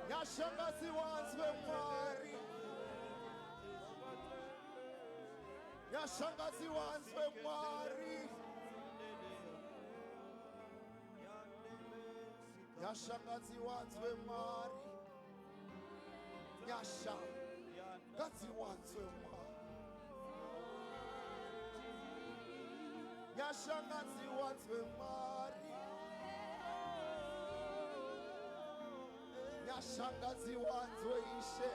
Yashangazi wanzwe mwari. Yashangazi wanzwe mwari. Yashangazi wanzwe mwari. Yashangazi wanzwe mwari. Yashangazi wanzwe mwari. Yashangazi wanzwe ishe.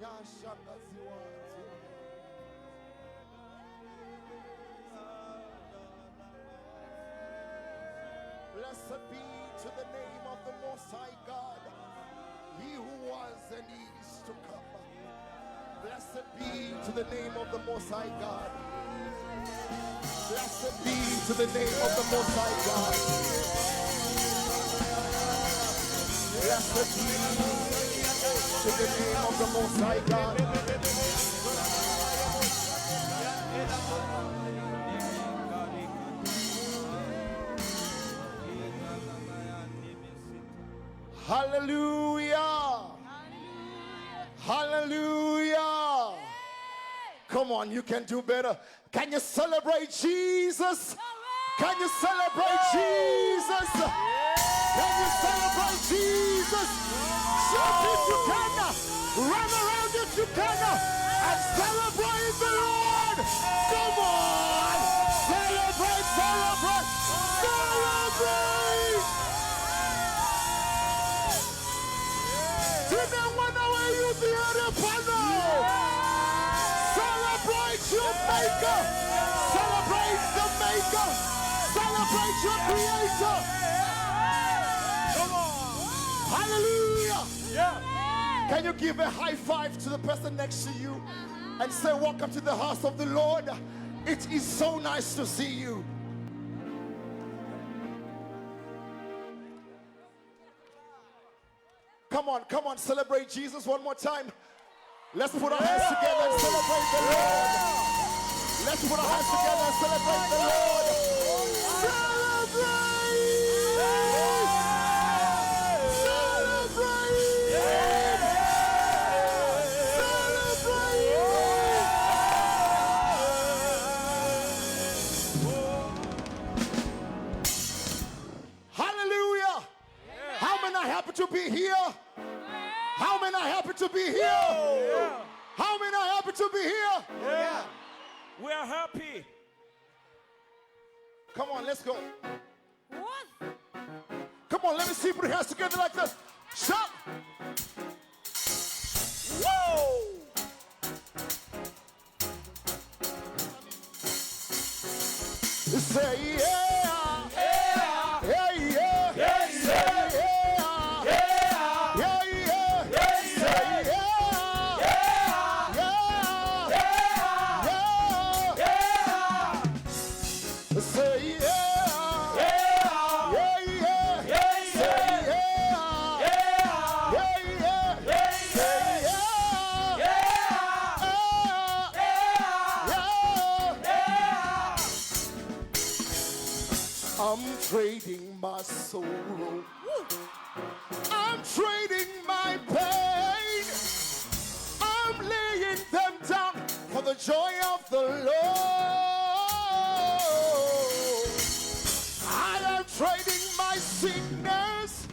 Yashangazi wanzwe. Blessed be to the name of the Most High God, He who was and is to come. Blessed be to the name of the Most High God. Blessed be to the name of the Most High God. Blessed be to the name of the Most High God. Hallelujah. Hallelujah. Come on, you can do better. Can you celebrate Jesus? Can you celebrate Jesus? Can you celebrate Jesus? Shout if you can. Run around if you can. And celebrate the Lord. Come on. Celebrate, celebrate, celebrate. Celebrate your maker. Celebrate the maker. Celebrate your creator. Come on. Hallelujah. Yeah. Can you give a high five to the person next to you and say, welcome to the house of the Lord. It is so nice to see you. Come on, celebrate Jesus one more time. Let's put our hands together and celebrate the Lord. Let's put our hands together and celebrate the Lord. Hallelujah. How many are happy to be here? How many are happy to be here? Yeah. How many are happy to be here? Yeah. We are happy. Come on, let's go. What? Come on, let me see. Put your hands together like this. Shout. Woo! Say yeah. I'm trading my sorrow. I'm trading my pain. I'm laying them down for the joy of the Lord. I am trading my sickness.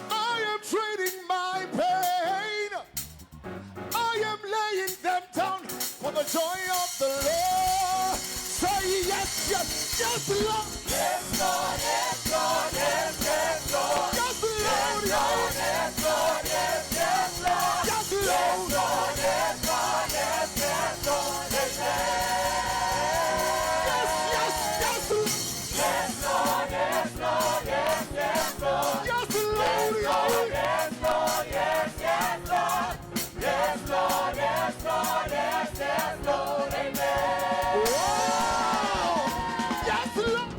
I am trading my pain. I am laying them down for the joy of the Lord. Say yes, yes, yes, Lord. Yes, Lord, yes, Lord, yes, yes, Lord. Yes, Lord, yes, Lord, yes, yes, Lord. Yes, Yes, Lord, yes, Lord, yes, yes, Lord. Yes, yes, yes, yes, Lord, yes, Lord, yes, yes, Lord. yes, Yes, Lord, yes, Lord, yes, yes, Lord. Yes, Lord, yes, Lord, yes, yes, Lord. Amen. Yes, Lord.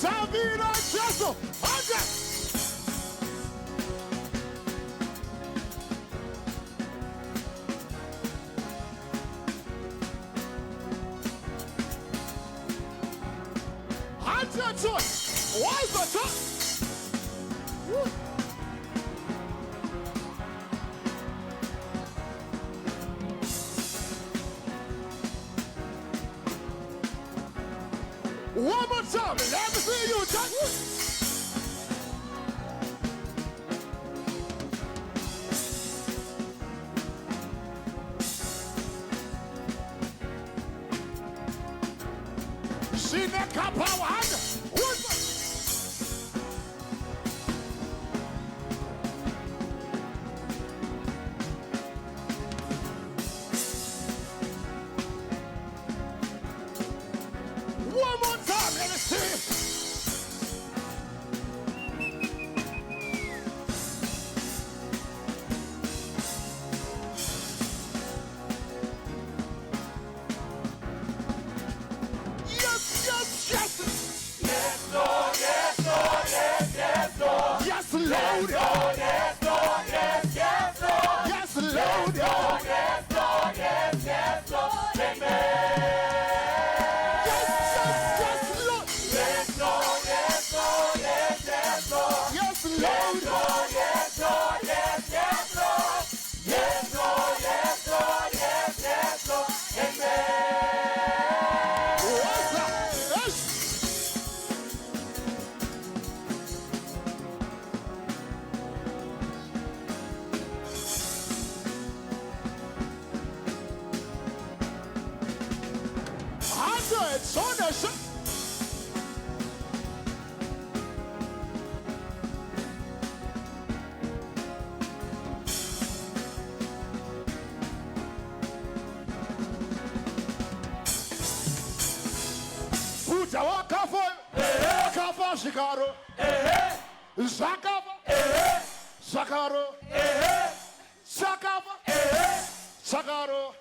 Davina Jesu. 100. Why is the choice? One more time, let me see you dance. She neck up our hand. One more time, let me see. Yes, yes, yes. Yes, Lord, yes, Lord, yes, yes, Lord. Yes, Lord. Lord, yes, Lord, yes, yes, Lord. Yes, Lord. Lord, yes, Lord, yes, yes, Lord. Amen. Yes, yes, yes, Lord. Yes, Lord, yes, Lord, yes, yes, Lord. Yes, Yes, Lord. Lord, yes, Lord, yes, yes, Lord. Yes, Lord, yes, Lord, yes, yes, Lord. Amen. What's that? Yes. It's on the show. Puta wakafa, wakafa shikaro, zakava, zakaro, zakava, zakaro,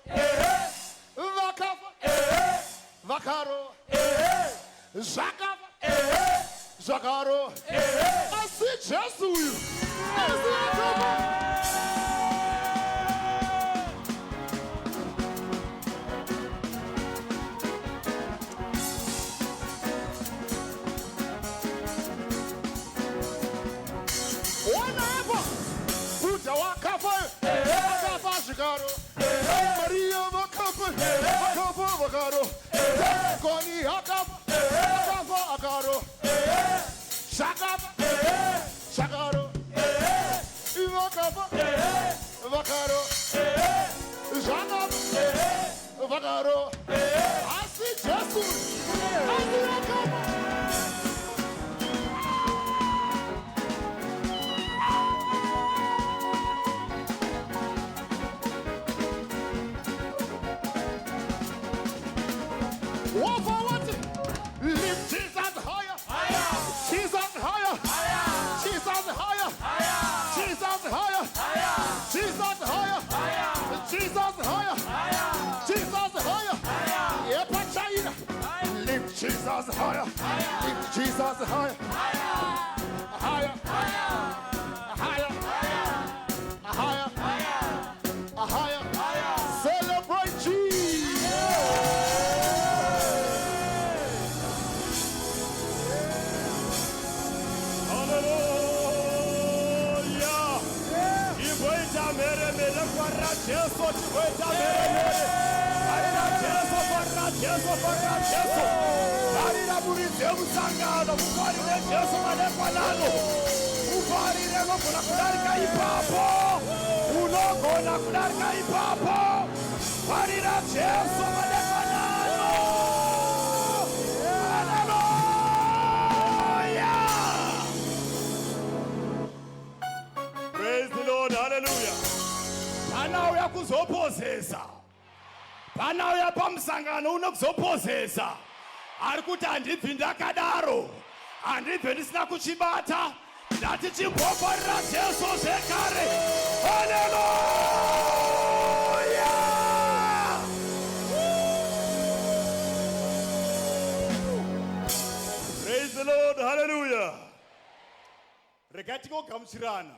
wakafa, wakaro, zakava, zakaro. I see Jesus. I see Vakaro, Maria Vakapa, Vakapa Vakaro, Koni Hakapa, Vakapa Akaro, Shakapa, Shakaro, Vakapa, Vakaro, Shakapa, Vakaro. I see Jesus. I see Vakapa. One for what? Lift Jesus higher. Jesus higher. Jesus higher. Jesus higher. Jesus higher. Jesus higher. Jesus higher. Yepa China. Lift Jesus higher. Lift Jesus higher. Higher. Higher. Higher. Higher. Celebrate Jesus. Jesu, chikweta mere. Arira Jesu, farra Jesu, farra Jesu. Arira burize musangano, mufarire Jesu madekwanano. Mufarire ngokuna kudarika ipapo. Unokona kudarika ipapo. Arira Jesu madekwanano. Hallelujah. Praise the Lord, hallelujah. Pana uya kuzophozesa. Pana uya pamsangano unokuzophozesa. Ari kuti handibvi ndakadaro. Handibvi ndisina kuchibata. Ndati chimboparira Jesu zvekare. Hallelujah! Praise the Lord, hallelujah. Regati kogamuchirana.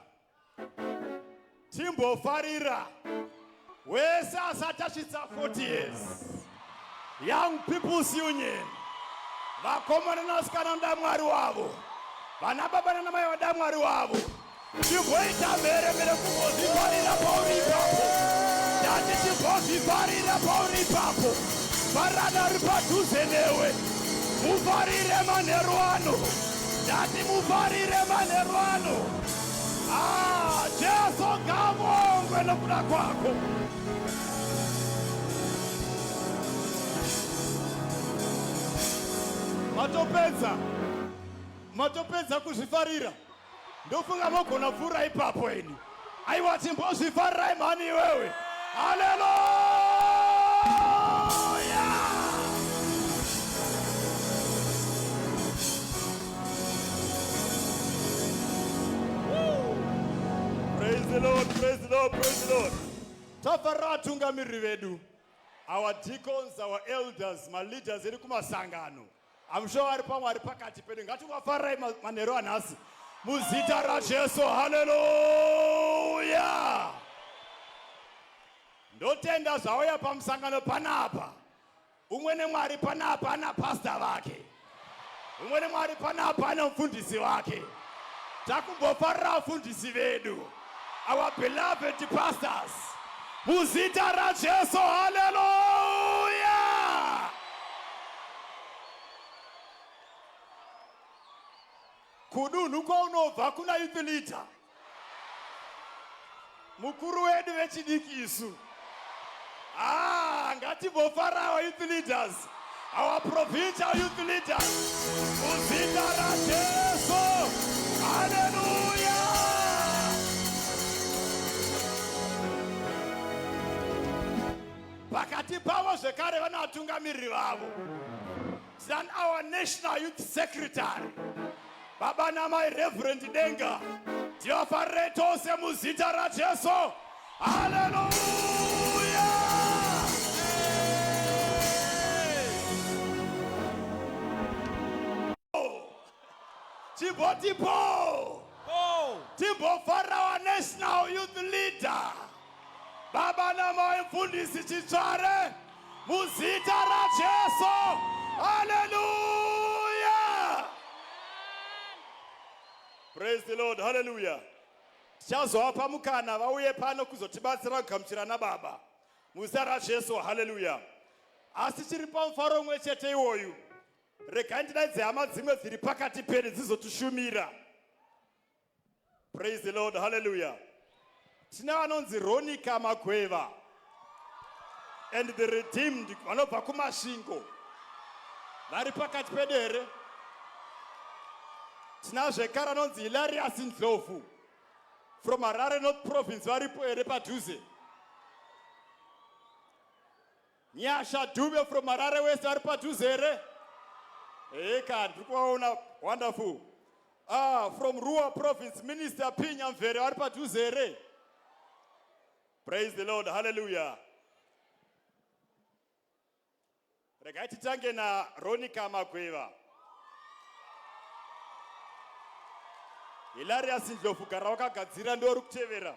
Timbofarira. Wese asatashitsa 40 years. Young People's Union. Vakomana nasikana ndamwari wavo. Vana baba nanamai vadamwari wavo. Timboita mhere kungozvifarira pauri ipapo. Ndati timbozvifarira pauri ipapo. Varana ri padhuze newe. Mufarire manheru ano. Ndati mufarire manheru ano. Jesu ngavongwe nokuda kwako. Matopedza kuzvifarira. Ndofunga mogona pfuura ipapo eni. Aiwa timbozvifarira imhani iwewe. Hallelujah! Praise the Lord, praise the Lord, praise the Lord. Tafarira tungamiriri vedu. Our deacons, our elders, my leaders, eri kumasangano. I'm sure vari pamwe vari pakati pedu. Ngatingofarira manheru anhasi. Muzita raJesu, hallelujah! Ndotenda zvauya pamusangano panapa. Umwe neMwari panapa ana pastor vake. Umwe neMwari panapa ana mufundisi wake. Takumbofarira vafundisi vedu. Our beloved pastors. Muzita raJesu, hallelujah! Kudunhu kwaunobva kuna youth leader. Mukuru wedu vechidiki isu. Ngatimbofara our youth leaders. Our provincial youth leaders. Muzita raJesu, hallelujah! Pakati pavo zvekare vana vatungamiriri vavo. Than our national youth secretary. Baba namai Reverend Denga. Tivafarire tose muzita raJesu. Hallelujah! Timbo. Timbofara our national youth leader. Baba namai mfundisi Chitsvare. Muzita raJesu. Hallelujah! Praise the Lord, hallelujah. Tichazovapa mukana vauye pano kuzotibatsira kugamuchirana baba. Muzita raJesu, hallelujah. Asi tiri pamufaro umwe chete iwoyu. Regai ndidaidze hama dzimwe dziri pakati pedu dzizotushumira. Praise the Lord, hallelujah. Tina vanonzi Ronika Magweva and the redeemed vanobva kumasvingo. Vari pakati pedu here. Tina zvekare anonzi Hilarious Ndlovu from Harare North Province varipo here padhuze. Nyasha Dube from Harare West vari padhuze here. Eka ndikuvaona, wonderful. From Rua Province Minister P. Nyamvere vari padhuze here. Praise the Lord, hallelujah. Regai titange na Ronika Magweva. Hilarious Ndlovu gara wakagadzira ndori kutevera.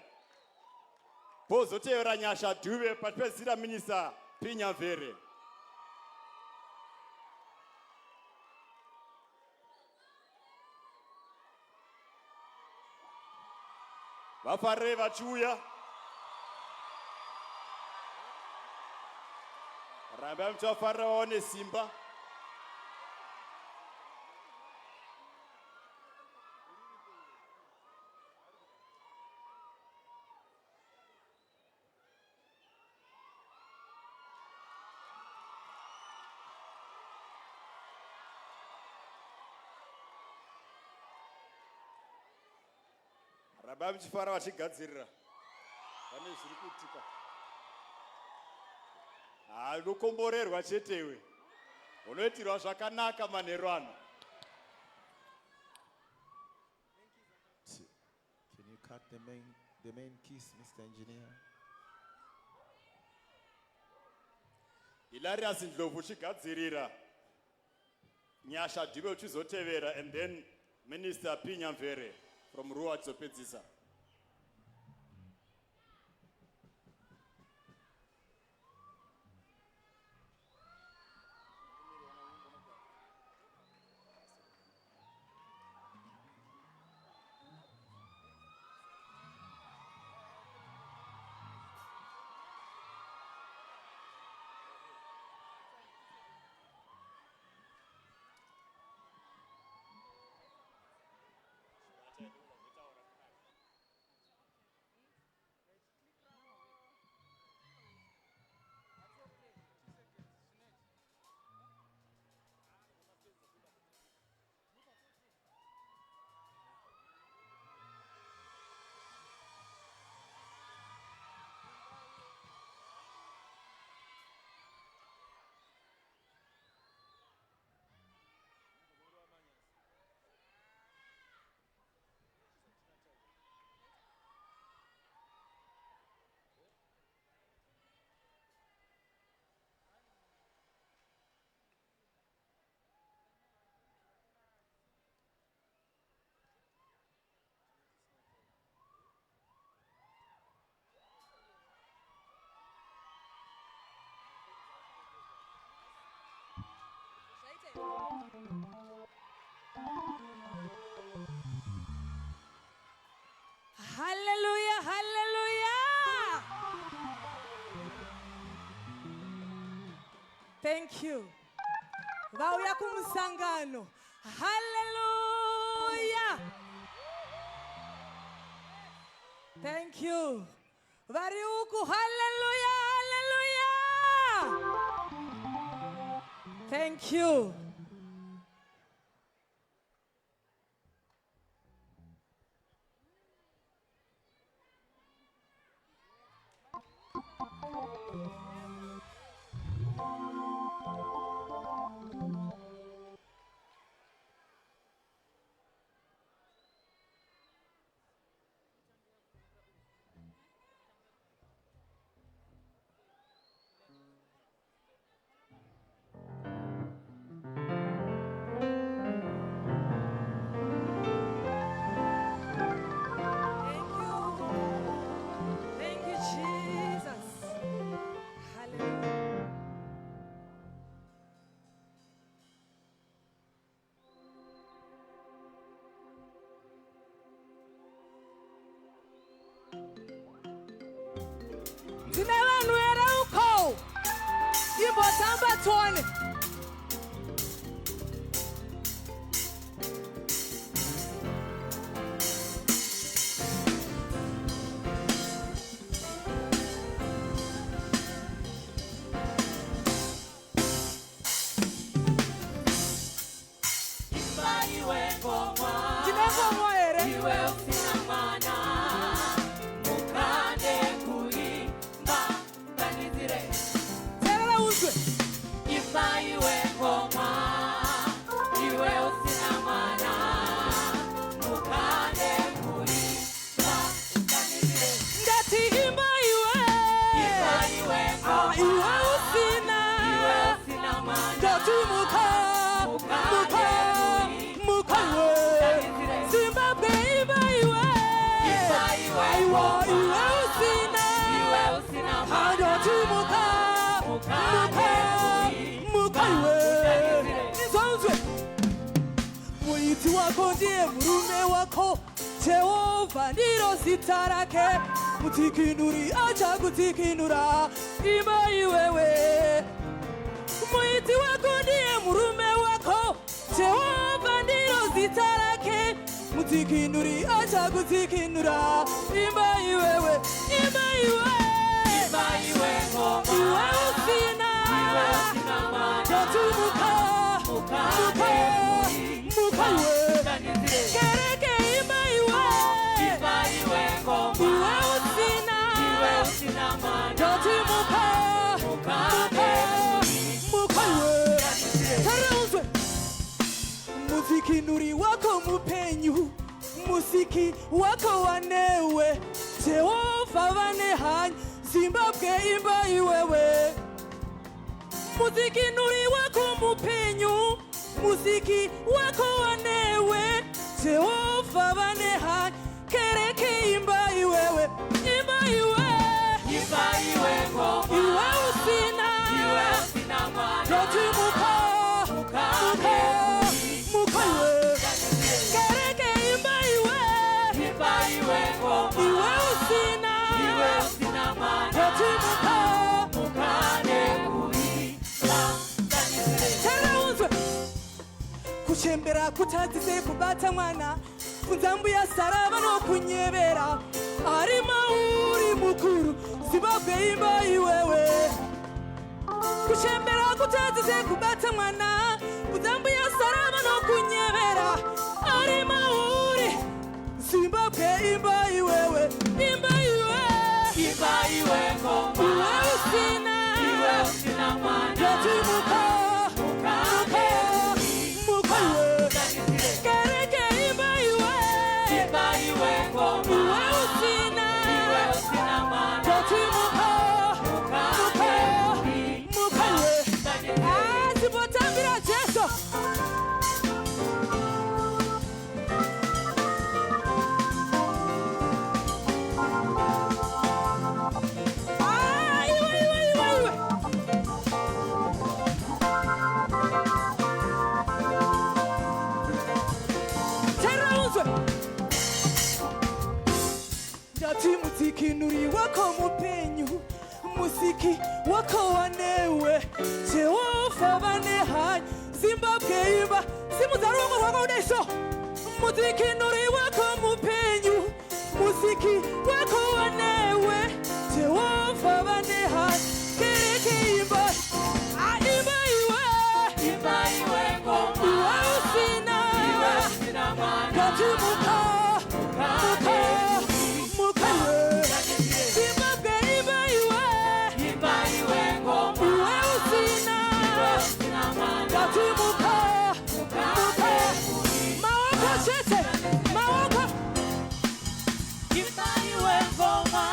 Pozotevera Nyasha Dube patipedzira Minister P. Nyamvere. Vafarire vachiuya. Rambai muchivafarira vaone simba. Rambai muchifara vachigadzirira. Pane zviri kuitika. Unokomborerwa chetewe. Unoitirwa zvakanaka manheru ano. Can you cut the main keys, Mr. Engineer? Hilarious Ndlovu chigadzirira. Nyasha Dibe uchizotevera, and then Minister Pinyamvere from Rua Tsopedzisa. Hallelujah, hallelujah. Thank you. Vauya kumsangano. Hallelujah. Thank you. Variuku, hallelujah, hallelujah. Thank you. Thank you, Jesus. Hallelujah. Ndinelanuera uko. Ibo tamba tuone. Jehova ndiro zita lake, mutikinuri acha kutikinura, imba iwewe. Mwiti wako ndiye murume wako, Jehova ndiro zita lake, mutikinuri acha kutikinura, imba iwewe, imba iwewe. Imba iwe ngoma, iwe usina mana, jatumuka, muka iwe. Kereke imba iwe ngoma, iwe usina mana, jatumuka, muka iwe. Tarauzwe, muziki nuri wako mupenyu, musiki wako wanewe, Jehova vanehanya, Zimbabwe imba iwewe. Muziki nuri wako mupenyu, muziki wako wanewe Jehova vane hai kereke imba iwewe Imba iwe ngoma iwe usina mwana Joti muka iwe kereke imba iwe ngoma iwe usina mwana Joti muka mukane Teraunzwe kuchembera kutadzize kubata mwana kunzambu ya saraba no kunyebera ari mauri mukuru Zimbabwe imba iwewe kuchembera kutadzize kubata mwana kunzambu ya saraba no kunyebera ari mauri Zimbabwe imba iwewe ngoma iwe usina mwana Joti muka iwe kereke imba iwe ngoma iwe usina mwana Joti muka iwe azibotambira Jesu iwe Teraunzwe Jati muziki nuri wako mupenyu Muziki wako wanewe Jehova vane hai Zimbabwe imba Simuzaruwa mwaka udeso Muziki nuri wako mupenyu Muziki wako wanewe Jehova vane hai Kereke imba imba iwe ngoma Iwe usina mwana Jati muka iwe Zimbabwe imba iwe ngoma iwe usina mwana Jati muka Mawako chete Mawako ngoma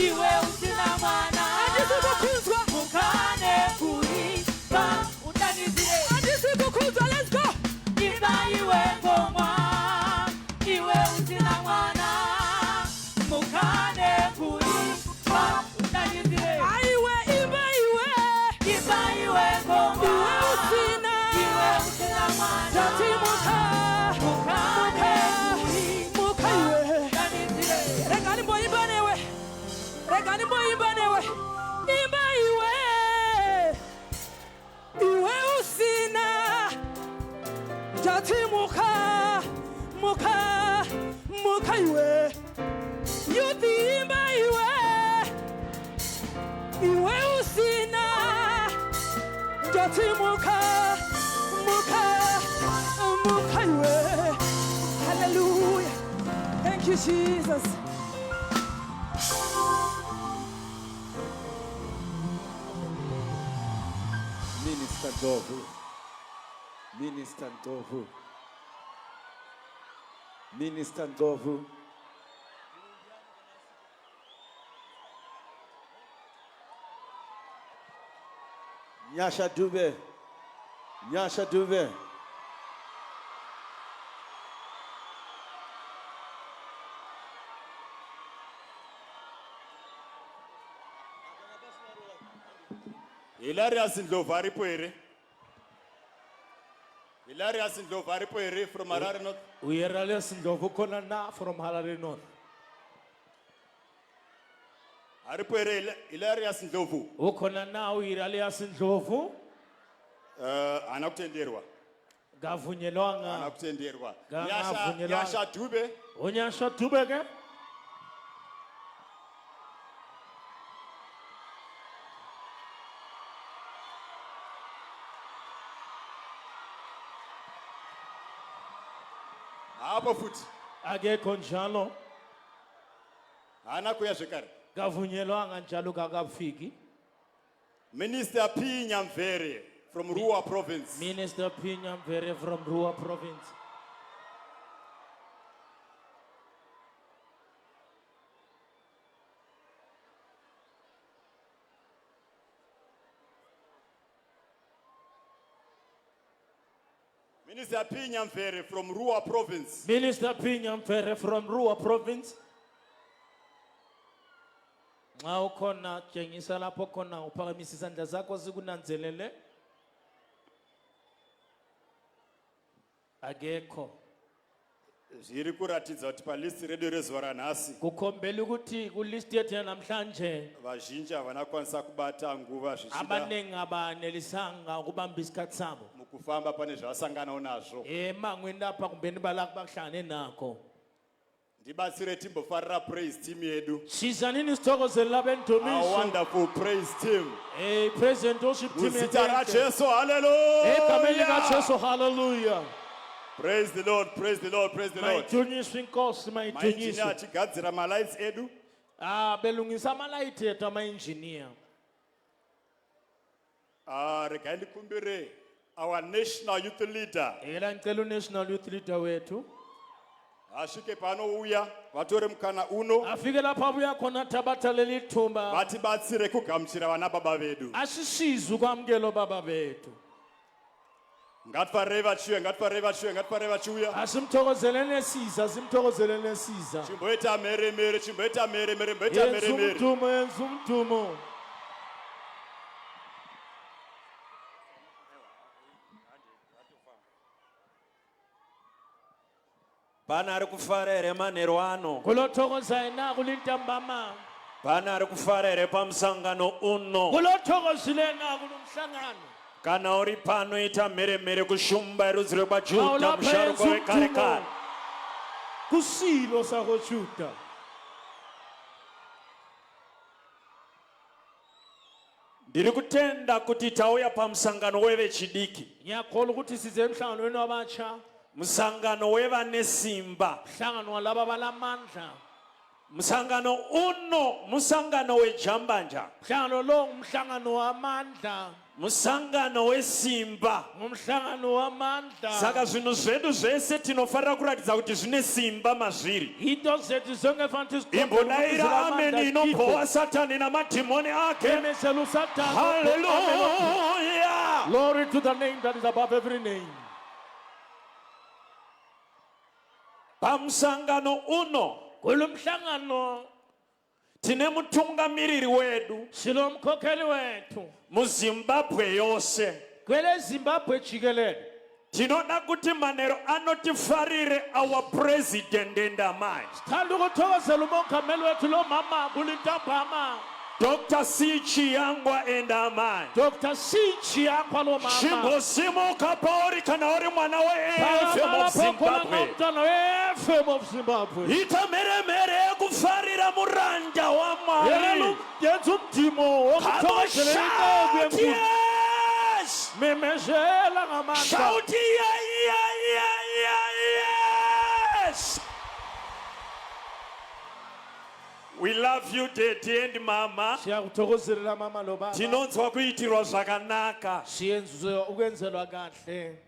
iwe usina mwana Adisibukuzwa mukane kuimba utanizire Adisibukuzwa let's go imba iwe ngoma iwe usina mwana mukane kuimba utanizire Aiwe imba iwe imba iwe ngoma iwe usina usina mwana Jati muka mukane muka iwe utanizire Regani mbo imba newe Imba iwe usina Jati muka iwe Yuthi imba iwe usina Jati muka iwe Hallelujah Thank you Jesus Minister Dovu. Minister Dovu. Minister Dovu. Nyasha Dube. Nyasha Dube. Hilarious Ndlovu aripo here. Hilarious Ndlovu aripo here from Harare North. Uyeralias Ndlovu khona na from Harare North. Aripo here Hilarious Ndlovu. Ukhona na Uyeralias Ndlovu Anakutenderwa. ngavunyelwanga Anakutenderwa. Ngavunyelwanga. Nyasha Dube. Onyasha Dube ke Hapo futhi. akekho njalo Anakuya zvekare. ngavunyelwanga njalo kakafiki. Minister P Nyamvere from Ruwa province. Minister P Nyamvere from Ruwa province. Minister P. Nyamvere from Rua Province. Minister P. Nyamvere from Rua Province. Nxa ukhona tshengisa lapho khona uphakamisa izandla zakho sikunanzelele. Akekho. Zviri kuratidza kuti palist redu rezuva ranhasi Kukhombela ukuthi ku list yethu namhlanje vazhinji havana kwanisa kubata nguva zvichida abaningi abanelisanga ukubamba isikhathi sabo. mukufamba pane zvavasanganawo nazvo. Emangweni lapha kumbe nibalaka bakuhlangane nakho. Ndibatsire timbofarira praise team yedu. Sizanini sithokozela Our abendumiso. wonderful praise team. Present worship team Muzita yethu. raJesu, Egameni hallelujah. likaJesu hallelujah. Praise the Lord, praise the Lord, praise the Lord. Mayidunyiswe inkosi Maengineer mayidunyiswe. achigadzira malights edu. Belungisa amalayithi ethu ama-engineer. Regai ndikumbire our national youth leader. Ela ngicela unational youth leader wethu. Asvike panouya vatore mukana uno Afike lapha abuya khona thabatha leli thumba. vatibatsire kugamuchira vana baba vedu. Asisize ukwamukela baba bethu. Ngatifarire vachiuya, ngatifarire vachiuya, ngatifarire vachiuya. Asimthokozeleni siza, asimthokozeleni siza. Chimboita meremere, chimboita meremere, mboita meremere. Yenza umdumo. Pana ari kufarere manheru ano. Kulothokoza ina kulintambama. Pana ari kufarere pamusangano uno. Kulothokozile na kulomhlangano. Kana uri pano ita mheremhere kushumba erudzi rwekwaJudha Awulapha musharuka yenza wekare umdumo. kare. Kusilo sakoJuda. Ndiri kutenda kuti tauya pamusangano wevechidiki. Ngiyakholwa ukuthi size emhlanganweni wabatsha. Musangano wevane simba. Mhlangano walaba balamandla. Musangano uno musangano wejambanja. Mhlangano lo umhlangano wamandla. Musangano wesimba. Ngumhlangano wamandla. Saka zvinhu zvedu zvese tinofarira kuratidza kuti zvine simba mazviri. Into zethu zonke fanele Imbodaira ameni inopowa Satani namadhimoni ake. Hallelujah. Glory to the name that is above every name. Pamusangano uno Kulumhlangano tine mutungamiriri wedu silomkhokheli wethu muZimbabwe yose. kwele Zimbabwe jikelele. Tinoda kuti manheru anotifarire our president endamai. Sithanda ukuthokozela umongameli wethu lo mama kulintambama. Dr. C. Chiyangwa endamai. Dr. C. Chiyangwa lo mama. Chimbosimuka pauri kana uri mwana we-FM of Zimbabwe. FM of Zimbabwe. Ita mheremhere yekufarira muranda waMwari. Yenza umdimo Come on, wokuthokozela shout inqobo yenkulu. yes! Memezela ngamandla. Shout yes! We love you, Daddy and Mama. Siyakuthokozelela mama lo baba. Tinonzwa kuitirwa zvakanaka. Siyenziwe ukwenzelwa kahle.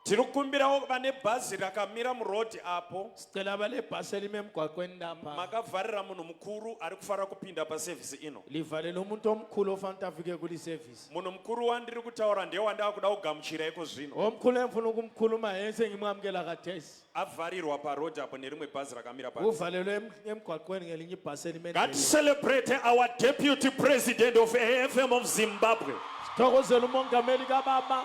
Tirikumbirawo vane bhazi rakamira murodhi apo. Sicela bale bhasi elime emgwaqweni lapha. Makavharira munhu mukuru ari kufarira kupinda pasevhisi ino. Livalele umuntu omkhulu ofanele afike kuli service. Munhu mukuru wandiri kutaura ndiye wandava kuda kugamuchira iko zvino. Omkhulu emfuna ukumkhuluma yese ngimwamukela kathesi. Avharirwa parodhi apo nerimwe bhazi rakamira pasi. Uvalelwe emgwaqweni ngelinye ibhasi elime. Ngaticelebrate our deputy president of AFM of Zimbabwe, Sithokozela umongameli kababa.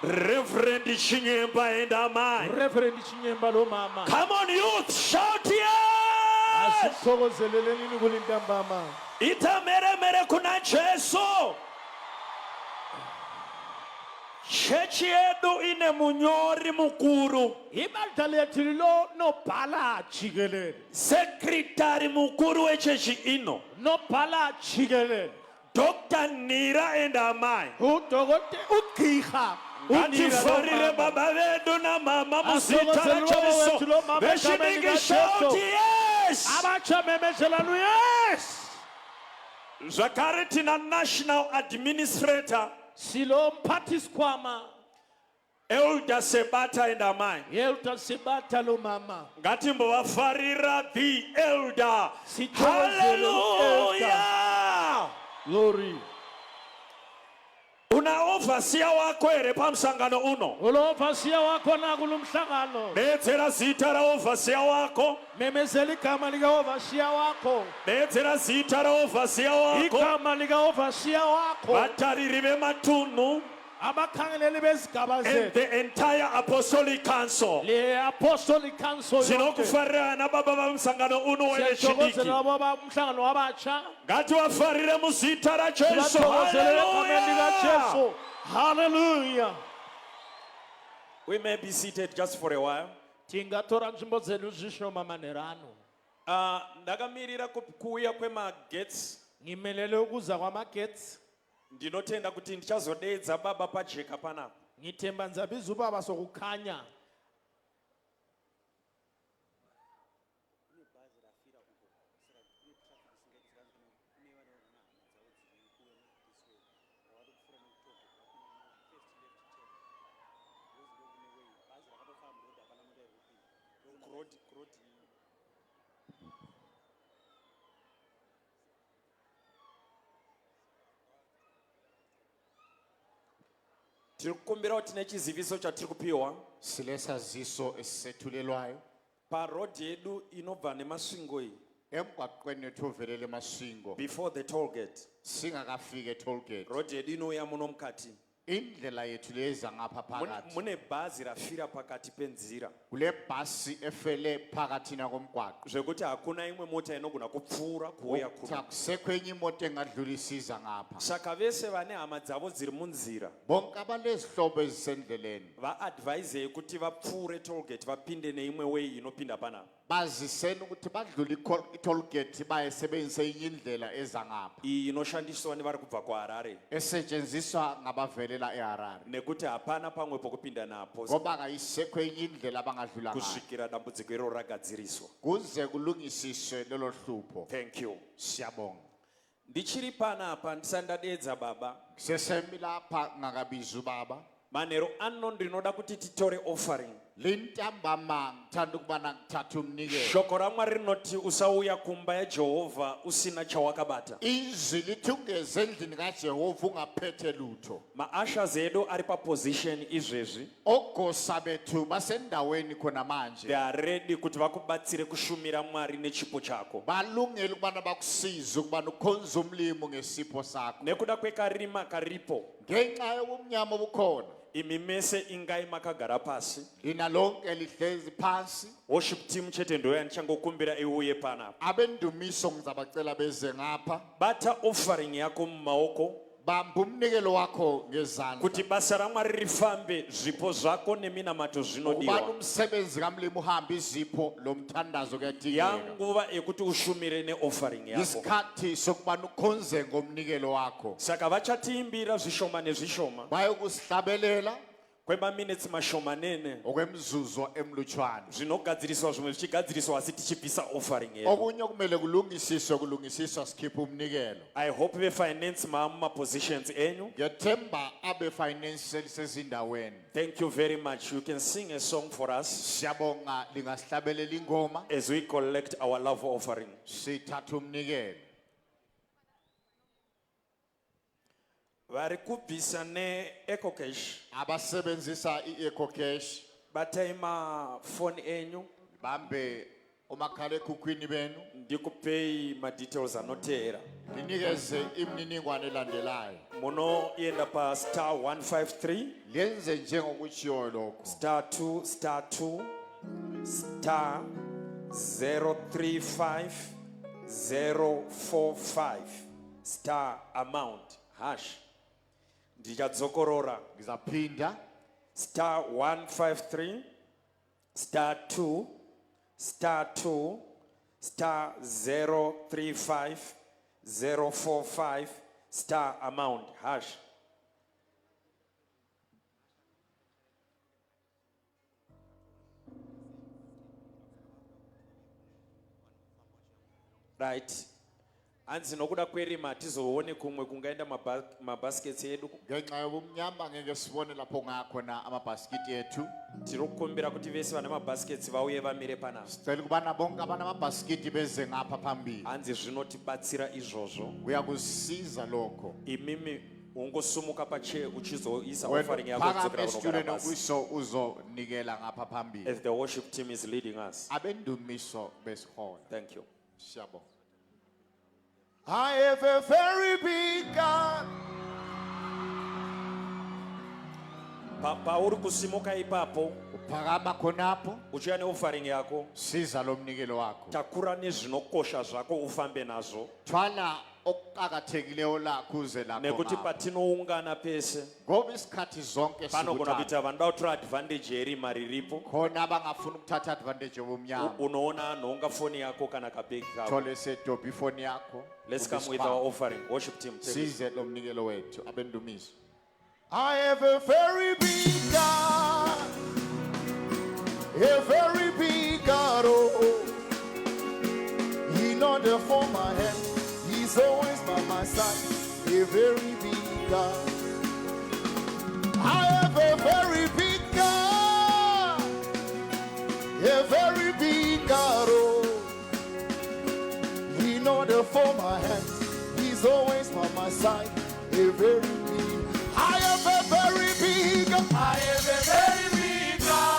Reverend Chinyemba endamai. Reverend Chinyemba lo mama. Come on youth, shout yes! Asithokozeleleni kulintambama. Ita mheremhere kuna Jesu. Chechi yedu ine munyori mukuru. Ibandla lethu lilo nobhala jikelele. Sekretari mukuru wechechi ino, Nobhala jikelele. Dr. Nira endamai. Udokote ugqirha. Ngatifarire baba vedu na mama muzita raJesu. Vechidiki shout yes! Abatsha memezelanu yes. Zvakare tina national administrator Silo mphathisikhwama. Elder Sebata and Amai. Elder Sebata lo mama. Ngati mbowafarira the elder. Sithokozele Hallelujah. Glory. Una overseer wako ere pamsangano uno. Ulofasia wako na kulumhlangano. Bethera zita ra overseer wako. Memezela igama lika overseer wako. Bethera zita ra overseer wako. Igama lika overseer wako. Batariri bematunu. Abakhangeleli bezigaba And zethu. the entire apostolic council. Le apostolic council yonke. Sinokufarira na baba bamsangano uno wele Siyathokozela shidiki. baba umhlangano wabatsha. Ngati wafarire muzita ra Jesu. Siyathokozela egameni lika Hallelujah. Jesu. Hallelujah. We may be seated just for a while. Tingatora nzvimbo dzedu zvishomamanerano. Ndakamirira kuuya kwemagetsi. Ngimelele ukuza kwamagetsi. Ndinotenda kuti ndichazodedza baba pajeka panapa. Ngithemba ngizabiza ubaba sokukhanya. Tirikukumbira kuti nechiziviso chatiri kupiwa Silesaziso esethulelwayo parodhi yedu inobva nemasvingo iyi emgwaqweni wethu ovelele Masvingo before the toll gate. singakafika toll gate. Rodhi yedu inouya muno mukati. Indlela yethu leza ngapha phakathi. Mune bhazi rafira pakati penzira. Kule bhasi efele phakathi komgwaqo. Zvekuti hakuna imwe mota inogona kupfuura kuuya kuno. Akusekho enye imoto engadlulisiza ngapha. Saka vese vane hama dzavo dziri munzira Bonke abalezihlobo ezisendleleni vaadvaisei kuti vapfuure toll gate vapinde neimwe way inopinda panapa. baziseni ukuthi badlule i-toll gate bayesebenzise enye indlela eza ngapha Iyi inoshandiswa nevari kubva kuHarare esetshenziswa ngabavelela eHarare nekuti hapana pamwe pokupinda napo ngoba akayisekho enye indlela abangadlula ngayo kusvikira dambudziko iro ragadziriswa. kuze kulungisiswe lelo hlupho. Thank you. Siyabonga. Ndichiri panapa ndisandadedza baba. Sesemi lapha ngakabiza ubaba. Manero ano ndinoda kuti titore offering. Lintambama ngithanda ukubana ngithatha umnikelo. Shoko raMwari rinoti usauya kumba yaJehovha usina chawakabata. Izwi lithi ungeze endlini kaJehova ungaphethe lutho. Maashers edu ari pa position izvezvi. Ogosa bethu basendaweni khona manje. They are ready kuti vakubatsire kushumira Mwari nechipo chako. Balungele ukubana bakusize ukubana ukhonze umlimo ngesipho sakho. Nekuda kwekarima karipo. Ngenxa yobumnyama obukhona. Imi mese ingai makagara pasi. Lina lonke lihlezi phansi. Worship team chete ndoya ndichangokumbira iuye panapa. Abendumiso ngizabacela beze ngapha. Bata offering yako mumaoko. Bamba umnikelo wakho ngezandla. Kuti basa raMwari rifambe zvipo zvako neminamato zvinodiwa. Ubani umsebenzi kamlimo uhamba izipho lomthandazo kuyadingeka. Yanguva ekuti ushumire neoffering yako. Isikhathi sokubana ukhonze ngomnikelo wakho. Saka vachatiimbira zvishoma nezvishoma. Bayokusihlabelela Kwemaminutes mashomanene. okwemzuzu emlutshwana. Zvinogadziriswa zvimwe zvichigadziriswa asi tichibvisa offering yedu. Okunye kumele kulungisiswa sikhiphe umnikelo. I hope the finance mama positions enyu. Ngiyethemba abe financial sezindaweni. Thank you very much. You can sing a song for us Siyabonga lingasihlabelela ingoma as we collect our love offering. sithatha umnikelo. Vari kubvisa neEcocash. Abasebenzisa iEcocash Bataima phone enyu. bambe umakhalekhukhwini benu Ndikupei madetails anoteera. linikeze imininingwane elandelayo. Munoenda pa *153 Lenze njengokutshiwo lokho. *2 *035 045 amount hash. Ndichadzokorora Ngizaphinda *153 *2 *035 045 amount hash. Right. Anzi nokuda kwerima hatizoone kumwe kungaenda mabaskets edu. Ngenxa yobumnyama ngeke sibone lapho ngakhona amabhasikiti ethu. Tiri kukumbira kuti vese vana mabaskets vauye vamire panapa. Sicela ukubana bonke abana amabhasikiti beze ngapha phambili. Anzi zvinotibatsira izvozvo. Kuyakusiza lokho. Imimi ungosumuka pachair uchizoisa Wena offering yako phaka kudzokera esitulweni kunogara basi. kwiso uzonikela ngapha phambili. As the worship team is leading us. Abendumiso besiholo. Thank you. Siyabonga. I have a very big God. Pauri kusimuka ipapo Uphakama khonapho uchiya neoffering yako. siza lo mnikelo wakho. Takura nezvinokosha zvako ufambe nazvo. Thwala okuqhakathekileyo lakho uze lapho. Nekuti patinoungana pese Ngoba isikhathi zonke panogona sikuthatha. kuita vanoda kutora advantage yerima riripo. Khona abangafuna ukuthatha advantage yobumnyama. Unoona anhu onga foni yako kana kabhegi kako. Thole sedobhi ifoni yakho. Let's come with our offering. Worship team. Take it. Size lo mnikelo wethu abendumiso. I have a very big God. A very big God. Oh. He not there for my hand. He's always by my side. A very big God. I have a very big God. A very big God. Oh. He know the form my hands. He's always by my side. A very big. I have a very big. I have a very big God.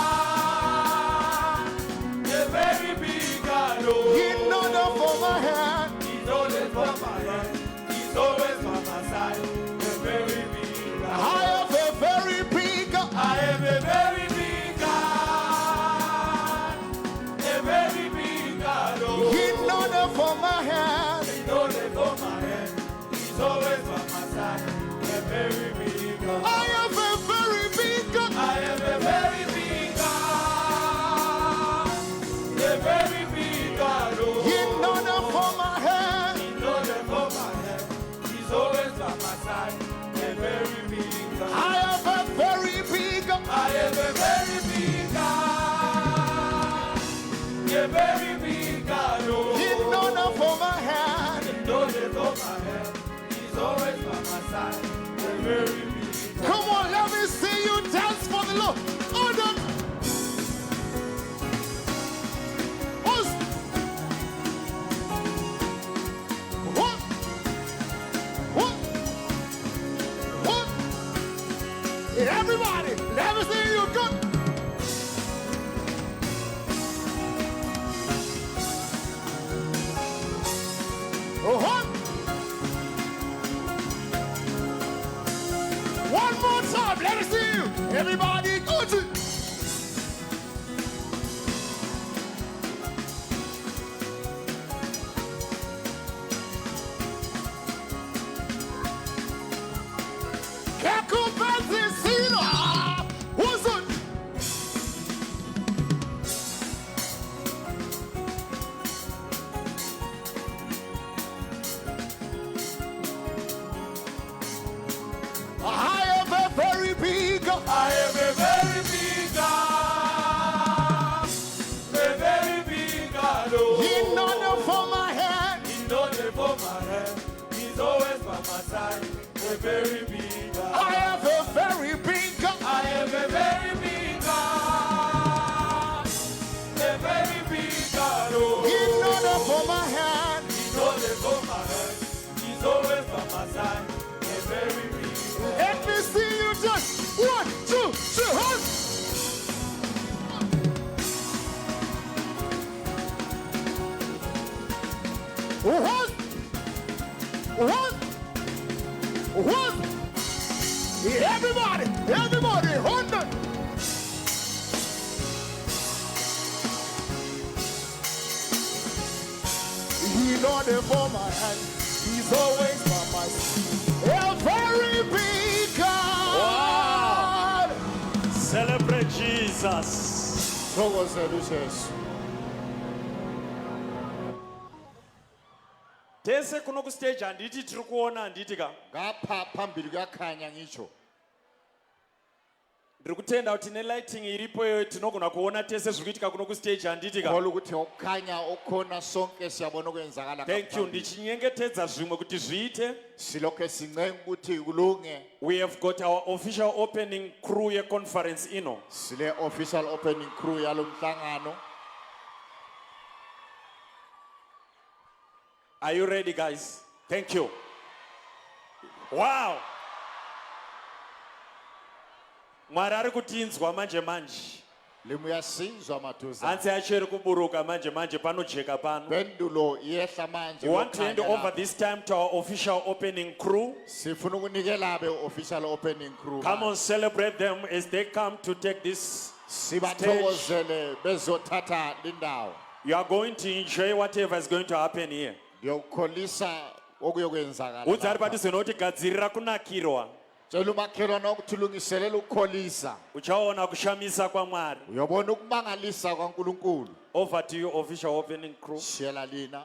A very big God. Oh. He know the form my hand. He's always by my hand. He's always by my side. A very big God. I have a very big. I have a very big God. A very big God. Oh. He know the form my hand. He's always by my hand. He's always by my side. A very big God. I have a very big. I have a very big God. A very big God. Oh. He know the form my hand. He knows that for my hand. He's always by my side. A very big God. I have a very big. I have a very big God. A very big God. Oh. He know the form my hand. He knows that for my hand. He's always by my side. A very big God. Come on, let me see you dance for the Lord. Hold on. Us. What? What? What? Everybody, let me see you go. What? One more time, let me see you. Everybody, go to. What's up? I have a very big. I have a very big God. A very big God. Oh. He know the for my hand. He knows it for my hand. He's always by my side. A very big God. I have a very big. I have a very big God. A very big God. Oh. He know the for my hand. He knows it for my hand. He's always by my side. A very big God. Let me see you just 1, 2, 3, hold. What? What? What? Everybody, hold on. He know the for my hand. He's always by my side. A very big God. Celebrate Jesus. Thokozela uJesu. Tese kuno ku stage anditi tiri kuona anditi ka. Ngapha phambili kuyakhanya ngisho. ndiri kutenda kuti nelighting iripo tinogona kuona tese zviri kuitika kuno kustage handiti ka. Kholwa ukuthi ukukhanya okhona sonke siyabona okwenzakala. Thank you. Ndichinyengetedza zvimwe kuti zviite. Silokhe sincenga ukuthi kulunge. We have got our official opening crew ye-conference ino. Sile official opening crew yalo mhlangano. Are you ready, guys? Thank you. Wow. Mwari ari kutinzwa manje manje. Limuyasinzwa madhoza. Hansi yacho iri kuburuka manje manje panojeka pano. Pendulo yehla manje. We want to hand over this time to our official opening crew. Sifuna ukunikela abe official opening crew. Come on, celebrate them as they come to take this stage. Sibathokozele bezothatha lindawo. You are going to enjoy whatever is going to happen here. Ngiyokholisa okuyokwenzakala. Udzari pati zinoti gadzirira kunakirwa. Cela umakhelwane ukuthulungiselela ukukholisa. Uchaona kushamisa kwa Mwari. Uyobona ukumangalisa kwaNkulunkulu. Over to you, official opening crew. Shela lina.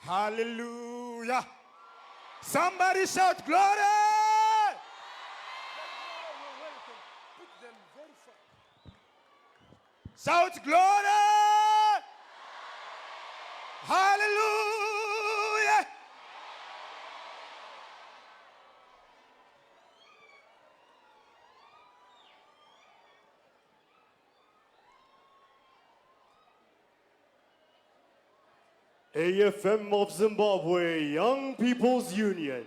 Hallelujah. Somebody shout glory. Shout glory. Hallelujah. AFM of Zimbabwe Young People's Union.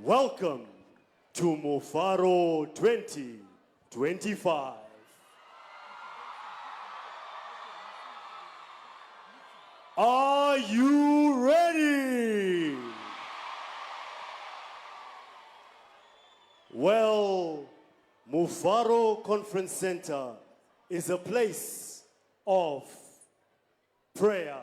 Welcome to Mufaro 2025. Are you ready? Well, Mufaro Conference Center is a place of prayer.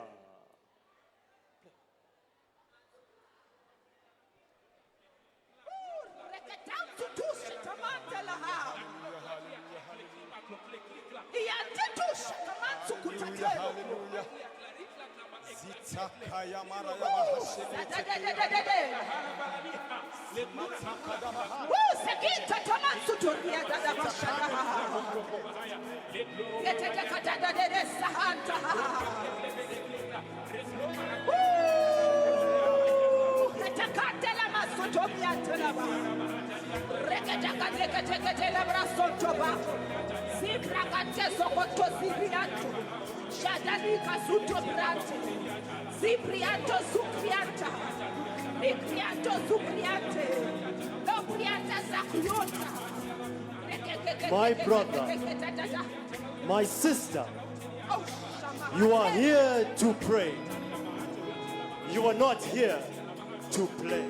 My brother, my sister, you are here to pray. You are not here to play.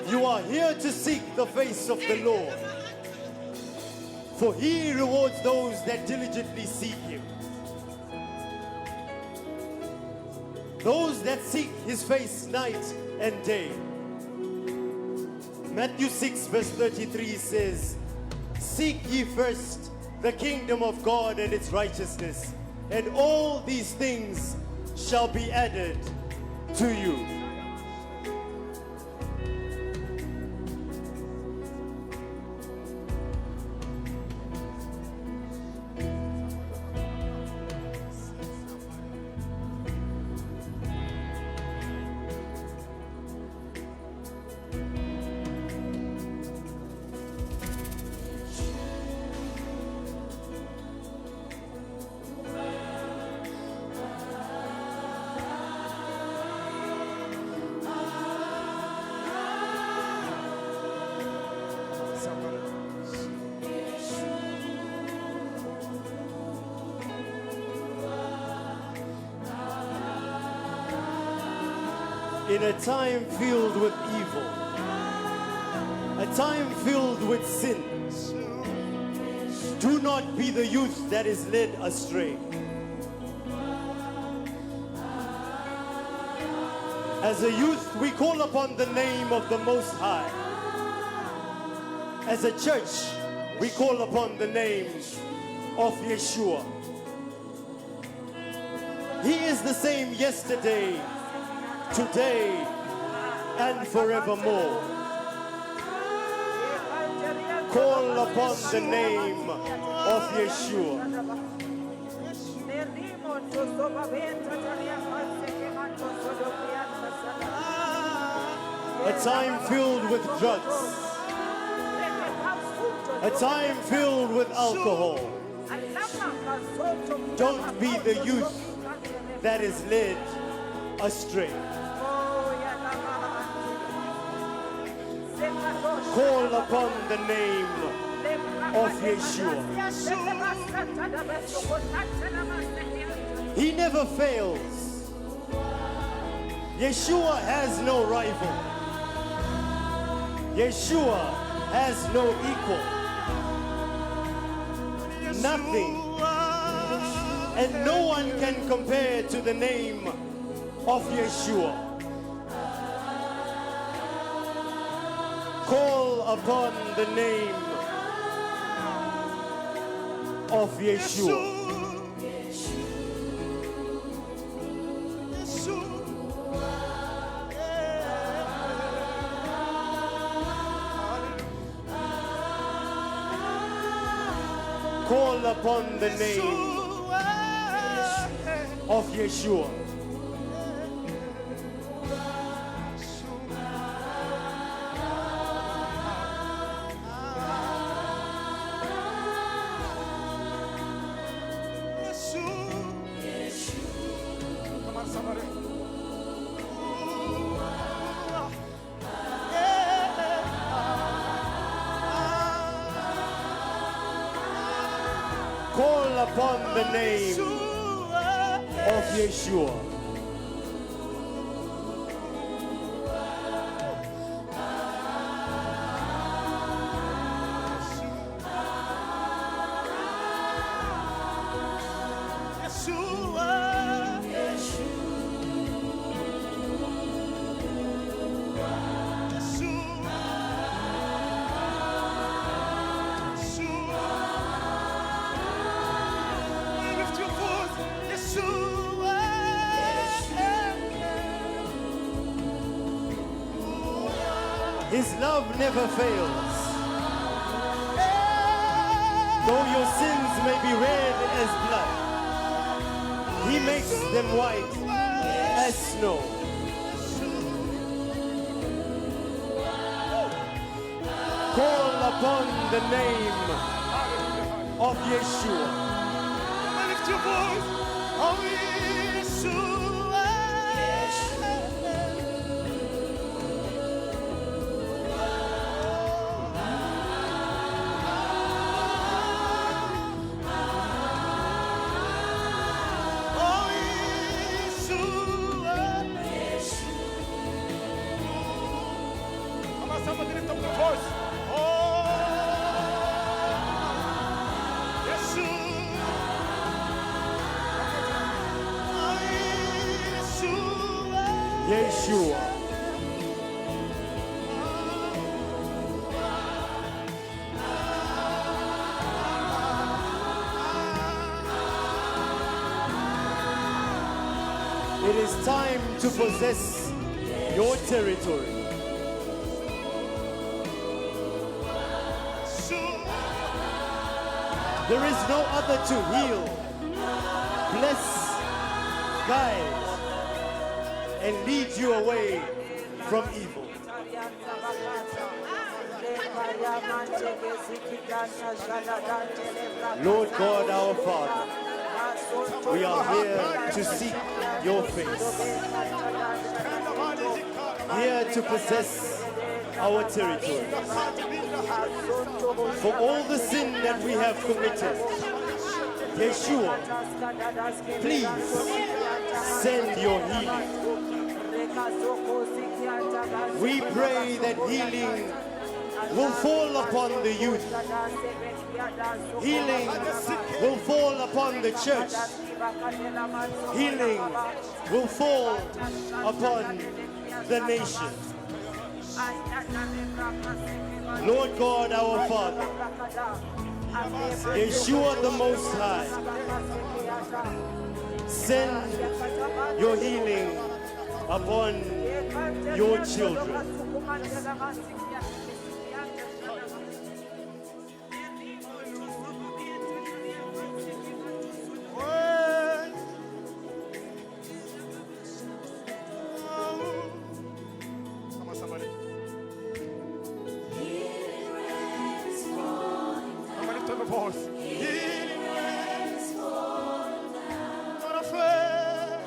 You are here to seek the face of the Lord, for He rewards those that diligently seek Him. Those that seek His face night and day. Matthew 6 verse 33 says, "Seek ye first the kingdom of God and its righteousness, and all these things shall be added to you." In a time filled with evil, a time filled with sin, do not be the youth that is led astray. As a youth, we call upon the name of the Most High. As a church, we call upon the name of Yeshua. He is the same yesterday, today, and forevermore. Call upon the name of Yeshua. A time filled with drugs. A time filled with alcohol. Don't be the youth that is led astray. Call upon the name of Yeshua. He never fails. Yeshua has no rival. Yeshua has no equal. Nothing and no one can compare to the name of Yeshua. Call upon the name of Yeshua. Call upon the name of Yeshua. Come on, somebody. Call upon the name of Yeshua. His love never fails. Though your sins may be red as blood, He makes them white as snow. Call upon the name of Yeshua. Lift your voice. Oh, Yeshua. Somebody lift up your voice. Oh, Yeshua. Yeshua. It is time to possess your territory. There is no other to heal, bless, guide, and lead you away from evil. Lord God, our Father, we are here to seek your face, here to possess our territory. For all the sin that we have committed, Yeshua, please send your healing. We pray that healing will fall upon the youth. Healing will fall upon the church. Healing will fall upon the nation. Lord God, our Father, Yeshua the Most High, send your healing upon your children. Come on, somebody. Somebody lift up a voice. Healing rain is falling down. Not afraid.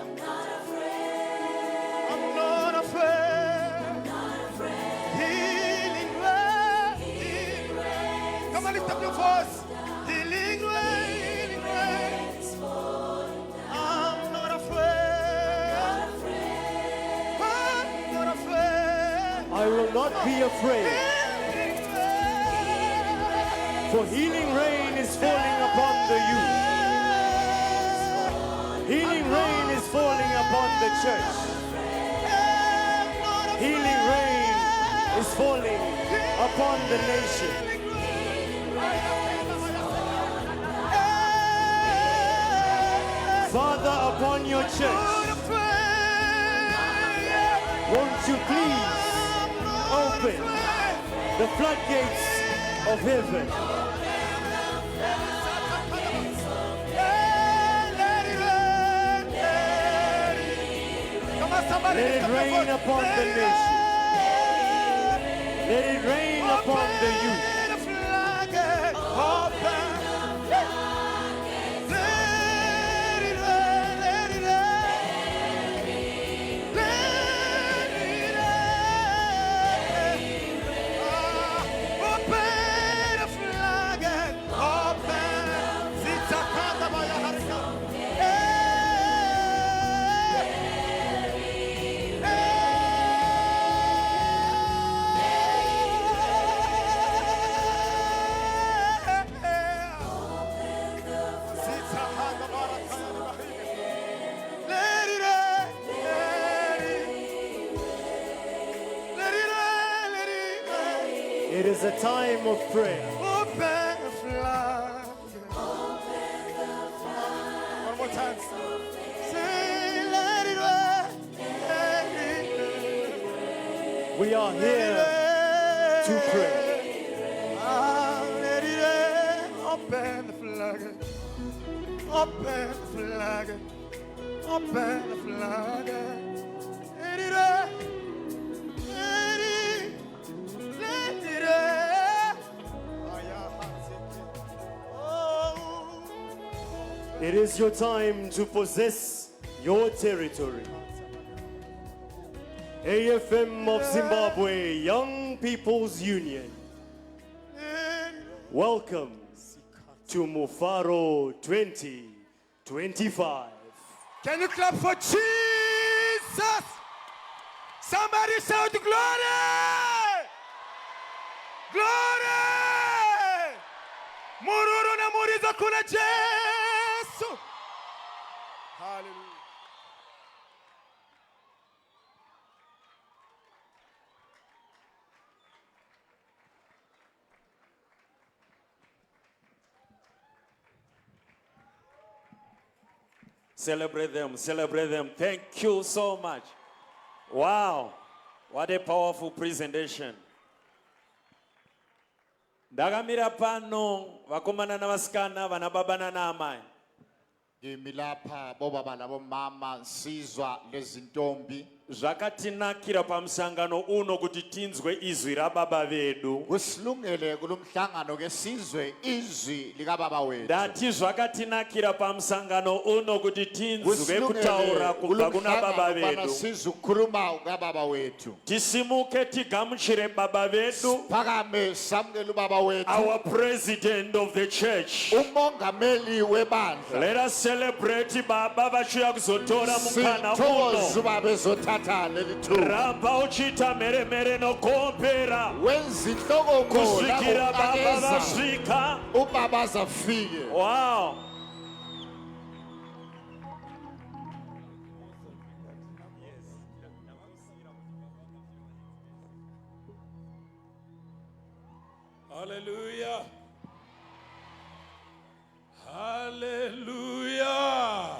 I'm not afraid. Healing rain. Come on, lift up your voice. Healing rain. I'm not afraid. I'm not afraid. I will not be afraid, for healing rain is falling upon the youth. Healing rain is falling upon the church. Healing rain is falling upon the nation. Father, upon your church, won't you please open the floodgates of heaven? Let it rain upon the nation. Let it rain upon the youth. It is a time of prayer. Open the flood. One more time. Say, let it rain. We are here to pray. Let it rain. Open the flood. Open the flood. Open the flood. Let it rain. Let it. Let it rain. Oh. It is your time to possess your territory. AFM of Zimbabwe, Young People's Union, welcomes to Mufaro 2025. Can you clap for Jesus? Somebody shout glory! Glory! Mururu na muriza kuna Jesu. Hallelujah. Celebrate them, celebrate them. Thank you so much. Wow, what a powerful presentation. Ndakamira pano vakomana navasikana vana baba nana amai. Ngimi lapha bobaba nabomama nsizwa lezintombi. Zvakatinakira pamusangano uno kuti tinzwe izwi rababa vedu. Kusilungele kulomhlangano ke sizwe izwi likababa wethu. Ndati zvakatinakira pamusangano uno kuti tinzwe kutaura kubva kuna baba vedu. Sizwe kukhuluma ukababa wethu. Tisimuke tigamuchire baba vedu. Phakame samukele ubaba wethu. Our president of the church. Umongameli webandla. Let us celebrate baba vachiya kuzotora mukana uno. Sithokoze ubaba ezothatha chapter 32. ramba uchita meremere nokuombera Wenza inhloko kusvikira baba ukakeza vasvika. ubaba azafike. Wow. Hallelujah. Hallelujah.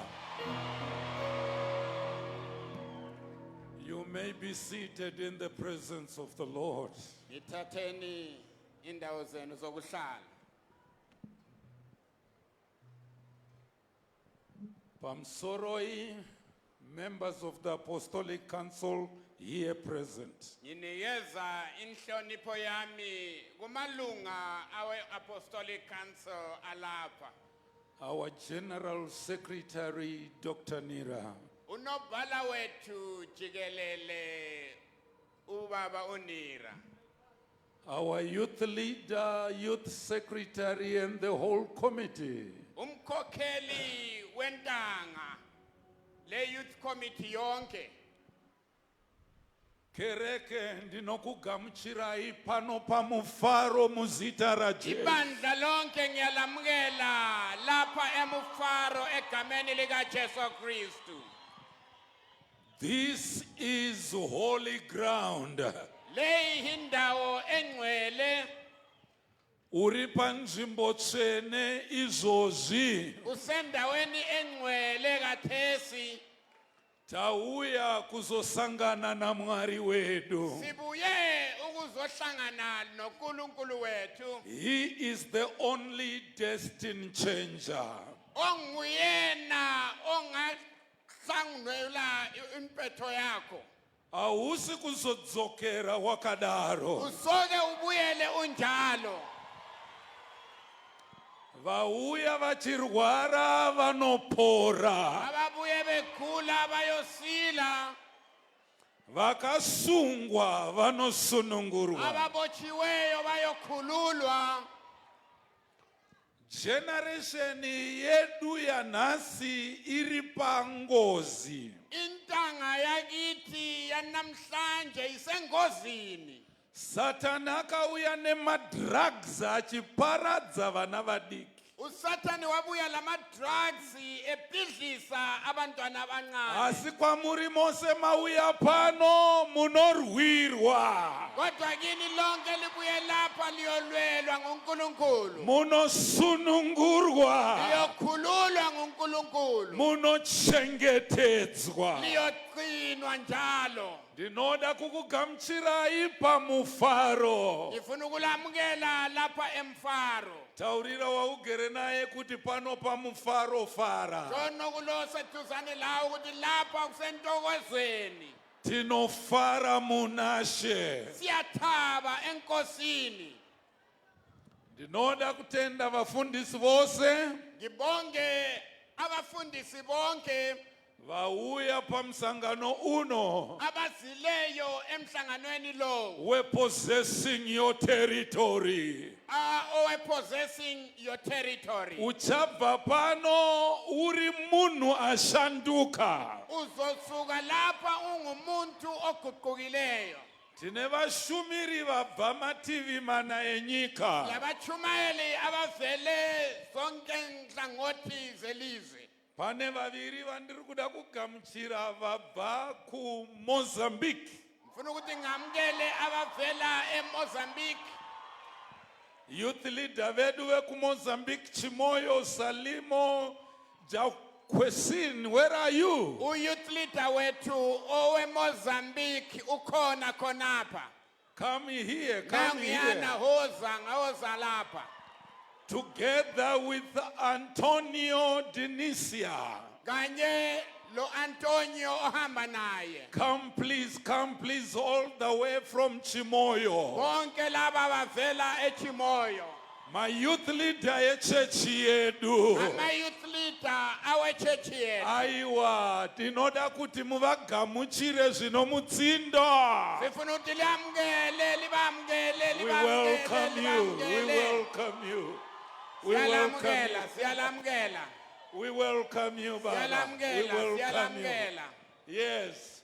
You may be seated in the presence of the Lord. Ithatheni indawo zenu zokuhlala. Pamsoroi, members of the Apostolic Council here present. Nginikeza inhlonipho yami kumalunga awe Apostolic Council alapha. Our General Secretary, Dr. Nira. Unobhala wethu jikelele ubaba uNira. Our youth leader, youth secretary, and the whole committee. Umkhokheli wentanga le youth committee yonke. Kereke ndinokugamuchirai pano pamufaro muzita raJesu. Ibandla lonke ngiyalamukela lapha emufaro egameni lika Jesu Kristu. This is holy ground. Le indawo engcwele Uri panzvimbo tsvene izvozvi. usendaweni engcwele kathesi. Tauya kuzosangana naMwari wedu. Sibuye ukuzohlangana noNkulunkulu wethu. He is the only destiny changer. Onguyena ongahlangula impetho yakho. Hausi kuzodzokera wakadaro. Usoke ubuyele unjalo. Vauya vachirwara vanopora. Ababuye begula bayosila. Vakasungwa vanosunungurwa. Ababochiweyo bayokhululwa. Generation yedu yanhasi iri pangozi. Intanga yakithi yanamhlanje isengozini. Satani akauya nemadrugs achiparadza vana vadiki. Usathani wabuya lama drugs ebhidlisa abantwana abancane. Asi kwamuri mose mauya pano munorwirwa. Kodwa kini lonke libuye lapha liyolwelwa nguNkulunkulu. Munosunungurwa. Liyokhululwa nguNkulunkulu. Munochengetedzwa. Liyogcinwa njalo. Ndinoda kukugamuchirai pamufaro. Ngifuna ukulamukela lapha emfaro. Taurira waugere naye kuti pano pamufaro fara. Jono kulose tuzane lawo ukuthi lapha kusentokozweni. Tinofara munashe. Siyathaba enkosini. Ndinoda kutenda vafundisi vose. Ngibonge abafundisi bonke. Vauya pamsangano uno. Abazileyo emhlanganweni lo. We're possessing your territory. Owe possessing your territory. Uchabva pano uri munhu ashanduka. Uzosuka lapha ungumuntu oguqukileyo. Tine vashumiri vabva mativi mana enyika. Labachumayeli abavele zonke nhlangothi zelizwe. Pane vaviri vandiri kuda kugamuchira vabva kuMozambique. Mfuna ukuthi ngamukele abavela eMozambique. Youth leader vedu vekuMozambique, Chimoyo Salimo Jakwesin, where are you? Uyouth leader wethu oweMozambique ukhona khonapha. Come here, come Ngiyana here. hoza lapha. Together with Antonio Denisia. Kanye lo Antonio ohamba naye. Come please, all the way from Chimoyo. Bonke laba bavela eChimoyo. My youth leader echechi yedu. Ama youth leader awe church yetu. Aiwa, tinoda kuti muvagamuchire zvinomutsindo. Sifuna ukuthi liamukele, libamukele, We welcome you. We libamukele. welcome you. We welcome you. Siyalamukela. We welcome you, Baba. We Siyalamukela, welcome you. siyalamukela. Yes.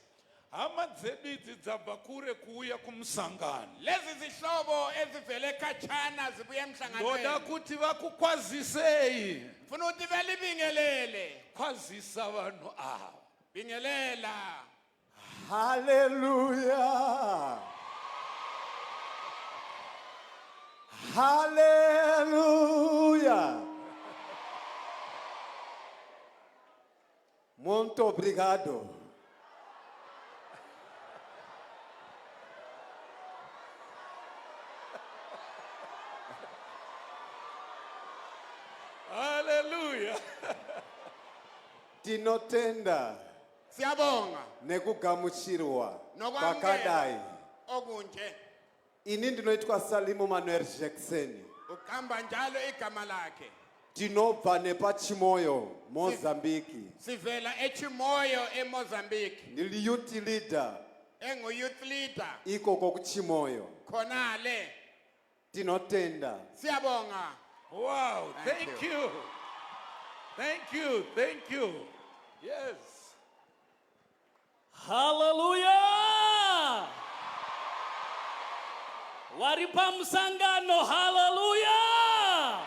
hama dzedu idzi dzabva kure kuuya kumusangano. lezi zihlobo ezivele khatshana zibuye emhlanganweni Ndoda kuti vakukwazisei. funa ukuthi belibingelele Kwazisa vanhu ava. bingelela Hallelujah. Hallelujah. Muito obrigado. Hallelujah. Tinotenda siyabonga nekugamuchirwa nokwamukela kwakadai. okunje Ini ndinoitwa Salimu Manuel Jackson. uqamba njalo igama lakhe Tinobva nepachimoyo Mozambique. sivela eChimoyo eMozambique Ndili youth leader engu-youth leader iko kokuchimoyo. khonale Tinotenda. siyabonga Wow, thank you. Thank you, thank you. Yes. Hallelujah! Waripa musangano, hallelujah!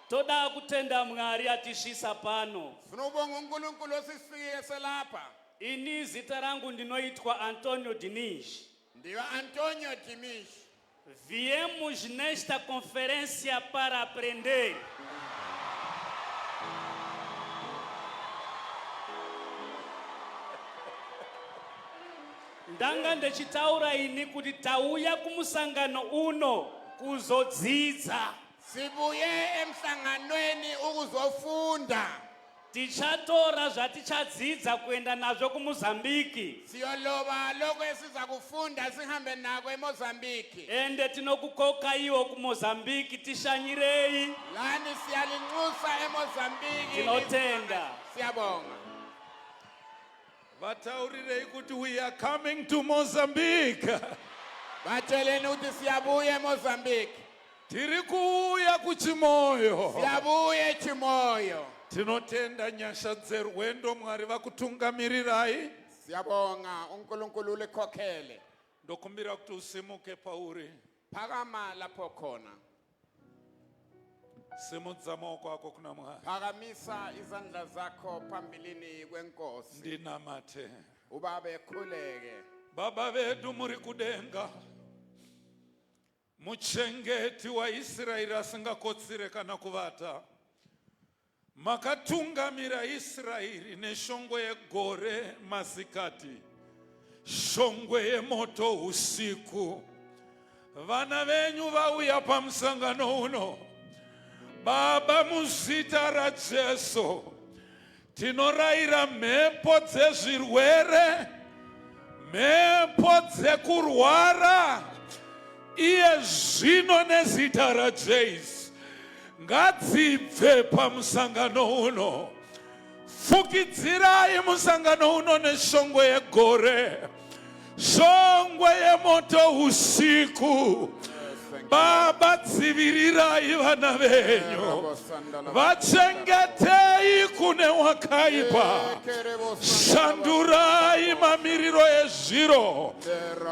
Toda kutenda Mwari atishisa pano. funa ubonga uNkulunkulu osisifikise lapha Ini zita rangu ndinoitwa Antonio Dinish. ndiyo Antonio Dinish. Viemos nesta conferência para aprender. Ndanga ndechitaura ini kuti tauya kumusangano uno kuzodzidza. sibuye emhlanganweni ukuzofunda Tichatora zvatichadzidza kuenda nazvo kuMozambique. siyoloba lokho esiza kufunda sihambe nako eMozambique Ende tinokukoka iwo kuMozambique tishanyirei. lani siyalinxusa eMozambique Tinotenda. siyabonga Vataurirei kuti we are coming to Mozambique. batsheleni ukuthi siyabuya eMozambique Tiri kuuya kuchimoyo. siyabuya eChimoyo Tinotenda nyasha dzerwendo Mwari vakutungamirirai. siyabonga uNkulunkulu ulikhokhele Ndokumbira kuti usimuke pauri. phakama lapho khona Simudza maoko ako kuna Mwari. phakamisa izandla zakho phambilini kwenkosi Ndinamate. ubaba ekhuleke Baba vedu muri kudenga. Muchengeti wa Israeli asingakotsire kana kuvata. Makatungamira Israeli neshongwe yegore masikati. Shongwe yemoto usiku. Vana venyu vauya pamusangano uno. Baba muzita ra Jesu. Tinoraira mhepo dzezvirwere. Mhepo dzekurwara. Iye zvino nezita ra Jesu ngadzibve pamusangano uno. Fukidzirai musangano uno neshongwe yegore, shongwe yemoto usiku. Baba dzivirirai vana venyu, vachengetei kune wakaipa. Shandurai mamiriro ezviro,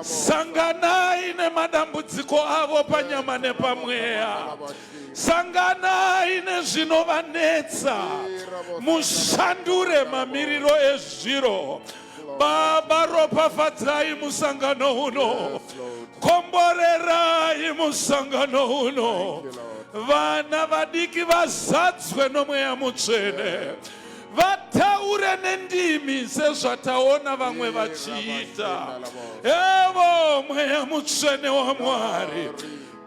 sanganai nemadambudziko avo panyama nepamweya. Sanganai nezvinovanetsa, mushandure mamiriro ezviro. Baba ropafadzai musangano uno, komborerai musangano uno. Vana vadiki vazadzwe nomweya mutsvene, vataure nendimi sezvataona vamwe vachiita. Evo mweya mutsvene waMwari,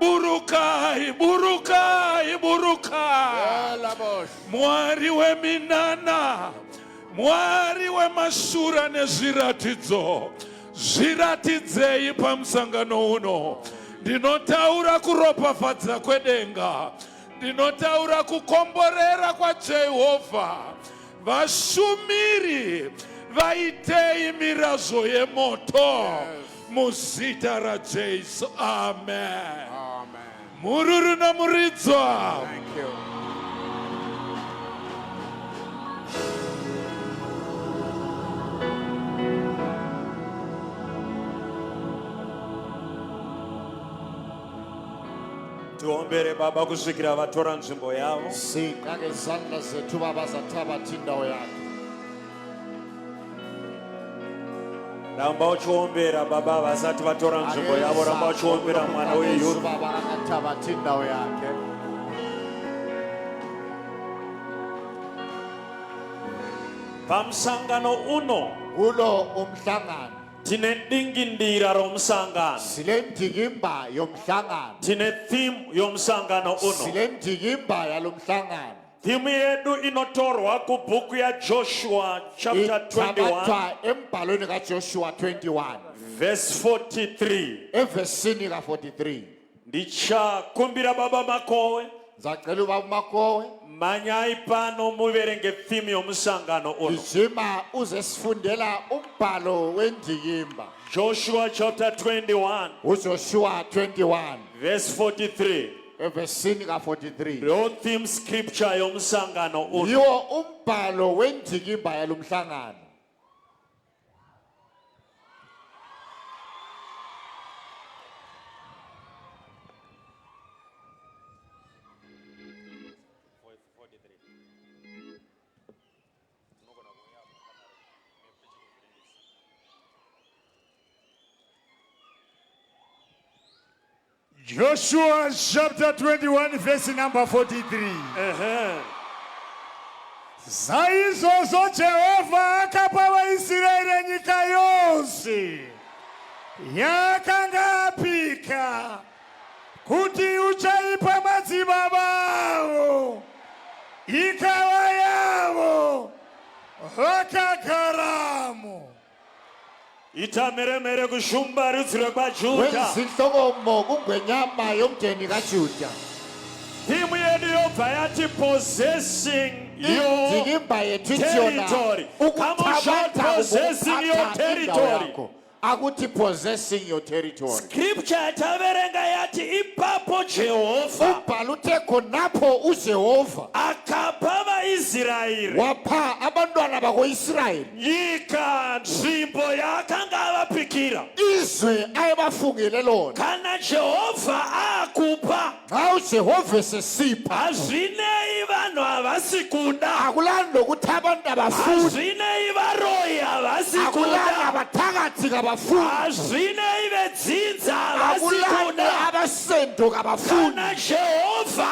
burukai, burukai, burukai. Mwari weminana, Mwari wemashura nezviratidzo, zviratidzei pamusangano uno. Ndinotaura kuropafadza kwedenga, ndinotaura kukomborera kwaJehovha. Vashumiri vaitei mirazvo yemoto muzita raJesu. Amen. Mururu namuridzwa. Thank you. Tuombere Baba kusvikira vatora nzvimbo yavo. Sika ngezandla zethu Baba zathabatha indawo yakhe. Ramba uchiombera Baba vasati vatora nzvimbo yavo. Ramba uchiombera mwana weYuda. Baba akathabatha indawo yakhe. Pamusangano uno Kulo umhlangano tine dingindira romsangano. sile ndikimba yomhlangano. Tine theme yomsangano uno. Sile ndikimba yalomhlangano. Theme yedu inotorwa kubhuku ya Joshua chapter 21 ithabathwa embhalweni kaJoshua 21 verse 43. evesini ka43. Ndichakumbira Baba Makowe Zacela ubaba Makowe manyai pano muverenge theme yomsangano uno. gijima uze sifundela umbhalo wendikimba. Joshua chapter 21 uJoshua 21 verse 43. evesini ka43. Lo theme scripture yomsangano uno. yiwo umbhalo wendikimba yalomhlangano. Joshua chapter 21 verse number 43. Saizvozvo Jehovha akapa vaIsraeri nyika yose yakanga apika kuti uchaipa madzibaba avo ikava yavo vakagaramo. Itameremere kushumba rudziro kwaJudha. Wenzinhlokomo kungwenyama yomndeni kaJuda. Theme yedu yobva yati possessing your Indikimba yethu itsiyona territory. Come on, shout possessing your territory. Akuti possessing your territory. Scripture taverenga yati ipapo Jehovha umbhalo uthe khonapho uJehova akapa vaIsraeri wapha abantwana bako-Israyeli nyika nzvimbo yakanga avapikira. izwe ayebafungele lona. Kana Jehovha akupa Xa uJehova esesipha hazvinei vanhu havasi kuda, akulandi ukuthi abantu abafuni, hazvinei varoyi havasi akulandi kuda, abathakathi kabafuni, hazvinei vedzinza havasi akulandi kuda. abasendo kabafuni. Kana Jehovha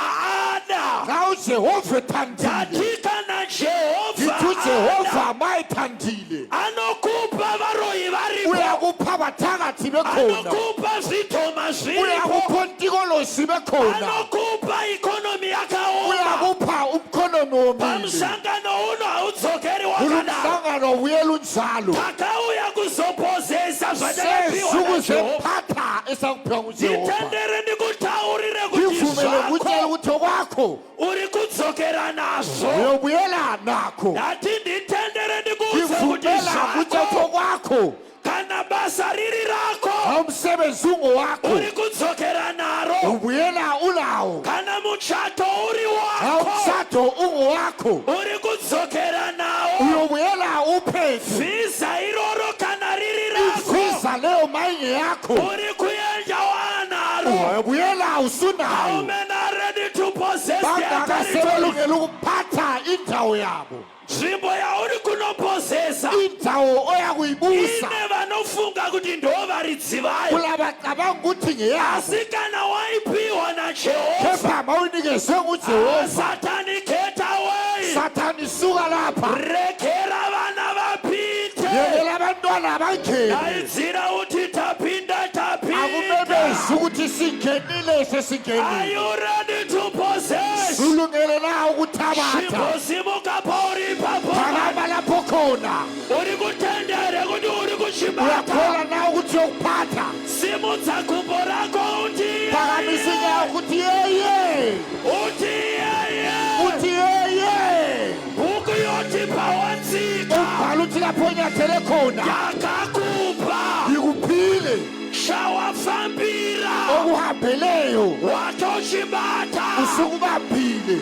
ada, Xa uJehova ethandile, yathi kana Jehovha ithi uJehova ada, mayithandile anokupa varoyi varipo, uyakupha abathakathi bekhona, anokupa zvitoma zviripo, uyakupha ontikolosi bekhona, anokupa ikonomi yakaoma. uyakupha umkhonomi womile. Pamusangano uno haudzokeri wakadaro. Umhlangano uyela unjalo. Takauya kuzopozesa zvandakapiwa naJehovha. Sukuzephatha esakuphiwa nguJehova. Nditendere ndikutaurire kuti Ngivumele ngikutshele zvako ukuthi okwakho uri kudzokera nazvo. uyobuyela nakho. Ndati nditendere ndikuudze kuti Ngivumela ngikutshele zvako okwakho kana basa riri rako umsebenzi ungowakho uri kudzokera naro, ubuyela ulawo. kana muchato uri wako Umshado ungowakho uri kudzokera nawo, uyobuyela uphethe. vhiza iroro kana riri rako Iviza leyo mayinge yakho uri kuenda wanaro. uyobuyela usunayo. How many are ready to possess their territory? Bangakasebelungela ukuphatha indawo yabo, Nzvimbo yauri kunoposesa indawo oyakuyibusa. ine vanofunga kuti ndo varidzivayo, Kulabacabanga ukuthi ngeyabo, asi kana waipiwa naJehovha, kepha mawunikezwe nguJehova, Satani get away. Sathani suka lapha, Rekera vana vapinde, yekela abantwana bangene. daidzira kuti tapinda Akumemezi tapinda. ukuthi singenile Are sesingenile. you ready to possess? Sulungele na ukuthabatha. Shimosimuka pauri papo, Phakama lapho khona. uri kutendere kuti uri kuchibata. Uyakhola na ukuthi uyokuphatha. Simudza gumbo rako uti Phakamisa inyawo ukuthi yeye, uti yeye. uthi yeye. Bhuku yoti pawanzika Umbhalo uthi lapho onyathele khona yakakupa ngikuphile shawafambira okuhambeleyo watochibata usukubambile.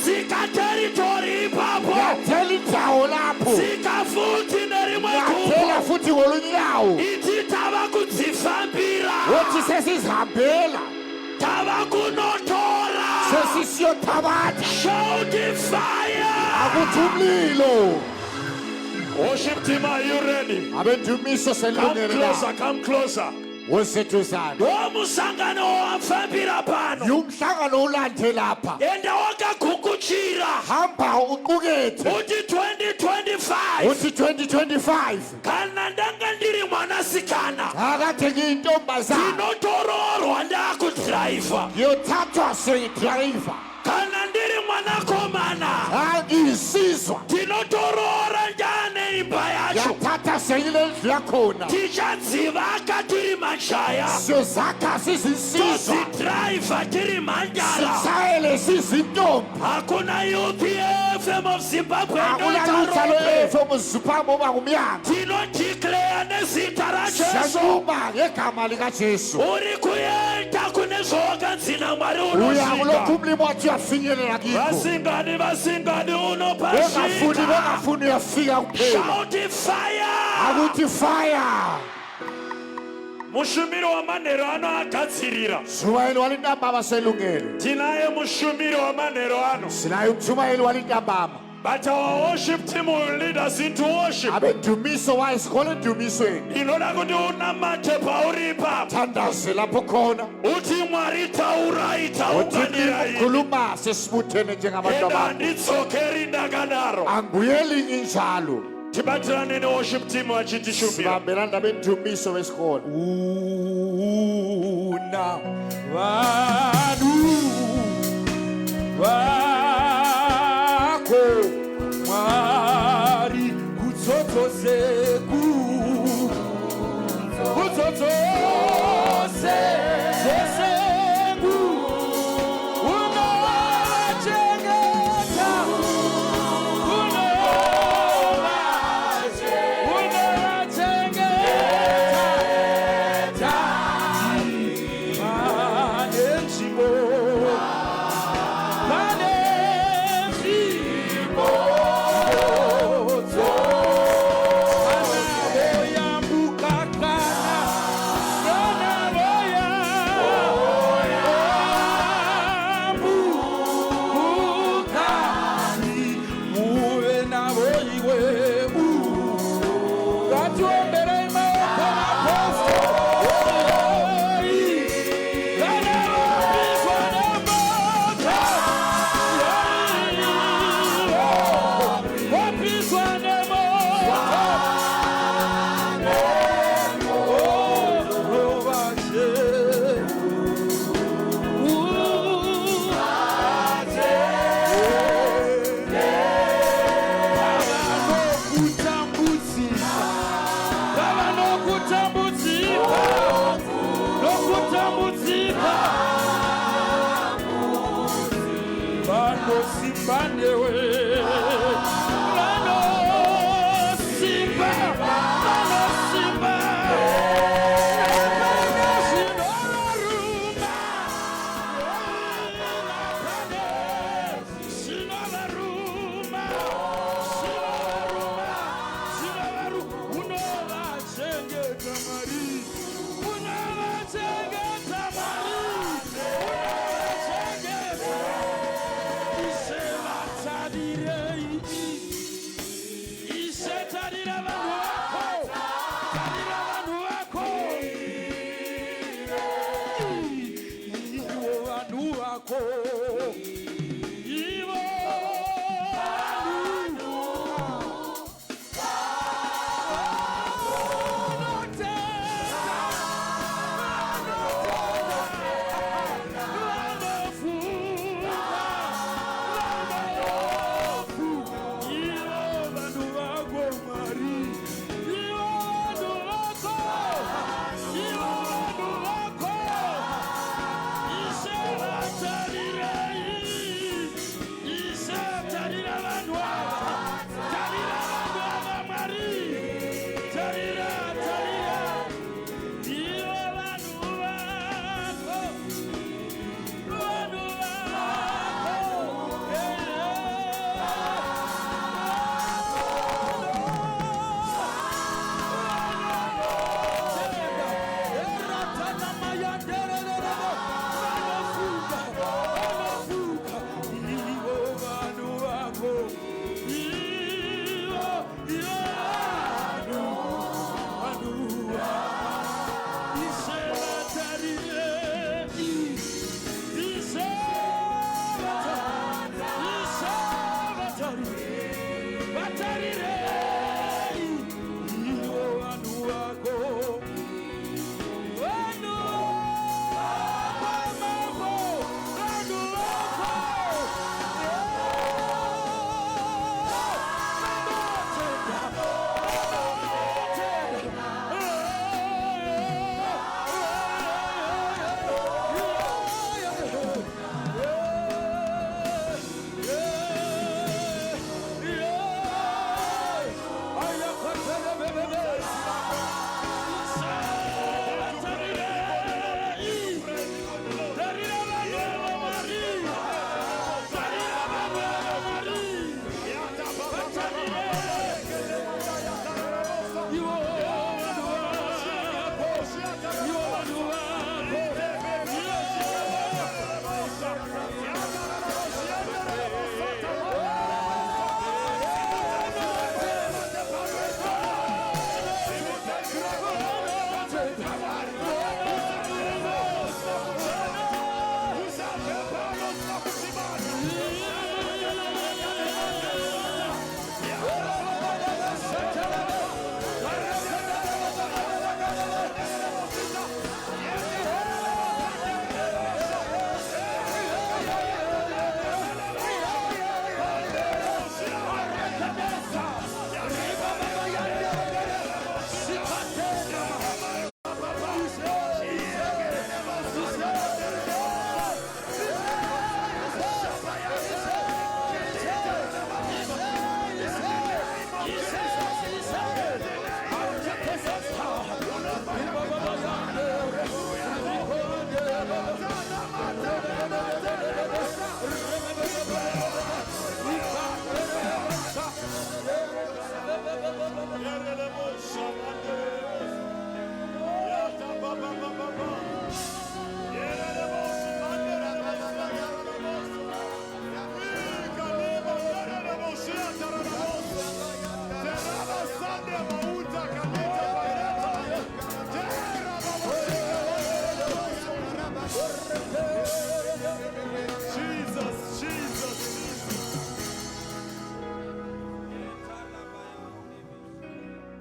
tsika teritori ipapo Yathela indawo lapho, tsika futhi nerimwe yathela gumbo futhi ngolunye unyawo. iti tava kudzifambira Wothi sesizihambela, Avakunotora. Sesisiyothabatha. Shout fire. Akuthi umlilo. Worship team, are you ready? Abendumiso Come selungele closer, la. come closer. Wesethu Omusangano wamfambira pano. Yumhlangano ulande lapha. Yenda wakaguguchira. Hamba uqukethe. Uthi 2025. Uthi 2025. Kana ndanga ndiri mwanasikana. Akade ngiyintombazana. Ndinotororwa ndakudriver. Ngiyothathwa seyidrayiva. Kana ndiri mwanakomana. Angiyisizwa. Ndinotorora njane imba yacho. Ngiyathatha seyile ndlu yakhona. Tichadziva tiri manjaya. Sizakha sizinsizwa. Tozidriver tiri manjala. Sitshayele sizintombi. Hakuna UPFM of Zimbabwe. Akulalutha lo-FM uZimbabwe oba ngumyanga. Tinodeclare nezita raJesu. Siyaquba ngegama likaJesu. Uri kuyenda kunezvowakanzina Mwari Uyakulokhu unosvika. umlimo wathi uyafinyelela kikho. Vasingani unopashika. Bengafuni uyafika kuphela. Shout fire. Akuthi fire. Mushumiri wamanheru ano agadzirira. Mshumayeli walintambama selungele. Tinaye mushumiri wamanheru ano. Sinaye umshumayeli walintambama. But our worship team will lead us into worship. Abendumiso wayesikole endumisweni. Inoda kuti unamate pauri ipapo. Thandaze lapho khona. Uthi Mwari taurai taunganirai. Ukhuluma sesibuthene njengabantu Enda abantu. nditsokeri ndakadaro. Angibuyeli injalo. Tibatirane ne-worship team vachitishumira. Sibambelana bendumiso wesikole. Una vanhu vako Mwari kutsotsozeku kutsotsoze sesengu unowachengeta unowachengeta manenzimo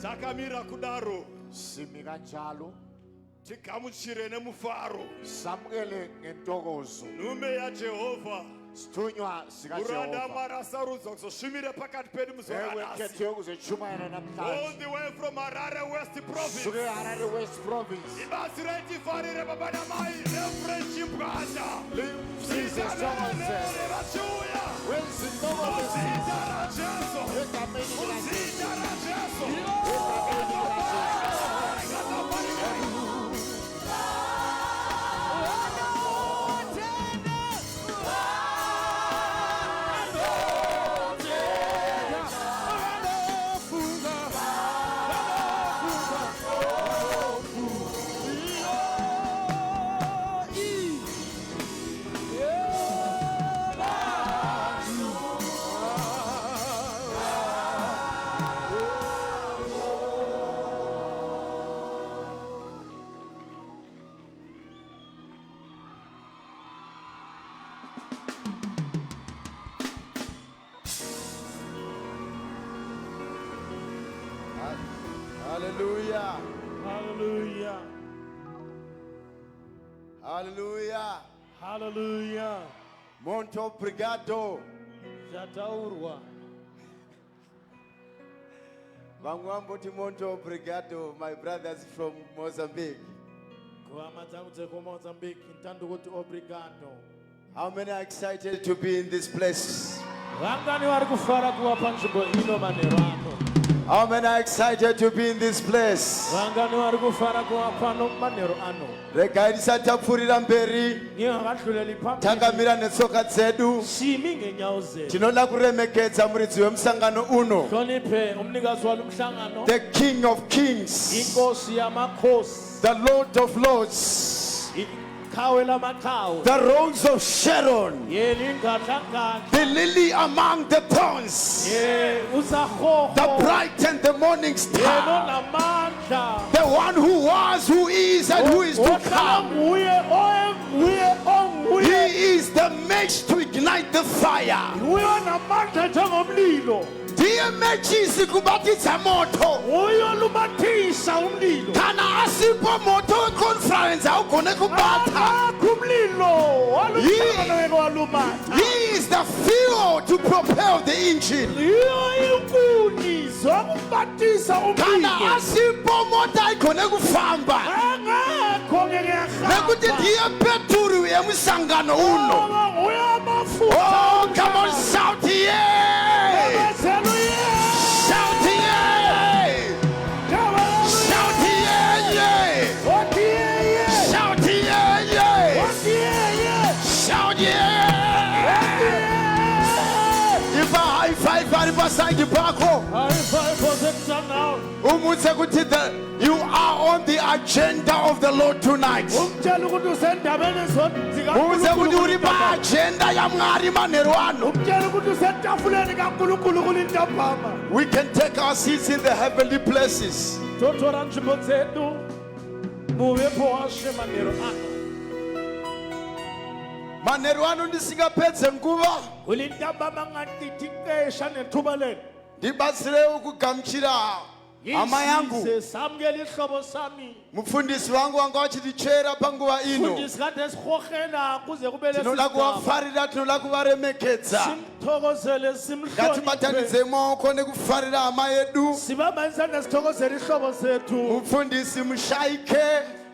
takamira kudaro simi kanjalo tigamuchire nemufaro samukele ngentokozo nhume yaJehovha sithunywa uranda sikaJehova Mwari asarudzwa kuzosvimira pakati pedu ewe muzorarasi kethiwe kuzochumayana all namhlanje the way from Harare West Province suke Harare West Province ibasi retifarire baba namai Reverend Chimpanda Jesus Thomas vachiuya wenzi ntokozo muzita raJesu egameni likaJesu muzita raJesu Hallelujah. Hallelujah. Hallelujah. Hallelujah. Monto Brigado. Zvataurwa. Vangwamboti Monto Brigado, my brothers from Mozambique. Kuhama dzangu dzekumozambique ntando kuti obrigado. How many are excited to be in this place? Vangani vari kufara kuva panzvimbo ino manheru ano. How many are excited to be in this place? Vangani vari kufara kuva pano manheru ano. Regai tisati tapfuurira mberi Niye havadluleli pamberi. takamira netsoka dzedu. Simi ngenyawo zedu. Tinoda kuremekedza muridzi wemusangano uno, Hloniphe umnikazi walo mhlangano. the King of Kings, Inkosi yamakhosi. the Lord of Lords, Ikhawe lamakhawe. the Rose of Sharon, Yeli ngadlangadla. the lily among the thorns, Usahoho. the bright and the morning star, Yena namandla. the one who was, who is, and who is to Ohlala come. nguye, onguye, onguye. He is the match to ignite the fire. Nguye namandla njengomlilo. Ndiye matches kubatisa moto. Nguye olumathisa umlilo. Kana asipo moto conference awugone kubatha. Akakho umlilo. Walumhlangano wake walumatha. He is the fuel to propel the engine. Yiyo inkuni zokubatisa Kana umlilo. asipo moto ayigone kufamba. Akakho ngeke Nekuti yahamba. ndiye peturu yemusangano uno. Ngoba nguye amafutha. Oh, come on, shout yeah! Abazelu yeah. Shout yeah! Shout yeah, yeah! Othi yeah, yeah. Shout yeah, yeah! Othi yeah, yeah. Shout yeah! If a high five ari paside pako, umutse kuti you are on the agenda of the Lord tonight. Umtshela ukuthi usendabeni Umutse kuti uri pa agenda ya Mwari manheru ano. umtshela ukuthi usetafuleni kaNkulunkulu kulintambama. We can take our seats in the heavenly places. Totora nzvimbo dzedu muvepo wasve manheru ano. Manheru ano ndisingapedze nguva, Kulintambama nganditi xesha nethuba lenu. ndibatsire ukugamuchira hama yangu. Yisise samukela ihlobo sami. Mufundisi wangu wanga wachitichera panguva ino. Mfundisi kade sirhohela kuze kube lesi Tinoda sigaba. kuvafarira, tinoda kuvaremekedza. Simthokozele simhloniphe. Ngatibatanidze maoko nekufarira hama yedu. Sibamba isandla sithokozele ihlobo sethu. Mufundisi mushayike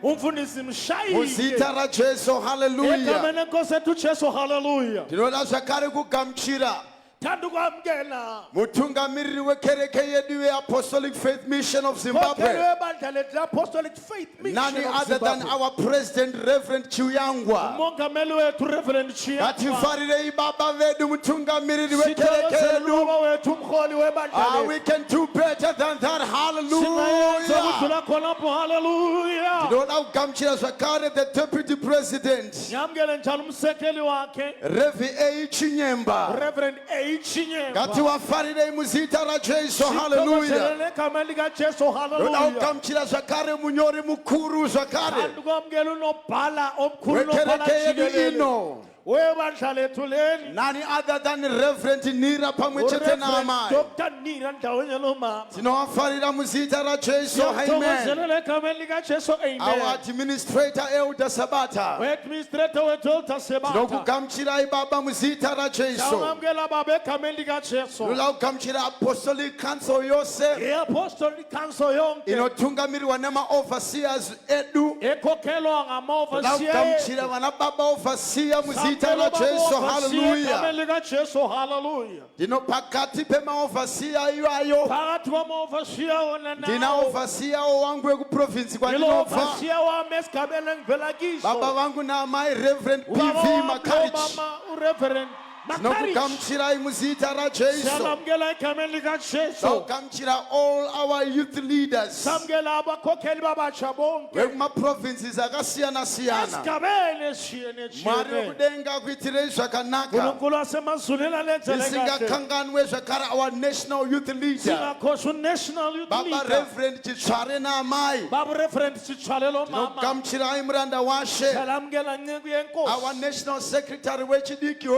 Umfundisi mshayike. muzita raJesu. Hallelujah. Egameni lenkosi ethu Jesu haleluya. Tinoda zvakare kugamuchira Thanda ukwamkela. mutungamiriri wekereke yedu yeApostolic Faith Mission of Khokheli Zimbabwe, webandla lethu Apostolic Faith Mission none of other than Zimbabwe. our President Reverend Chiuyangwa. Umongameli wethu Reverend Chiuyangwa. Ngatifarire ibaba vedu mutungamiriri wekereke Sithokozele yedu. ubaba wethu umholi webandla lethu. We can do better than that. Singayenza Hallelujah. ukudlula khonapho haleluya. Tinoda kugamuchira zvakare the Deputy President Ngiyamkele njalo umsekeli wakhe Revi A. Chinyemba. Reverend A Chinyemba. Ngativafarire muzita raJesu. Hallelujah. Sithokozele negama likaJesu Tinoda haleluya. kugamuchira zvakare munyori mukuru zvakare Thanda ukwamkela unobhala omkhulu nobhala wekereke yedu jikelele. ino webandla lethu leli none other than Reverend Nira pamwechete na amai. Dr. Nira ndawonye nomama Tinowafarira muzita ra Jesu. Amen. siyathokozelela egameni likajesu Our amen administrator Elder Sabata. we-administrator wethu Elder Sabata Tinokugamchira ibaba muzita ra Jesu. siyamukela baba egameni likajesu Lula kugamchira apostolic council yose. i-apostolic council yonke Inotungamirwa nama overseers edu. ekhokhelwa ngama-overseer Kugamchira wana baba overseer muzita ra Jesu. Hallelujah. egameni likajesu hallelujah Dino pakati pema overseer iwayo. phakathi kwama-overseer wona Dina nawo overseer owangu ku province kwa ilo ndinova. overseer wami esigabeni engivela kiso Baba wangu na my Reverend ubaba PV wami Makarich. umama ureverend Makarich Nokugamchira imuzita ra Jesu. siyamukela egameni likajesu Nokugamchira all our youth leaders. samukela abakhokheli babatsha bonke Wekuma provinces akasiyana siyana. esigabeni esishiyene Mwari shiyene kudenga kuitire zvakanaka. unkulunkulu wasemazulwini alenzele kahle Isingakanganwe zvakare our national youth leader. singakhohlwa unational youth Baba leader Reverend Chitsware na amai. baba reverend sitshwalelo mama Nokugamchira imuranda washe. salamukela nceku yenkosi Our national secretary wechidiki.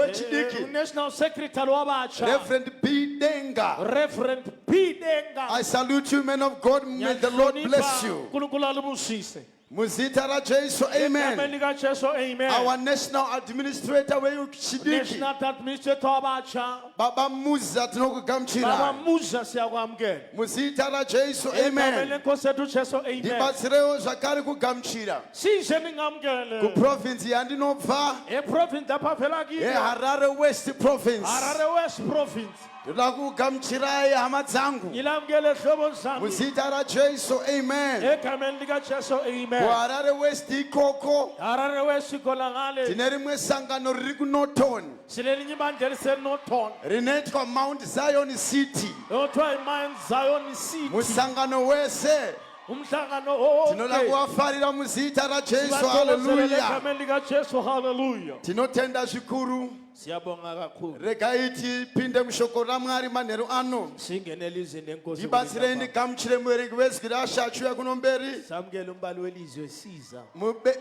unational secretary wabatsha Reverend B. Denga. reverend p denga I salute you, men of God. May the Lord bless you. unkulunkulu alubusise Muzita ra Jesu, amen. egameni likajesu amen Our national administrator wechidiki. national administrator wabatsha Baba Muza baba tinokugamchira. muza siyakwamukela Muzita ra Jesu, egameni amen. lenkosi yethu jesu amen Ndibatsirewo zvakare kugamchira. size ningamukele Kuprovince yandinobva eprovince lapha phela kiyo eHarare West Province. harare west province Ndoda kugamchirai hama dzangu. ngilamukele hlobo zami Muzita ra Jesu, amen. egameni likajesu amen kuHarare West ikoko harare west khona ngale tine rimwe sangano riri kuNorton silelinye ibandla elisenoton rinoitwa Mount Zion City. othiwa imount zion city Musangano wese umhlangano tinoda wonke kuwafarira muzita ra Jesu. sibathokozelela Hallelujah. egameni likajesu hallelujah Tinotenda zvikuru. siyabonga kakhulu Regai tipinde mushoko raMwari manheru ano. singene elizweni lenkosi Ndibatsirei ndigamuchire muverengi wezwi rashe achiuya kuno mberi. samukele umbali welizwe siza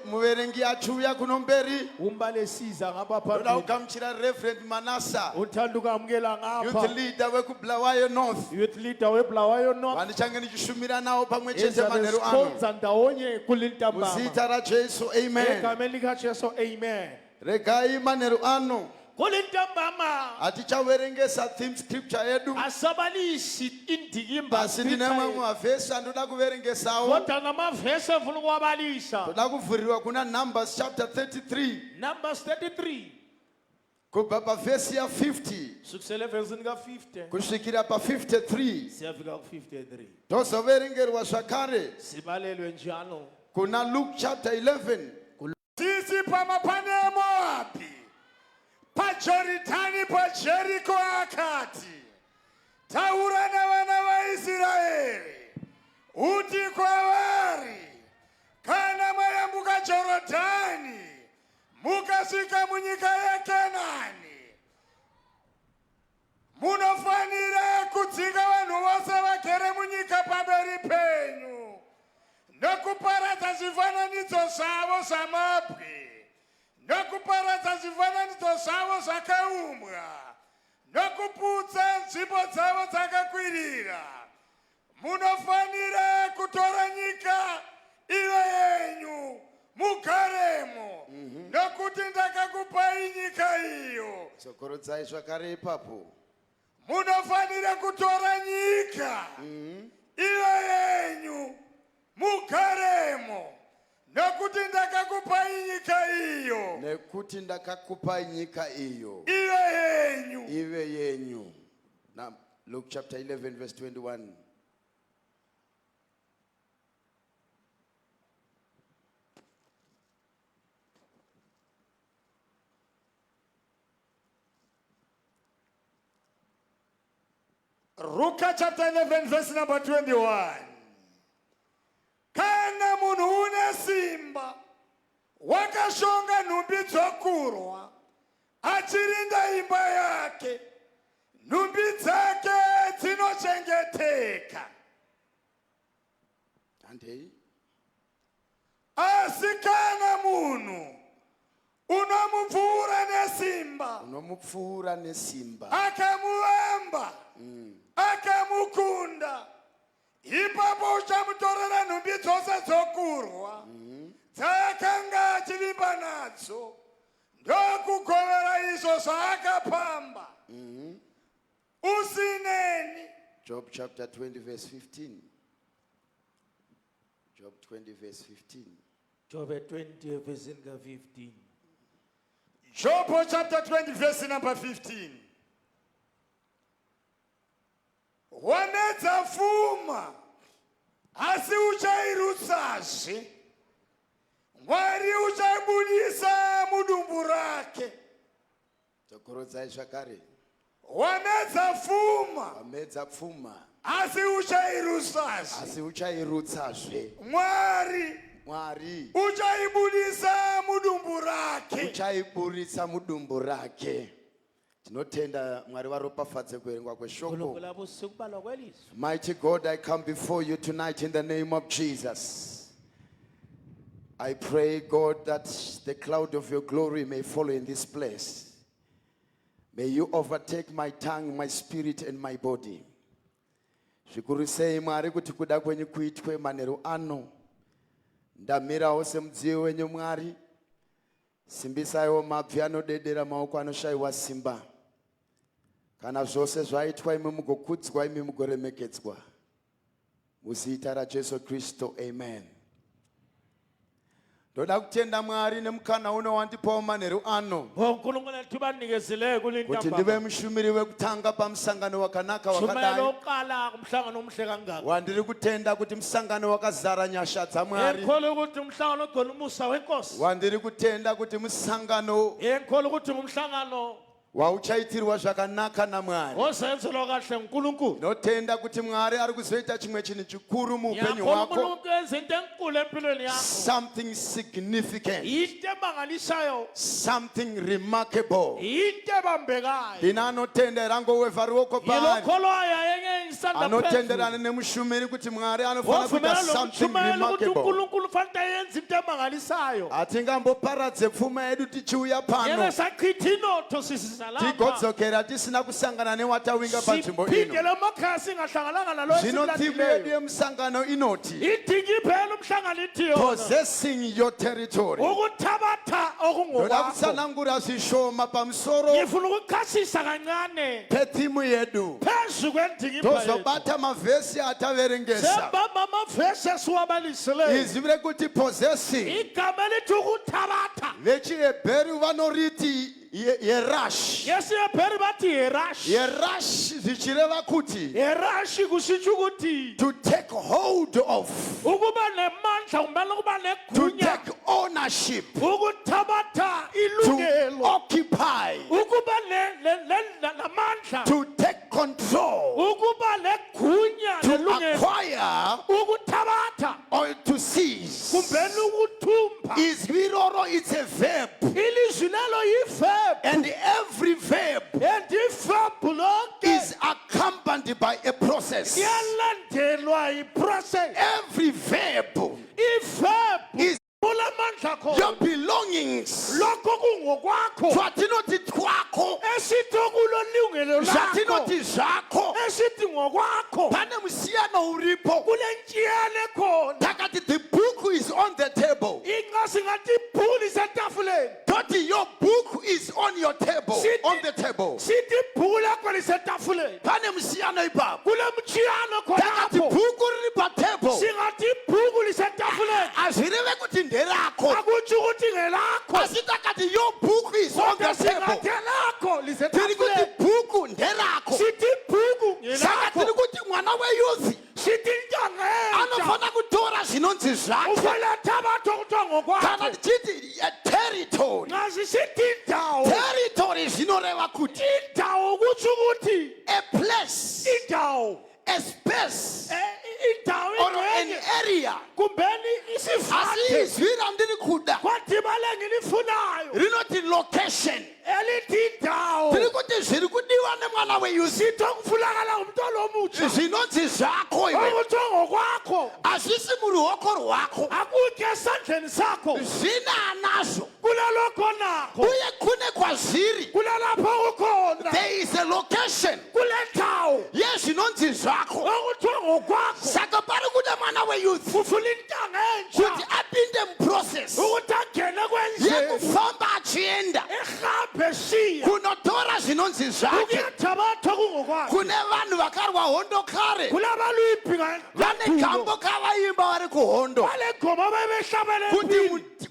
Muverengi achiuya kuno mberi. umbali esiza ngapha Ndoda phambili kugamuchira Reverend Manasa, uthanda ukamukela youth ngapha leader wekubulawayo North. youth leader webulawayo north Vandichange ndichishumira nawo pamwe chete manheru ano. sikhonza ndawonye kulintambama Muzita ra Jesu, amen. egameni likajesu amen Regai manheru ano. kulintambama Hatichaverengesa theme scripture yedu. asabalisi indikimba Basi ndine mamwe mavhesi andoda kuverengesawo. kodwa namavhesi efuna ukuwabalisa Ndoda kuvhurirwa kuna Numbers chapter 33. numbers 33 Kubva pavhesi ya 50 kusukela evhesini ka-50 kusvikira pa53. siyafika ku-53 Tozoverengerwa zvakare sibalelwe njalo kuna Luke chapter 11. Sisi pamapanemo api pajoritani pajeriko akati taura navana vaIsraeri uti kwavari kana mayambuka Jorodhani mukasvika munyika yeKenani munofanira kudzika vanhu vose vagere munyika pamberi penyu nokuparadza zvifananidzo zvavo zvamabwe nokuparadza zvifananidzo zvavo zvakaumbwa nokuputsa nzvimbo dzavo dzakakwirira munofanira kutora nyika iyo yenyu mugaremo nokuti ndakakupai nyika iyo. Sokorodzai zvakare ipapo. Munofanira kutora nyika iyo yenyu mugaremo nokuti ndakakupai nyika iyo. Nekuti ndakakupai nyika iyo. Iyo yenyu. Ive yenyu. Now Luke chapter 11 verse 21. Luka chapter 11 verse number 21. Kana munhu une simba wakashonga nhumbi dzokurwa achirinda imba yake nhumbi dzake dzinochengeteka. Andei. Asi kana munhu unomupfuura wamupfuura nesimba akamuamba akamukunda ipapo uchamutorera nhumbi dzose dzokurwa dzaakanga achivimba nadzo ndokugovera izvo zvaakapamba usineni. Job chapter 20 verse 15. Job 20 verse 15. Job 20 verse 15. Job chapter 20 verse number 15. Wanedza pfuma asi uchairutsazve, Mwari uchaibudisa mudumbu rake. Tokorodzai zvakare. Wamedza pfuma asi uchairutsazve, Mwari uchaibudisa mudumbu rake. Tinotenda Mwari varopafadze kuverengwa kweshoko. Mighty God, I come before you tonight in the name of Jesus. I pray, God, that the cloud of your glory may follow in this place. May you overtake my tongue, my spirit, and my body. Zvikuru sei Mwari kuti kuda kwenyu kuitwe manheru ano. Ndamirawo semudziyo wenyu Mwari. Simbisaiwo mabvi anodedera, maoko anoshayiwa simba. Kana zvose zvaitwa imi mugokudzwa, imi mugoremekedzwa. Muzita raJesu Kristu, amen. Ndoda kutenda Mwari nemukana uno wandipawo manheru ano kuti ndive mushumiri wekutanga pamusangano wakanaka wakadai. Wandiri kutenda kuti musangano wakazara nyasha dzaMwari. Wandiri kutenda kuti musangano wauchaitirwa zvakanaka naMwari. Notenda kuti Mwari ari kuzoita chimwe chinhu chikuru muupenyu hwako. Something significant. Something remarkable. Ina anotendera ngowevha ruoko paari. Anotenderana nemushumiri kuti Mwari anofana kuita something remarkable. Hatingamboparadze pfuma yedu tichiuya pano tigodzokera tisina kusangana newatawinga panzvimbo ino. Zvino timu yedu yemusangano inoti possessing your territory. Ndoda kutsanangura zvishoma pamusoro petimu yedu. Tozobata mavhesi ataverengesa. Izivire kuti possessing vechiHebheru vanoriti Yerash. Yerash zvichireva kuti to take hold of, to take ownership, to occupy, to take control, to acquire, or to seize. Izviroro, it's a verb. And every verb is accompanied by a process. Every verb is your belongings. Zvatinoti twako, zvatinoti zvako, pane musiyano uripo. Takati the book is on the table. Toti your book is on your table, on the table. Pane musiyano ipapo. Takati bhuku riri patable. Azvireve kuti nderako. Asi takati your book is on the table. Tiri kuti bhuku nderako. Saka tiri kuti mwana weyuthi anofana kutora zvinonzi zvake. Kana tichiti territory. Territory zvinoreva kuti a place, a space indawo or an ingxenye area kumbeni isivathe asiyizwira ndilikuda kwadibale ngilifunayo rinoti location elithi indawo tiri kuti zviri kudiwa nemwana weyusi sitho kufunakala umntwana omutsha zvinonzi zvako iwe ukuthi ngokwakho hazvisi muruoko rwako akukho esandleni sakho zvinanazvo kulalokho nakho uye kune kwazviri kulalapho ukhona there is a location kule ndawo yezvinonzi zvako ukuthi ngokwakho saka pari kuda mwana weyouth kufuna intanga entsha kuti apinde muprocess ukuthi angene kwenzeni yekufamba achienda ehambe eshiya kunotora zvinonzi zvake ukuyathabatha kungokwakho kune vanhu vakarwa hondo kare kulabalwiphi vane gambo kavaimba vari kuhondo vale goma babehlabele kuti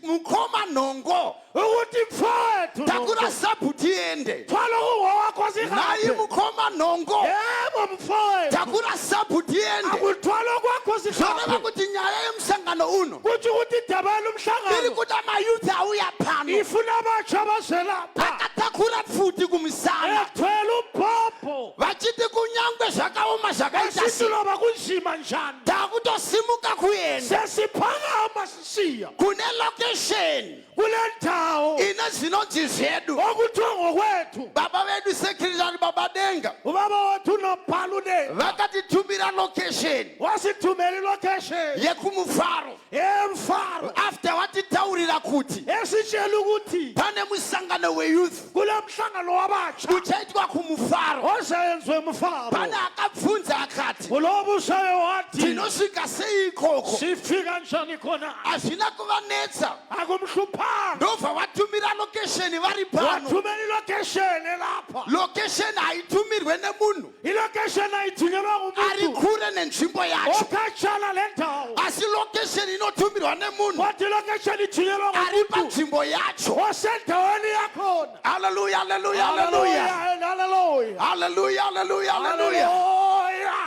mukoma nhongo ukuthi mfowethu takura sabhuti iende thwala kungowakho nayi zihambe mukoma nhongo yebo mfowethu takura sabhuti iende akuthwala kwakho zvoreva zihambe kuti nyaya yemusangano uno kuthi ukuthi idaba iri lomhlangano kuti amayuthi auya pano ifuna abatsha abazelapha akatakura futi kumusana ethwele uphopho vachiti kunyangwe zvakaoma zvakaita asithi sei loba kunzima njani takutosimuka kuenda sesiphakama sisiya kune location kule ndawo ine zvinonzi zvedu okuthiwa ngokwethu baba vedu sekretary baba denga ubaba wethu unobhala uneni vakatitumira location wasithumela ilocation yekumufaro emfaro after watitaurira kuti esitshela ukuthi pane musangano weyouth kule mhlangano wabatsha uchaitwa kumufaro ozayenziwe mfaro pane akabvunza akati ulobo usayo wathi tinosvika sei ikoko sifika njani khona hazvina kuvanetsa akumhluphanga ndobva vatumira location vari pano wathumela ilocation elapha location haitumirwe nemunhu ilocation ayithunyelwa ari ngumuntu kure nenzvimbo yacho okhatshana le ndawo asi location inotumirwa nemunhu kodwa ilocation ithunyelwa ari ngumuntu panzvimbo yacho osendaweni yakhona haleluya haleluya haleluya haleluya haleluya haleluya haleluya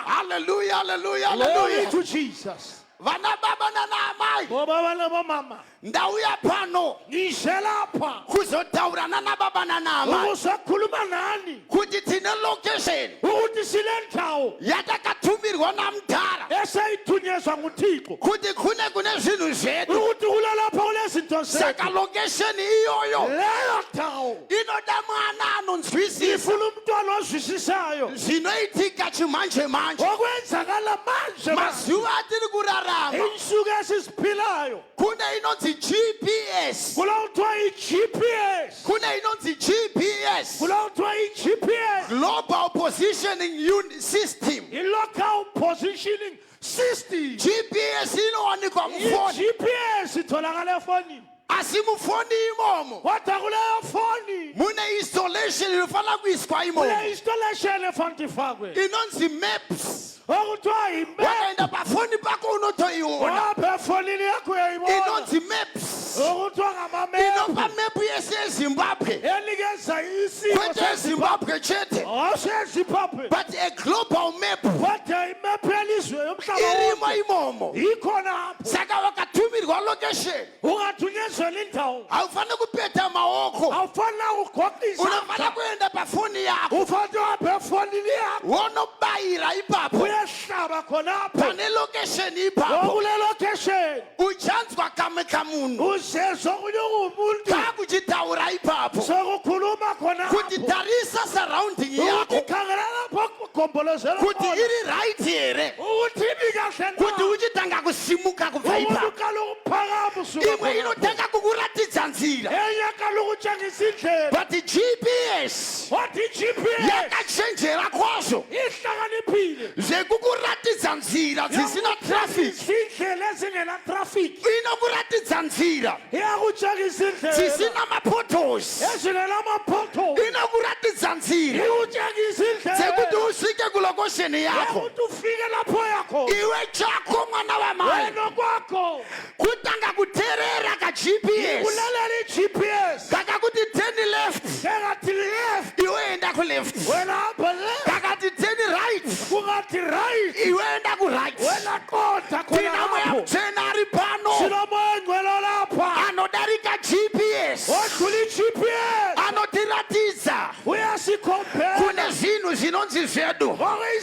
haleluya haleluya Glory haleluya to Jesus. vana baba nanaamai Bobaba nabomama ndauya pano ngishe lapha kuzotaurana nababa nanaamai ukuzokhuluma nani kuti tine location ukuthi sile ndawo yatakatumirwa namdhara eseyithunyezwa nguThixo kuti kune zvinhu zvedu ukuthi kulalapha kulezinto saka zethu location iyoyo leyo ndawo inoda mwana anonzwisisa ifuna umntwana ozwisisayo zvinoitika chimanje manje okwenzakala manje mazuva atiri kurarama insuku esiziphilayo kune inonzi GPS kula kuthiwa i-GPS kune inonzi GPS kula kuthiwa i-GPS Global Positioning System i-local positioning system GPS inowanikwa mfoni i-GPS itholakala efonini asimufoni imomo kodwa kuleyo foni mune installation inofana kuiswa imomo kule installation efanele ifakwe inonzi maps okuthiwa imap wakaenda pafoni pako unotoiona wapha efonini yakho uyayibona inonzi maps okuthiwa ngamamap inopa mepu yese yezimbabwe enikeza isimo kwete yezimbabwe chete sezimbabwe but a global map kodwa imap yelizwe yomhlaba irimo wonke imomo ikhona apho saka wakatumirwa location ungathunyezela indawo awufane kupeta maoko awufanele ugoqisa unofana kuenda pafoni yako ufanele wapha efonini yakho wonobayira ipapo uyahlaba khonapho pane location ipapo okule location uchanzwa kamwe kamunhu uzezwa kunye ngumuntu kakuchitaura ipapo sokukhuluma khonapho kuti tarisa surrounding yako ukuthi khangela lapho kugombolozela kuti iri right here ukuthi ibi kahle kuti uchitanga kusimuka kubva umuntu ipapo kala ukuphakama usuka imwe inotanga kukuratidza nzira enye kala ukutshengisa indlela but GPS wathi i-GPS yakachenjera kwazvo ihlakaniphile zvekukuratidza nzira dzisina traffic indlela ezingena traffic inokuratidza nzira iyakutshengisa indlela dzisina mapotholes ezingena amaphoto inokuratidza nzira ikutshengisa indlela dzekuti usvike kulokosheni yako ukuthi ufike lapho yakho iwe chako mwana wamai wena kwakho kutanga kuteerera ka-GPS kulalela i-GPS kakakuti 10 left engathi left iwe enda ku-left wena hamba left kakati 10 right kungathi right iwe enda ku-right wena qotha tina moya khonapho mtshena ari pano sinomoya ngcwelo lapha anodarika GPS odlula i-GPS anotiratidza uyasikhombela kune zvinhu zvinonzi kuti zvedu pari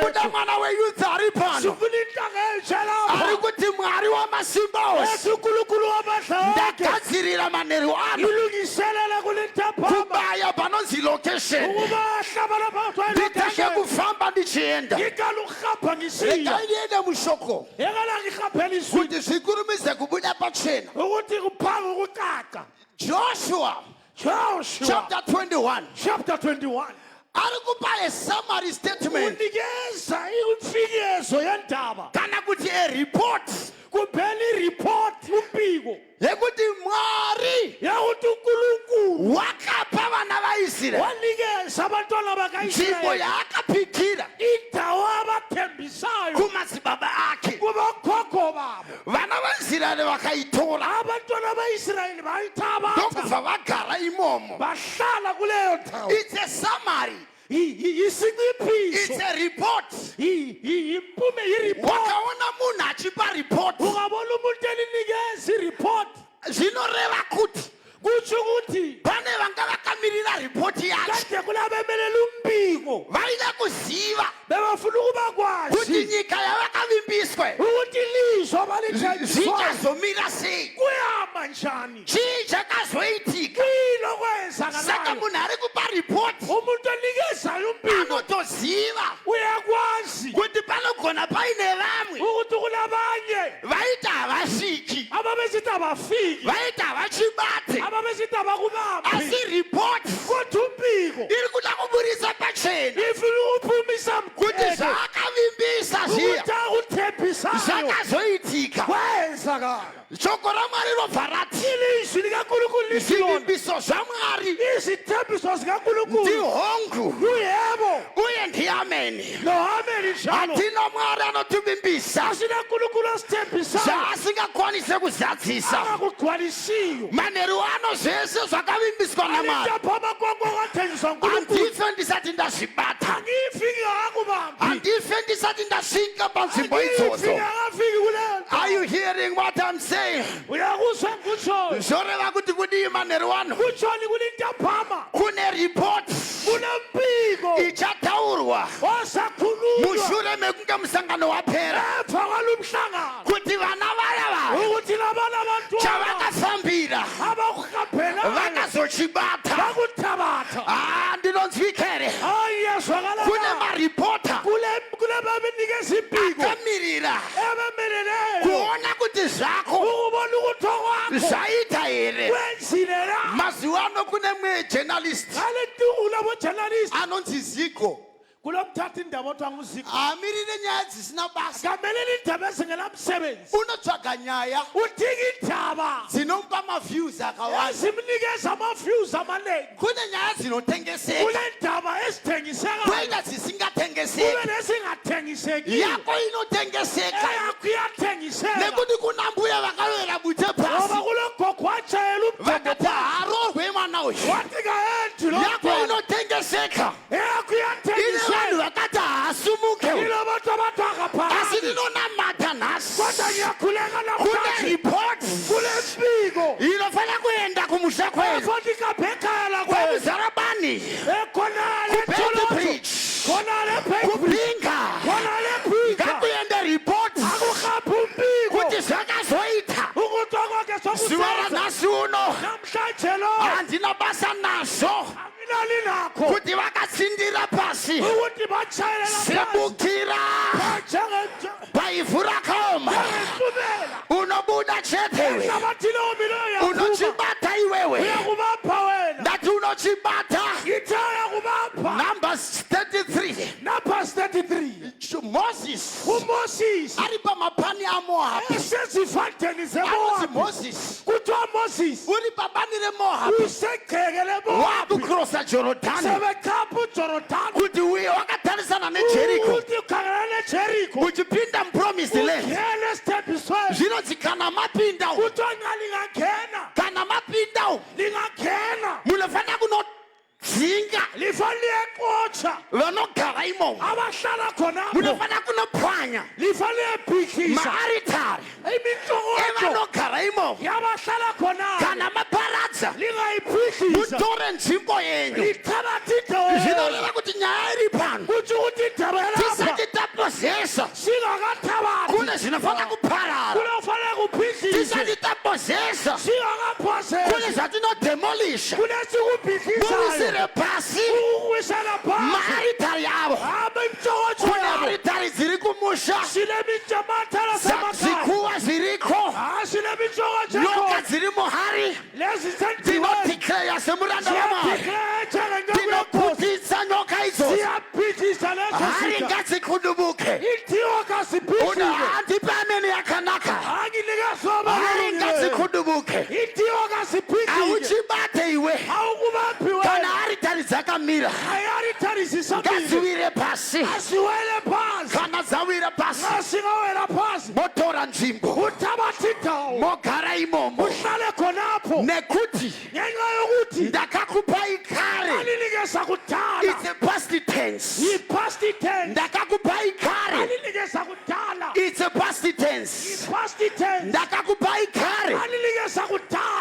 kuda mwana weyouth ari pano ari kuti Mwari wamasimba ose ndagadzirira manheru ano kubaya panonzi location nditange kufamba ndichienda regai ndiende mushoko kuti zvikurumise kubuda pachena. Joshua chapter 21 ari kupa a summary statement kana kuti a report yekuti Mwari wakapa vana vaIsraeri nzvimbo yaakapikira kumadzibaba ake. Vana vaIsraeri vakaitora ndokubva vagara imomo. It's a summary. It's a report. Wakaona munhu achipa report zvinoreva kuti pane vanga vakamirira ripoti yacho vaida kuziva kuti nyika yavakavimbiswe zvichazomira sei, chii chakazoitika. Saka munhu ari kupa ripoti anotoziva kuti panogona paine vamwe vaita havasviki, vaita havachibate, asi ripoti iri kuda kuburisa pachena kuti zvaakavimbisa zviya zvakazoitika. Shoko raMwari robva rati zvivimbiso zvaMwari ndihongu uye ndiameni. Hatina Mwari anotivimbisa zvaasingakwanise kuzadzisa. Manheru ano zvese zvakavimbiswa naMwari handife ndisati ndazvibata, handife ndisati ndasvika panzvimbo idzodzo. Are you hearing what I'm saying? Zvoreva kuti kudii manheru ano kune report ichataurwa mushure mekunge musangano wapera kuti vana vaya chavakafambira vakazochibata. Ndinonzwikere kune maripota akamirira kuona kuti zvako zvaita here. Mazuva ano kune mwe journalist anonzi Zico amirire nyaya dzisina basa, unotsvaga nyaya dzinomupa maviews akawanda. Kune nyaya dzinotengeseka koita dzisingatengeseki. Yako inotengeseka nekuti kuna mbuya vakawera bute pasi vakati harorwe mwana uyu. Yako inotengeseka ine vanhu vakati haasumuke, asi ndinonamata nhasi kune report inofana kuenda kumusha kwedu kwemuzarabani, kuBethpage, kuBinga, ngakuende report kuti zvakazoita zuva ranhasi uno. Handina basa nazvo kuti vakatsindira pasi sebukira paivhu rakaoma. Unobuda chete, unochibata iwewe, ndati unochibata. Numbers 33. Moses ari pamapani aMoab. Moses uri pabani reMoab wakucrossa Jorodhani kuti uye wakatarisana neJeriko uchipinda mupromised land. Zvinonzi kana mapinda munofana kunodzinga vanogara imomo, munofana kunopwanya maaritari evanogara imomo kana maparadza lingayiphihlisa mutore nzvimbo yenyu zvinoreva kuti nyaya iri pano tisati tapozesa kune zvinofana kuparara tisati tapozesa kune zvatinodemolisha muwisire pasi maaritari avo kune aritari dziri kumusha zvikuva zviriko nyoka dziri muhari tinodhikleya semuranda wamwari tinoputisa nyoka idzodzo hari ngadzikudubuke handipe amene yakanaka hari ngadzikudubuke auchibate iwe kana aritari dzakamira ngadziwire pasi kana dzawira pasi motora nzvimbo mogara imomo nekuti ndakakupai kare it's a past tense ndakakupai kare it's a past tense ndakakupai kare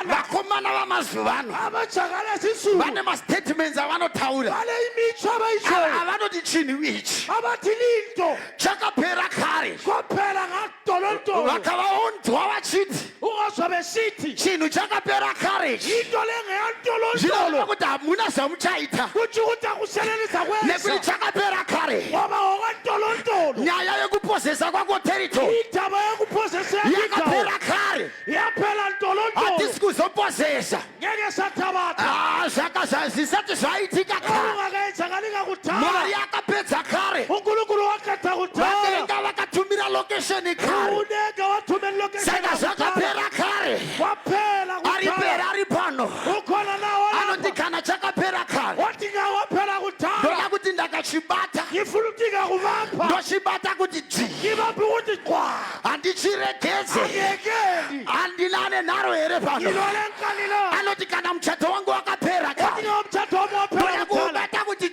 vakomana vamazuvano vane mastatements avanotaura avanoti chinhu ichi chakapera kare vakavaonzwa vachiti chinhu chakapera kare zvinoreva kuti hamuna zvamuchaita nekuti chakapera kare nyaya yekupozesa kwako territory yakapera kare hatisi kuzopozesa zvisati zvaitika kare mwari akapedza kare vadenga vakatumira lokesheni kare saka zvakapera kare aripera ari pano anoti kana chakapera kare ndoda kuti ndakachibata ndochibata kuti handichiregedze handina nenharo here pano anoti kana muchato wangu wakapera kare ndoda kuubata kuti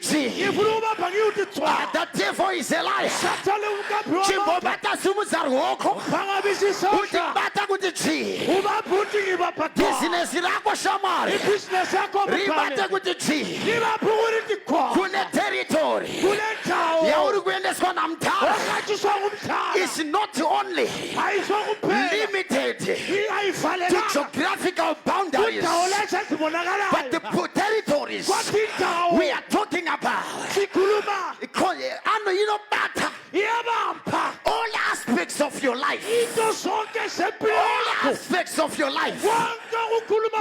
the devil is a liar chimbobata simudza ruoko utibata kuti bizinesi rako shamwari ribate kuti kune territory yauri kuendeswa namutaro is not only limited to geographical boundaries but the territories we are talking about all aspects of your life all aspects of your life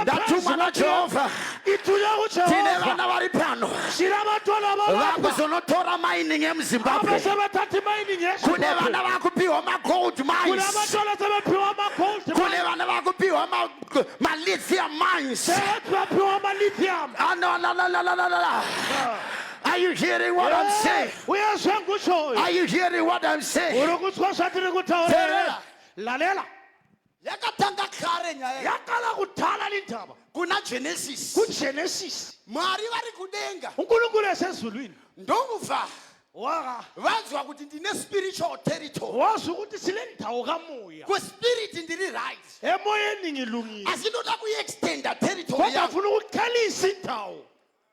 ndatumana Jehova tine vana vari pano vakuzonotora mining emuzimbabwe kune vana vakupiwa magold mines kune vana vakupiwa malithium mines. Are you hearing what I'm saying? Are you hearing what I'm saying? Yakatanga kare nyaya yakala kuthala lindaba kuna Genesis Mwari vari kudenga uNkulunkulu esezulwini ndokuva vanzwa kuti ndine spiritual territory wazwa ukuthi sile ndawo kamoya ku spirit ndiri right emoyeni ngilungile asinoda kuextenda territory kodwa afuna ukukhalisa indawo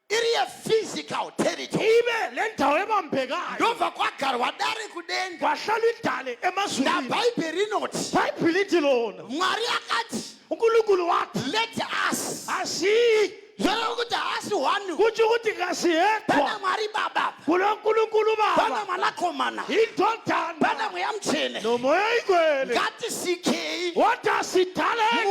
iri a physical territory ibe le ndawo ebambekayo ndova kwagarwa dari kudenga kwahlala idale emazulwini naBhayibheli rinothi Bhayibheli lithi lona Mwari akati uNkulunkulu wathi let us asi Jalo kuti asi wanu kuthi ukuthi kasiyedwa bana Mwari baba kuNkulunkulu baba bana malakomana indodana bana moyamtshene nomoya ikwele ngathi sikhe watasithaleki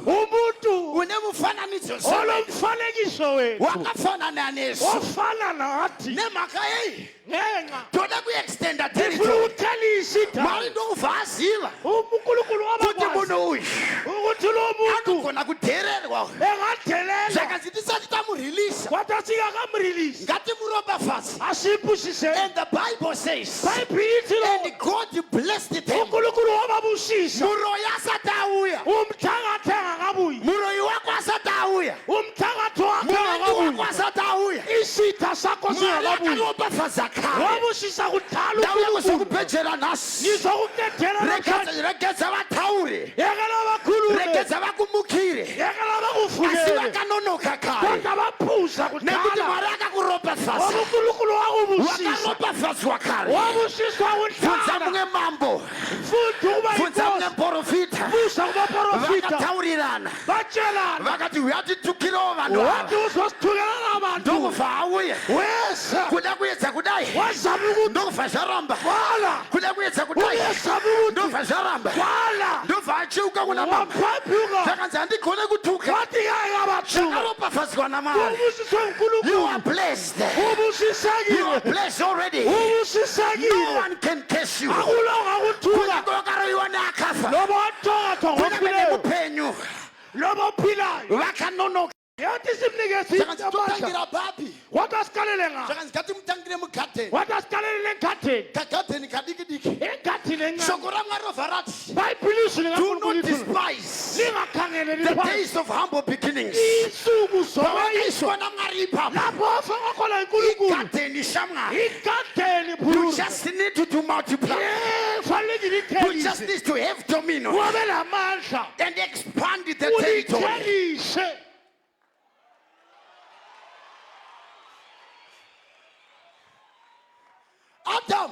umuntu unemufananiso olomfanekiso wethu wakafana naneso ofana nathi nemaka hey ngenxa toda kuextenda territory Mwari ndovazila uNkulunkulu waba ukuthi muno uyu ukuthi lo muntu khona kudererwa engadelela zakazithi sathi tamurelease watasika kamrelease ngathi murobafazi asiphusise and the Bible says and God blessed them uNkulunkulu wababusisa muroya satawuya umthakathanga kabuyi muroyi wakho satawuya umthakatho wakho satawuya isitha sakho singakabuyi wabusisa kudala ukubhejela nasi nizokukethela rekeza abathauri yekela abakhulu rekeza abakumukhire yekela abakufukela umfazi wakale wabusiswa funza unhlanga ngemambo futhi uba funza inkosi ngeprofita busa kubaprofita vakataurirana batshelana vakati uyatithukirawo vanhu wathi ava uzosithukela abantu ndokufa auye wesa kuda kuedza kudai wazama ukuthi ndokufa zvaramba wala kuda kuedza kudai uyezama ukuthi ndobva zvaramba wala ndobva achiuka kuna mama waphaphula zvakanzi handigone kutuka wathi yaya abathuka zvakaropafadzwa namari ubusiswe you uNkulunkulu are blessed you ubusisakile are blessed already no ubusisakile one can curse you akulonga ukuthuka kunyakokaroyiwa neakafa loba wathokatha kunyange ngophileyo nemupenyu loba ophilayo vakanonoka yathi simnikeze Tangira babi. wathi asikalele nga Zvakanzi ngatimutangire mugadheni. wathi asikalele engadheni Kagadheni kadiki diki. engadheni encane Shoko raMwari rovharati. bhayibhili izwi do not likaNkulunkulu lithi despise lingakhangele the liphansi days of humble beginnings insuku zobayiswa iswa namari ipapa lapho wafaka khona uNkulunkulu igadeni shamngari igadheni you phulusa just need to multiply fanelekile you just ithelise need to have dominion wabe lamandla and expand the territory ulithelise Adam.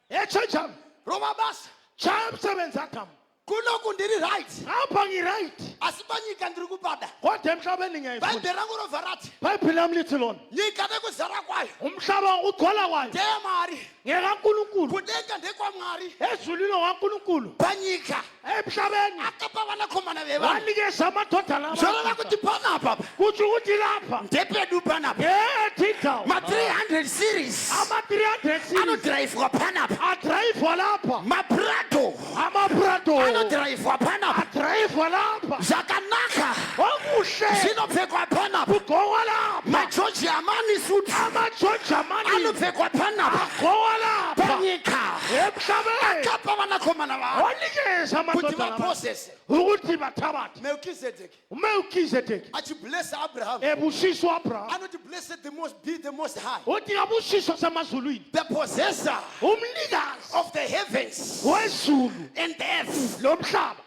etshenjani Romabasa. chaya umsebenzi Adam Kunoku ndiri right. apha ngiright Asi panyika ndiri kubada. kodwa emhlabeni ngiyayifuna Bhayibheli rangu rovharati. bhayibhili lami lithi lona Nyika nekuzara kwayo. umhlaba ugcwala kwayo Ndeyamari. ngekaNkulunkulu Kudenga ndekwamwari. ezulwini waNkulunkulu Panyika. emhlabeni Akapa vanakomana vevanhu. wanikeza amadodana Zvoreva kuti panapa. kutsho ukuthi lapha ndepedu panapa ethi indawo ma-300 series ama-300 anodrayivwa panapa adrayivwa lapha maprado amaprado anodrayivwa panapa adrayivwa lapha zvakanaka okuhle zvinopfekwa panapa kugqokwa lapha majoji amani suti amajojamani anopfekwa panapa agqokwa lapha panyika emhlabeni akapa vanakomana vavo wanikeza Kuti amadodana vaposese. ukuthi bathabathe Melchizedek. umelkizedeki Achiblessa Abraham. ebusiswa abraham Anoti blessed the most be the most high. uthi ngabusiswa semazulwini the possessor umnikazi of the heavens wezulu and the earth lomhlaba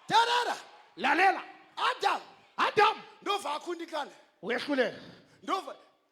Tarara. lalela Adam. adam Ndova akundikana. uyehluleka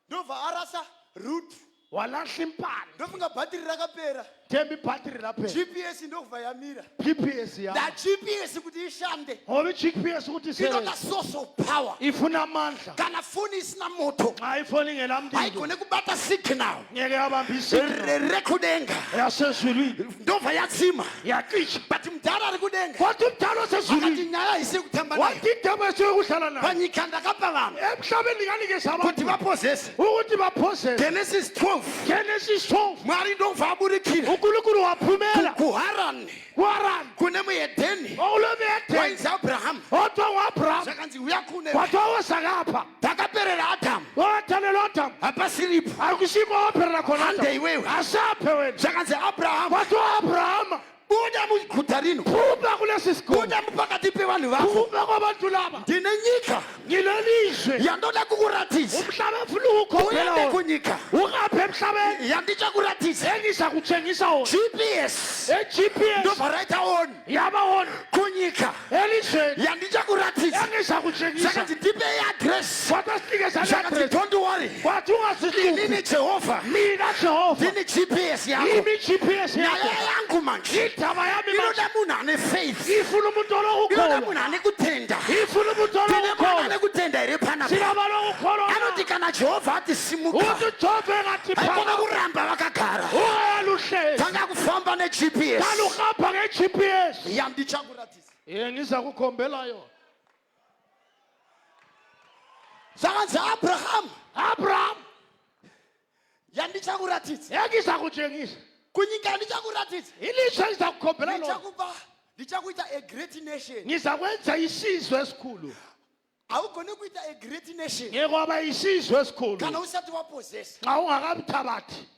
Ndova arasa root. walahla impala Ndofunga bhatiri rakapera. themba ibhatiri laphela GPS ndova yamira. gps ya That GPS kuti ishande. ngoba i-gps ukuthi Inoda isebenze source of power. ifuna amandla Kana foni isina moto. xa ifoni ingelamlilo haigone kubata signal ngeke yabamba isignal rekudenga yasezulwini ndobva yatsima yacisha but mudhara ari kudenga kwathi umdala akati wasezulwini nyaya isiri kutamba nayo wathi indaba esiyokudlala nayo panyika ndakapa vanhu emhlabeni ndikanikeza kuti abantu vapozese ukuthi baphosele genesis 12 genesis 12 mwari ndobva aburikira unkulunkulu waphumela kuharani kwarani kune muhedheni okulomiyedeni wainzi abrahamu otwa nguabraham zvakanzi uya kune kwathiwa wosakapha takaperera adamu wathalela adamu hapasiripo akusiko waperera khona hande iwewe asaphe wena zvakanzi abrahamu kwathiwa abrahama buda muguta rino phuma kulesi sikole buda mupakati pevanhu vako phuma kwabantu laba ndine nyika ngilelizwe yandoda kukuratidza umhlaba efuna ukukhokhela uende wona kunyika ungaphi emhlabeni yandichakuratidza engiza kutshengisa wona gps e-gps ndobva raita on yabawona kunyika elizweni yandichakuratidza engiza kutshengisa zvakanzi ndipei adresi kwathiwa sinikeza zvakanzi le-address don't worry kwathi ungazihluki ndini jehovha mina jehova ndini gps yako imi gps nyaya yakho yangu manje indaba yami inoda munhu ane faith ifuna umuntu inoda olokukholwa munhu ane kutenda ifuna umuntu tine munhu olokukholwa ane kutenda here panapa sinaba lokukholwa anoti kana jehovha ati simuka uthi jehova engathi haikona phaka kuramba vakagara ungaluhlezi tanga kufamba negps kaluhamba nge-gps yandichakuratidza. ngiza kukhombela yona Zvakanzi abraham yandichakuratidza. engiza kutshengisa Kunyika yandichakuratidza. ilizwe ngiza kukhombela lona Ndichakupa ndichakuita a great nation. ngiza kwenza isizwe esikhulu Awugone kuita a great nation. ngekwaba isizwe esikhulu Kana usati wapossess. xa ungakabithabathi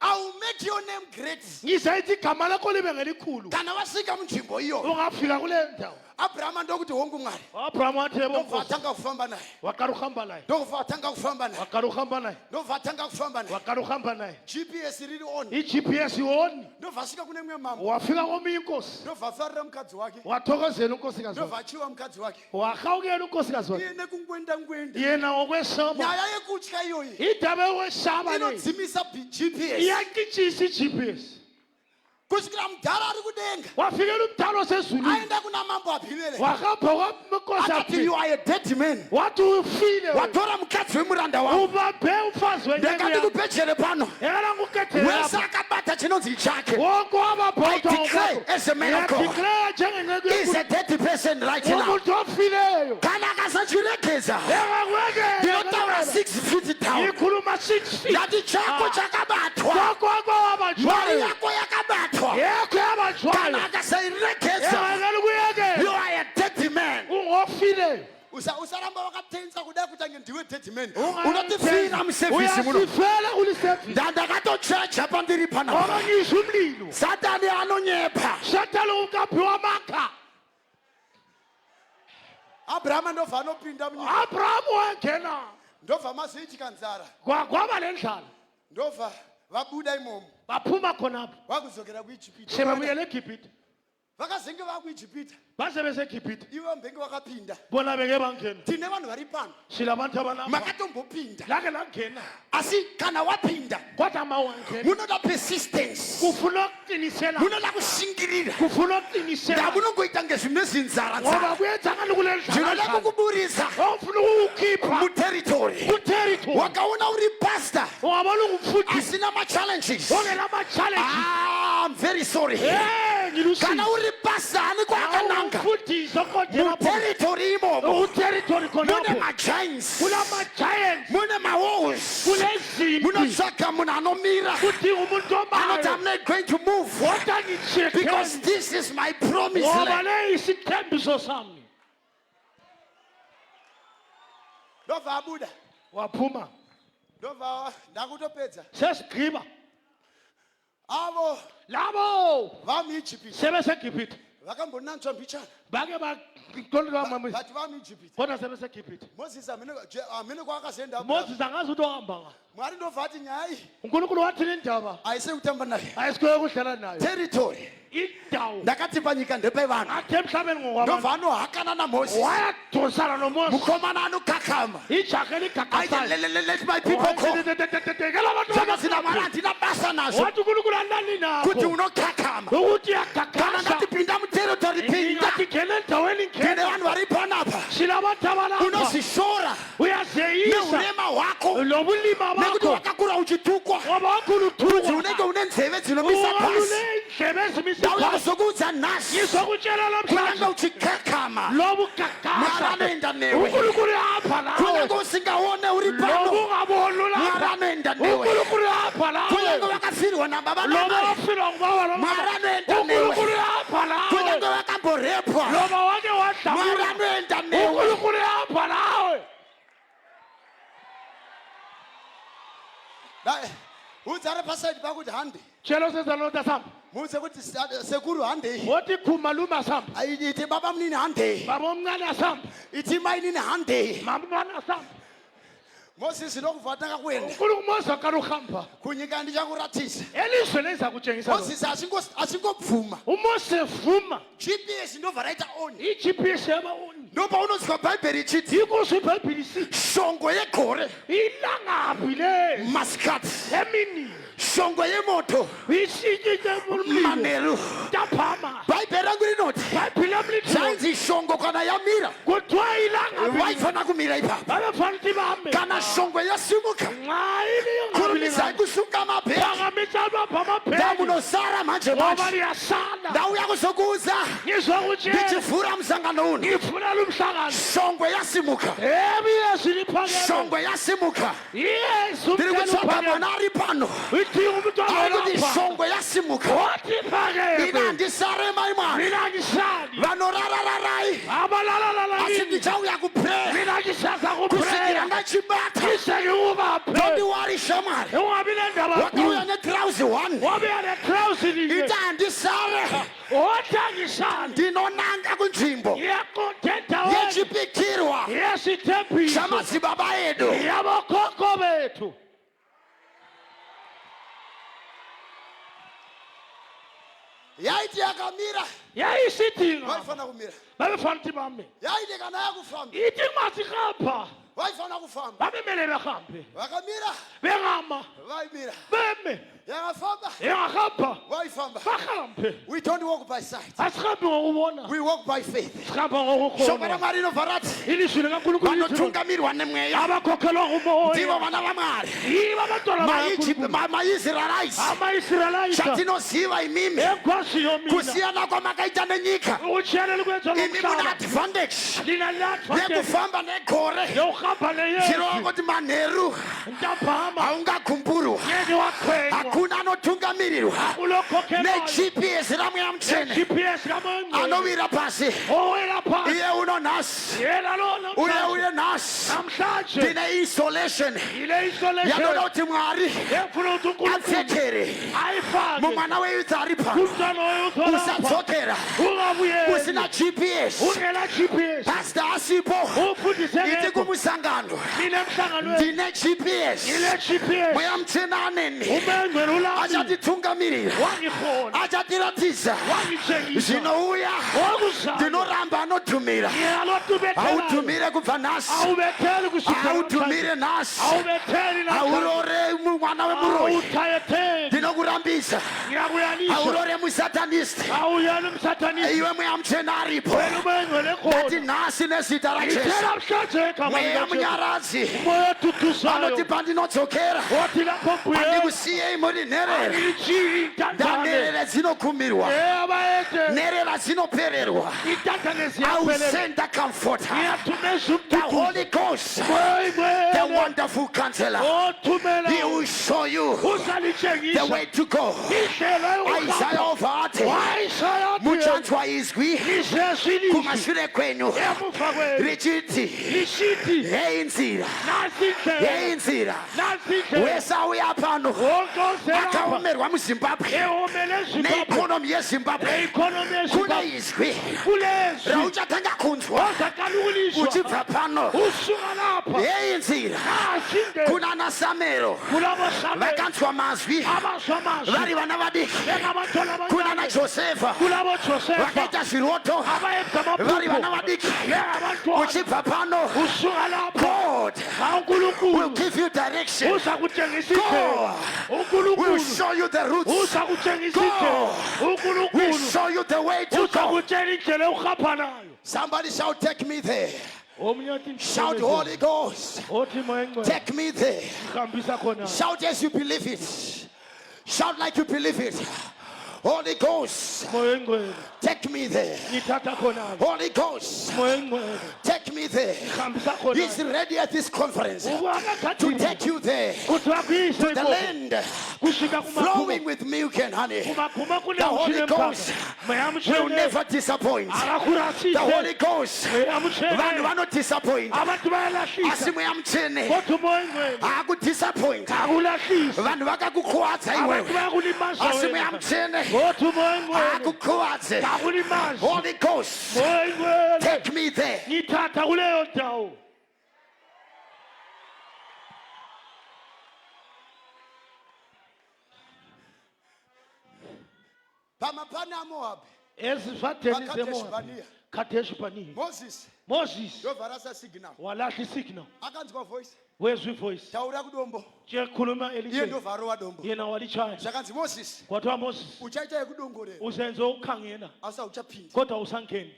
I will make your name great. ngizayithi igama lakho libe ngelikhulu Kana wasika munzvimbo iyo. ungafika kule ndawo Abraham ndokuthi wonke umngane Abraham wathi yebo ndova Nkosi. athanga kufamba naye Waqala uhamba naye. ndova athanga kufamba naye Waqala uhamba naye. ndova athanga kufamba naye Waqala uhamba naye. GPS really on I-GPS yoni. ndova ashika kunemnye mama Wafika komunye inkosi. ndova afarira mkadzi wake Wathokozela unkosikazi ndova wakhe. achiwa mkadzi wake Wahawukela unkosikazi wakhe. yena kunkwenda nkwenda Yena ngokwesaba. nyaya yekutya iyoyi Indaba yokwesaba le. inodzimisa GPS Iyakitshisa i-GPS. kusvikira mudhara ari kudenga Wafikela umdala osezulwini. aenda kuna mambo aphilele Wakahamba kwaNkosi akati you aphile. are a dead man Wathi ufile. watora mukadzi wemuranda wako Ubambe umfazi ndakati wenyewe. kupechere pano Ekala ngukethela wese lapha. akabata chinonzi chake Wonke wababhodwa I declare as a man of God, Ngiyadeclare njengenceku is yenkulu. a dead person right now Umuntu ofileyo. kana akasachirekeza Engakwekela. ndinotaura 6 feet down Ngikhuluma 6 feet. ndati chako chakabatwa Kwakho mari wabajwayo. yako yakabatwa Yekho yabajwayo. kana akasairekeza Engakela ukuyekela. you are a dead man Ungofileyo. usaramba wakatenza kuda kuti ange ndiwe dead man unotifira musevhisi muno Uyasifela kulisevhisi. ndandakatochecha pandiri panapa Okanyisa umlilo. satani anonyepa Satani ukaphi wamakha. abrahama ndova anopinda munyika Abraham wangena. ndova maziitika nzara Kwaba lendlala. ndova vabuda imomo Baphuma khonapho. vakuzokera kuijipita Sebabuyela eGibhithe. vakazenge vakuijipita Baze beseGibhithe. iwe mbenge wakapinda Bona beke bangena. tine vanhu vari pano Silabantu abanamva. makatombopinda Lake langena. asi kana wapinda Kodwa mawangena. munoda persistence Kufuna ukuqinisela. munoda kushingirira Kufuna ukuqinisela. ndamunongoita ngezvine zinzara Ngoba nzara kuyenzakala kule ndinoda ndlala. kukuburisa Ofuna ukukhipha muteritori ku-territory. wakaona uri pastor Ungabona ungumfundisi. asina ma-challenges Ongela ama-challenges. I'm very sorry Ngilusizi. kana uri pastor ani kwakananga Umfundisi oqondela muteritori imomo ku-territory mune khonapho. ma-giants Kulama-giants. mune ma-walls Kulezimpi. munotsvaga munhu anomira Kudinga umuntu anoti omayo. I'm not going to move Kodwa because ngijikeni. this is my promise Ngoba land. le isithembiso sami. ndova abuda Waphuma. ndova ndakutopedza Sesigqiba. avo Labo vamuijipita sebeseGibhithe. vakambonantsva mbichana Bake baqondela amamisi. but vamuijipita Kodwa sebeseGibhithe. moses amene kwakazenda Moses angazi ukuthi ohamba nga. mwari ndobva ati nyaya iyi uNkulunkulu wathini indaba? ayise kutamba nayo Ayisikuye kudlala nayo. territory Indawo. ndakati panyika ndepevanhu Athe emhlabeni ngokwabantu. ndobva anohakana namoses Wayadosana noMoses. mukomana anokakama Ijaha eligagasayo. let my people go zaka zina mari handina basa nazvo wathi uNkulunkulu andani kuti nakho. unokakama Ukuthi kana uyagagasa. ndatipinda muteritori pinda Ngatigena endaweni tine ngena. vanhu vari panapa Silabantu abalapha. unozvishora Uyazeyisa. neurema hwako Lobulima nekuti bakho. wakakura uchitukwa Ngoba wakhulu kuti uthukwa. unenge une nzeve dzinomisa pasi Unendlebe ezimisa ndauya phansi. kuzokuudza nhasi Ngizokutshela kunyange namhlanje. uchikakama Lobu mwari gagasa. anoenda newe uNkulunkulu apha nawe. kunyange usingaone uri Lobu pano ungaboni mwari lapha. anoenda newe uNkulunkulu apha kunyange nawe. wakafirwa nababa Loba namai wafila ngubaba lo. mwari anoenda newe uNkulunkulu apha kunyange nawe. wakamborepwa Loba wake mwari wadlamula. anoenda newe uNkulunkulu apha nawe. udzare pasaidi pakuti hande Tshela usezalota sami. muudze kuti sekuru handei Wothi khumalume asamba. iti baba mnini handei Baba omncane asamba. iti mai nini handei Mama umncane asamba. moses ndokubva takakuenda uNkulunkulu Moses akari uhamba. kunyika ndichakuratidza Elizwe liza kutshengisa lona. moses asingobvuma uMose vuma. gps ndobva raita on I-GPS yabaoni. ndopaunonzwa bhaibheri ichiti Yikho iBhayibheli sithi shongo yegore ilangabi le maskati emini shongo yemoto ishikike umlilo manheru taphama. bhaibheri rangu rinoti iBhayibheli amlithi zvanzi shongo kana yamira kuthiwa ilangabi vaifana kumira ipapa babefana ukuthi bahambe. kana shongo yasimuka Nxa kurumisai kusunga mabheki phakamisa amabha amabheki ndamunosara manje ngoba manje liyasala. ndauya kuzokuudza Ngizokutshela ndichivhura musangano uno ngifuna lo mhlangano. shongo yasimuka Ebi Yesu liphakeme. shongo yasimuka Yesu ndiri mkhulu kutsvaga uphakeme. mwana ari pano Idinga umuntu akuti olapha. shongo yasimuka Wathi phakeme. ina ndisare mai mwari Mina ngisali. vanorarararai Abalalala asi yini. ndichauya kupreya Mina ngisaza kusvikira kupreya. ndachibata Ngise ngikubaphe. ndodiwari shamari Ungabi nendaba wakauya nkulu. netrausi 1 Wabuya netrousi linye. ita handisare ndinonanga kunzvimbo yechipikirwa chamadzibaba edu. yaiti yakamira vaifana kumira, yaiti kana yakufamba vaifana kufamba, vakamira vaimira, yakafamba vaifamba. We don't walk by sight, we walk by faith. Shoko raMwari rinobva rati vanotungamirwa nemweya ndivo vana vaMwari. maIsraelites chatinoziva imimi kusiyana kwamakaita nenyika, imi muna advantage yekufamba negore zvirova kuti manheru haungakumburu, hakuna anotungamirirwa neGPS ramweya mutsvene anowira pasi. iye uno nhasi, uye uye nhasi ndine installation yanoda kuti Mwari apfekere mumwana weyouth ari pano. Usadzokera usina GPS, pastor asipo iti kumusangano ndine GPS, mweya mutsvene aneni achatitungamirira, achatiratidza zvinouya. Ndinoramba anotumira, hautumire kubva nhasi, hautumire nhasi, haurore mwana wemuroyi. Ndinokurambisa, haurore musatanist, iwe mweya mutsvene aripo. Ngati nhasi nezita raJesu, mweya munyaradzi anoti pandinodzokera handikusiyei muri nherera. Ndanherera dzinokumirwa, nherera dzinopererwa. I will send the comforter, the Holy Ghost, the wonderful counselor. He will show you the way to go. Isaiah ovati muchanzwa izwi kumashure kwenyu richiti hei nzira, hei nzira. Wese auya pano akaomerwa muZimbabwe neikonomi yeZimbabwe, kuna izwi rauchatanga kunzwa uchibva pano. Hei nzira kuna anaSamero vakanzwa mazwi vari vana vadiki, kuna naJosefa vakaita zviroto vari vana vadiki. Uchibva pano, God will give you direction. God will show you the routes. God will show you the way to go. Somebody shout, take me there. Shout, Holy Ghost, take me there. Shout as you believe it. Shout like you believe it. Holy Ghost, take me there. Holy Ghost, take me there. He's ready at this conference to take you there, to the land flowing with milk and honey. The Holy Ghost will never disappoint. The Holy Ghost will not disappoint. Asi mweya mutsvene hakudisappoint. Vanhu vakakukuwadza iwewe, asi mweya mutsvene hakukuwadze. Holy Ghost, take me there. Pamapana Moab, Moses ndovarasa signal, akanzwa voice, wezwi voice, taura kudombo, chekhuluma iye Elijah, ndovharova dombo, yena walichaya. zvakanzi Moses, Kwathiwa Moses, uchaita yekudongorera, uzenze ukukhangena asa uchaphinda. kodwa usangeni.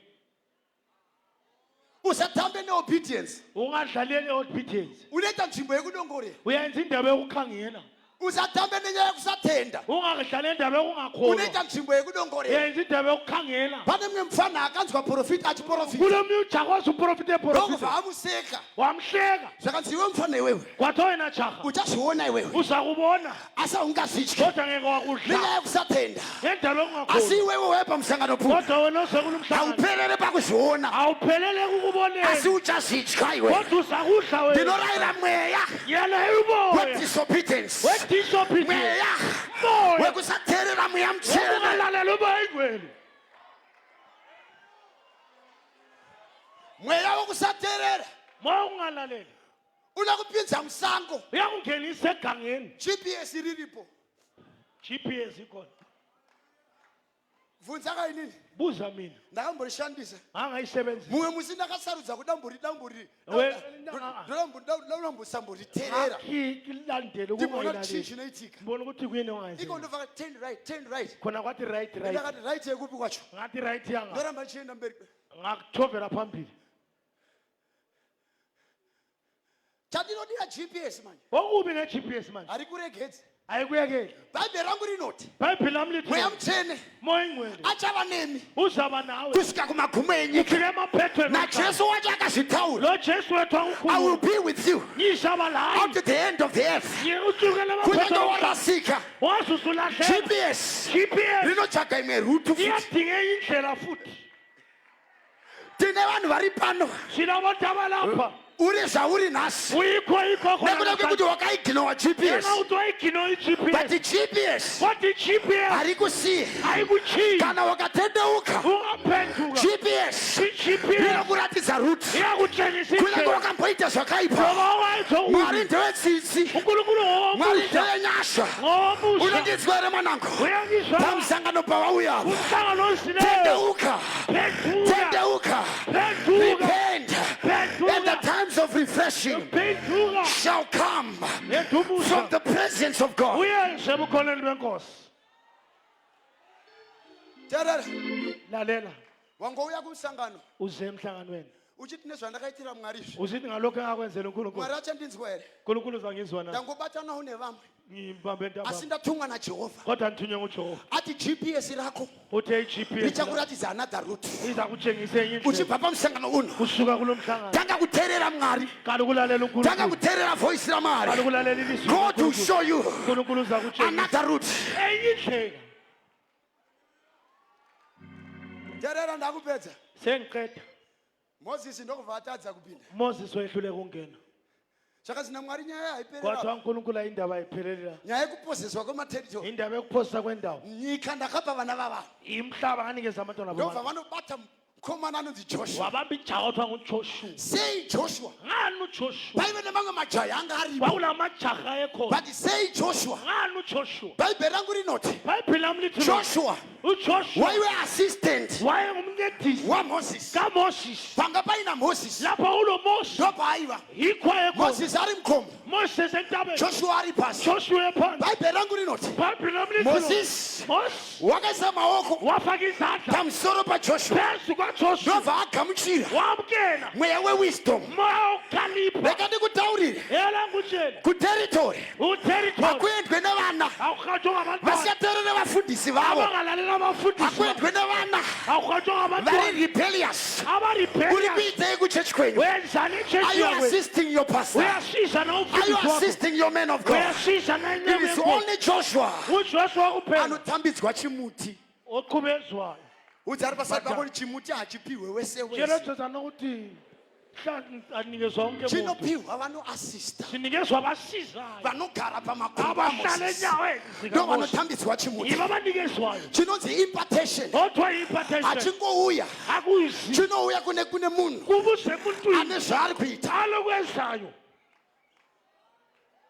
Usatambe neobedience, Ungadlaleli obedience, unoita nzvimbo yekudongorera. uyenza indaba yokukhangena. Usatambe nenyaya yekusatenda, Ungadlaleli indaba yokungakholwa, unoita nzvimbo yekudongorera. uyenza indaba yokukhangena. Pane mumwe mufana akanzwa profita achiprofita, Kulo ujakwazi uprofite ndokubva profita, amuseka. wamhleka. Zvakanzi iwe mufana iwewe Kwathiwa wena jaha, uchazviona iwewe, uzakubona asa ungazvityi kodwa ngeke wakudla nenyaya yekusatenda. ngendaba Asi yokungakholwa. iwewe waya pamusangano pfupi, Kodwa wena usekulomhlangano hauphelele pakuzviona, awuphelele kukuboneni, asi uchazvitya iwe. kodwa uzakudla wena. Ndinorayira mweya Yena umoya wedisobedience, wedisobedience, mweya moya wekusateerera mweya mutsvene. wokungalalela umoya ingcwele. Moya wa ku saterela. Moya ungalaleli. Una kupinza msango. Uyangenisa egangeni. GPS irilipo. GPS ikhona. Vunza ka yini? Buza mina. Ndakambolishandisa. Angayisebenzisa. Mumwe musina kasarudza kudamburi. Ndambo sambori terera. Ilandele ukungayilali. Mbona ukuthi kuyini ongayenzi. Iko ndofaka turn right. Khona kwathi right. Ndakathi right ekuphi kwacho? Ngathi right yanga. Ndoramba nchenda mberi. Ngakuthovela phambili. Chandinodira GPS manje. Okubi ne GPS manje. Ari kuregedza. Ayikuyekeli. Bible rangu rinoti. Bible lami lithi. Moya mthene. Moya ingcwele. Achaba nemi. Uzaba nawe. Kusika kumagumenyi. Ufike emaphethweni. Na Jesu wathi akasithawula. Lo Jesu wethu angikhulu. I will be with you. Ngizaba lawe. Up to the end of the earth. Ngiyuthukela emaphethweni. Walasika. Wasuzulahle. GPS. Rinotsvaga imwe route futhi. Iyadinga indlela futhi. Tine vanhu vari pano. Sinabantu abalapha. Uri zvauri nhasi. Uyikho nekuda kwekuti wakaiginwa GPS. But GPS hari kusiya kana wakatendeuka. GPS inokuratidza route. Kunyange wakamboita zvakaipa, Mwari ndewetsitsi, Mwari ndewenyasha. Unondinzwa here mwanangu? Pamusangano pawauyapo, tendeuka, repent, and the times of refreshing shall come from the presence of God. Lalela. Wangouya kumsangano uze emhlanganweni uchithi nezvandakaitira Mwari izvi. Uzithi ngalokho engakwenzela uNkulunkulu. Mwari achandinzwa here. uNkulunkulu uzangizwa na. Ndangobatana unevamwe. Ngibambe ntaba. Asi ndathungwa naJehova. Kodwa ngithunywe nguJehova. Athi GPS lakho. Uthe iGPS. Lichakuratidza another route. Iza kutshengisa enye indlela. Uchibva pamsangano uno. Kusuka kulomhlangano. Tanga kuteerera Mwari. Kala ukulalela uNkulunkulu. Tanga kuteerera voice laMwari. Kala ukulalela ilizwi. God will show you uNkulunkulu uza kutshengisa another route. Enye indlela. Teerera ndakupedza. Sengiqeda. Moses ndokuvatadza kupinda. Moses wehluleka ukungena. Chakazina Mwari nyaya haiperi. Kodwa uNkulunkulu ayindaba ayiphelela. Nyaya yekuposeswa kwemateritory. Indaba yokuphoswa kwendawo. Nyika ndakapa vana vava. Imhlaba nganikeza abantwana babo. Ndova vanobata mkomana anonzi Joshua. Wabamba ijaha othiwa nguJoshua. Say Joshua. Ngani uJoshua? Bible namanga majaya anga aripo. Wawulamajaha ekhona. But say Joshua. Ngani uJoshua? Bible rangu rinoti. Bible lami lithi Joshua. uJoshua. Wayiwe assistant. Wayengumncedisi wa Moses. kaMoses. Panga paina Moses. Lapha ulo Moses. Ndoba ayiwa. Yikho ekhona. Moses ari mkhomo. Moses entabeni. Joshua ari phasi. Joshua ephansi. Bible rangu rinoti. Bible lami lithi Moses. Wakaisa maoko. Wafaka izandla. Pamsoro paJoshua. Phezu kaJoshua. Ndova agamuchira. Wamkela. Mweya wewisdom. Moya wokhalipha. Reka ndikutaurire. Yela ngutshela. Kuterritory. Uterritory. Akuyendwe nevana. Awukhathwa ngabantwana. Vasiyateerera vafundisi vavo. Abangalalela abafundisi. Akuyendwe nevana. Awukhathwa ngabantwana. Very rebellious. Aba-rebellious. Uri kuitei kuchurch kwenyu? Wenzani echechi Are you yakwe? assisting your pastor? Uyasiza na Are you umfundisi wako. assisting your men of God? Uyasiza na It inyama is yakho. only Joshua uJoshua kuphela anotambidzwa chimuti. oqhubezwayo. Uthi ari pasati pako chimuti hachipiwe wese wese. Njengokuthi nokuthi anikezwa wonke umuntu. Chinopiwa vanoassista. Sinikezwa abasizayo. Vanogara pamakumba Abahlala aMoses. enyaweni Ndo zikaMoses. vanotambidzwa chimuti. Yibo abanikezwayo. Chinonzi impartation. Othiwa impartation. Hachingouya. Akuyizi. Chinouya kune munhu Kubuze kuntwini. ane zvaari kuita. Alokwenzayo.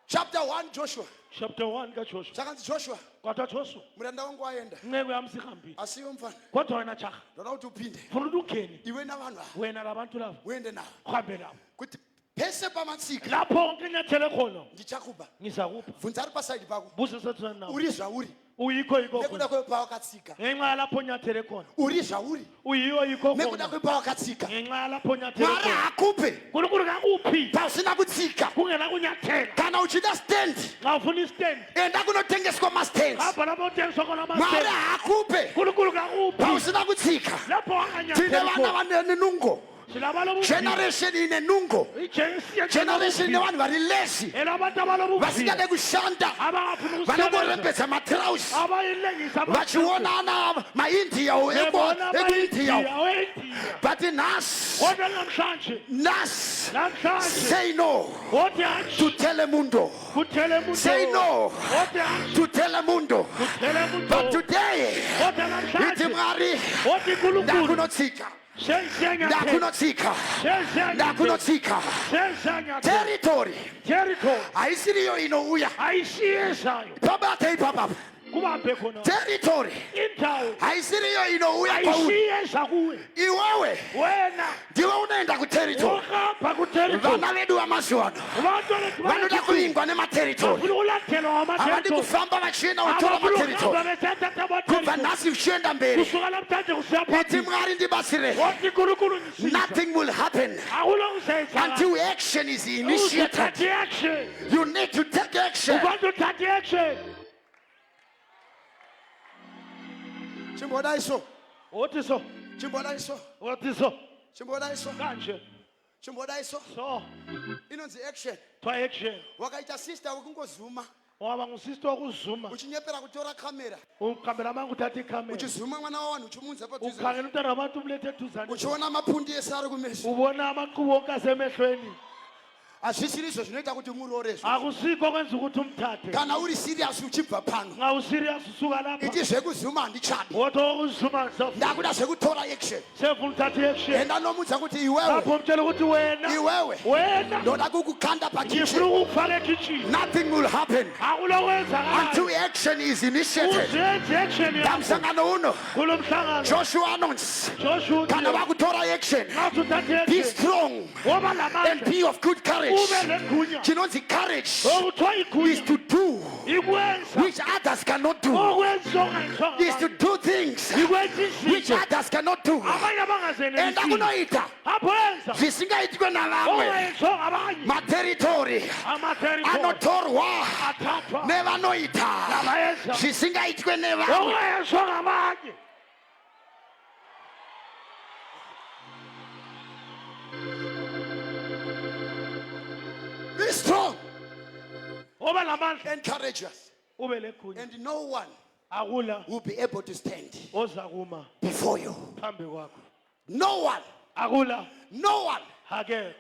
Chapter 1 Joshua. Chapter 1 kaJoshua. Chakanzi Joshua. Kodwa Joshua. Muranda wangu waenda. Inceku yami sihambile. Asiyo mfana. Kodwa wena jaha. Ndoda kuti upinde. Funa ukuthi ungene. Iwe navanhu ava. Wena labantu laba. Uende navo. Uhambe nabo. Kuti pese pamatsika. Lapho konke inyathele khona. Ndichakuba. Ngizakupha. Bvunza ari paside pako. Buze sethuna nawo. Uri zvauri. Uyikho yikho Nekuda khona. kwepa wakatsika. Ngenxa yalapho nyathele khona. Uri zvauri. Uyiyo yikho Nekuda khona. kwepa wakatsika. Ngenxa yalapho nyathele Mwari khona. hakupe. Nkulunkulu kakuphi. Pasina kutsika. Kungena kunyathela. Kana uchida stand. Xa ufuna istand. Enda kunotengeswa ma-stands. Apha lapho uthengiswa khona Mwari amastand. hakupe. Nkulunkulu kakuphi. Pasina kutsika. Lapho Tine wanganyathela vana khona. vanenungo. Sinabalobubi. Generation ine nungo. Generation ine vanhu vari lazy. Elabantu abalobubi. Vasingade kushanda. Abangafuni ukusebenza. Vanongorembedza matrausi. Abayilengisa vachiona ana maindia ekuindia. But nhasi. Kodwa namhlanje. Nhasi. Namhlanje. Say no Othi hatshi. to Telemundo. Kuthele umuntu. Say no Othi hatshi. to Telemundo. Kuthele umuntu. But today, Kodwa ithi namhlanje. Mwari Othi uNkulunkulu. ndakunotsika. ndakunotsika ndakunotsika territory aisiriyo inouya pabate ipapa territory aisiriyo inouya iwewe ndiwe unaenda kuterritory vana vedu vamazuano vanoda kuvingwa nematerritory havadi kufamba vachienda kutora materritory kubva nhasi uchienda mberi iti mwari ndibasi refu. Nothing will happen until action is initiated. You need to take action. Chimbodaiso. Otiso. Chimbodaiso. Otiso. Chimbodaiso. Kanje. Chimbodaiso. So. Inonzi action. Twa action. Wakaita sister ukungozuma. Waba ngusista wakuzuma. Uchinyepera kutora kamera. Ukameramangu uthatha ikamera. Uchizuma mwana wawanhu uchimunza padhuze. Ukhangela umntana wabantu umlethe eduzane. Uchiona mapundi esari kumeso. Ubona amaqhubu onke asemehlweni. Azvisirizo zvinoita kuti muroreswe. Akusikho kwenza ukuthi umthathe. Kana uri serious uchibva pano. Nga userious usuka lapha. Iti zvekuzuma handichadi. Wotho ukuzuma self. Ndakuda zvekutora action. Self uthatha action. Enda nomudza kuti iwewe. Lapho mtshela ukuthi wena. Iwewe. Wena. Ndoda kukukanda pakitchen. Ngifuna ukufaka ekitchen. Nothing will happen until action is initiated. Kamsangano uno. Kulomhlangano. Joshua announce. Joshua. Kana wakutora action. Be strong. And be of good courage. Chinonzi courage is to do which others cannot do. Is to do things which others cannot do. And akunoita zvisingaitwe navamwe materitory anotorwa nevanoita zvisingaitwe nevamwe. Be strong and courageous, and no one will be able to stand before you. No one. No one.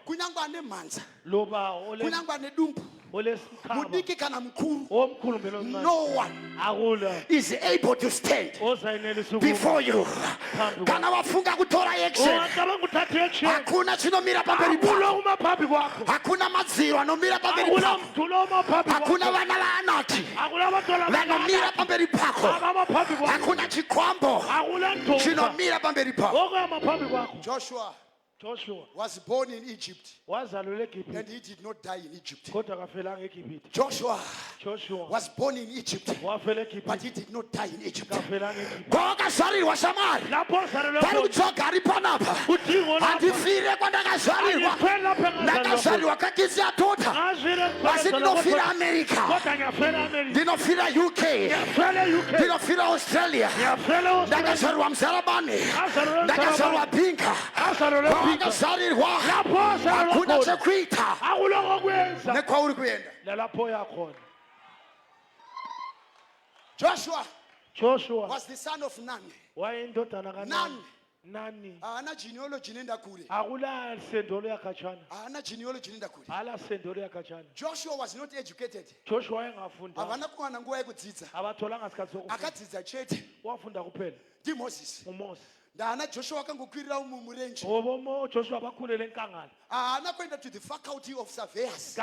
Kunyangwa nemhanza, kunyangwa nedumbu, mudiki kana mukuru, no one is able to stand before you. Kana wafunga kutora action, hakuna chinomira pamberi pako, hakuna madziro anomira pamberi pako, hakuna vana vaanati vanomira pamberi pako, hakuna chikwambo chinomira pamberi pako. Joshua was born in Egypt, and he did not die in Egypt. Joshua was born in Egypt, but he did not die in Egypt. Kwakazvarirwa shamari pari kutsoga ari panapa handifire kwandakazvarirwa ndakazvarirwa kakisi atota asi ndinofira America, ndinofira UK, ndinofira Australia, ndakazvarirwa muzarabane, ndakazvarirwa Binga. Wakazvarirwa hakuna chekuita nekwauri kuenda. Joshua was the son of Nun. Nani haana genealogy nenda kule, haana genealogy nenda kule. Joshua was not educated, havana kuwana nguva yekudzidza, akadzidza chete ndiMoses. Ndana Joshua kangokwirira murenje. Haana kuenda to the faculty of surveyors.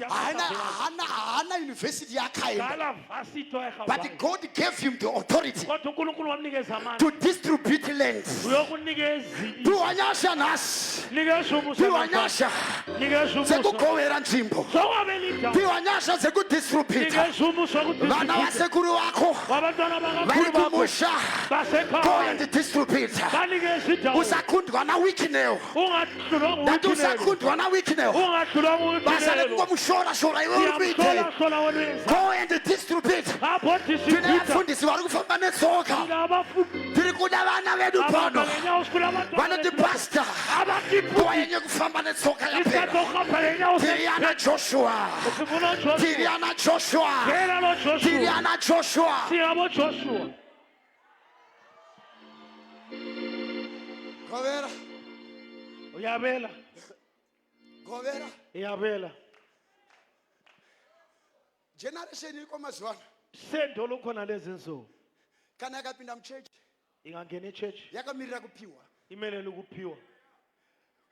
Haana university yakaenda. But God gave him the authority to distribute lands. Tuwanyasha nasi. Tuwanyasha sekugovera nzvimbo. Tuwanyasha sekudistribute. Vana vasekuru vako vari kumusha. Go and distribute. Usakundwa na wiki leo. Ndati usakundwa na wiki leo. Basa lekungomshora shora iwe urikuite. Go and distribute. Tine vafundisi vari kufamba netsoka. Tiri kuda vana vedu pano vanoti pastor nguva yenye kufamba netsoka yapera. Tiri ana Joshua, tiri ana Joshua, tiri ana Joshua. Govera. Uyabela. Govera. Uyabela. Generation iko mazuano. Sendolo khona lezi nsuku. Kana yakapinda mchurch. Ingangena echurch. Yakamirira kupiwa. imelele ukuphiwa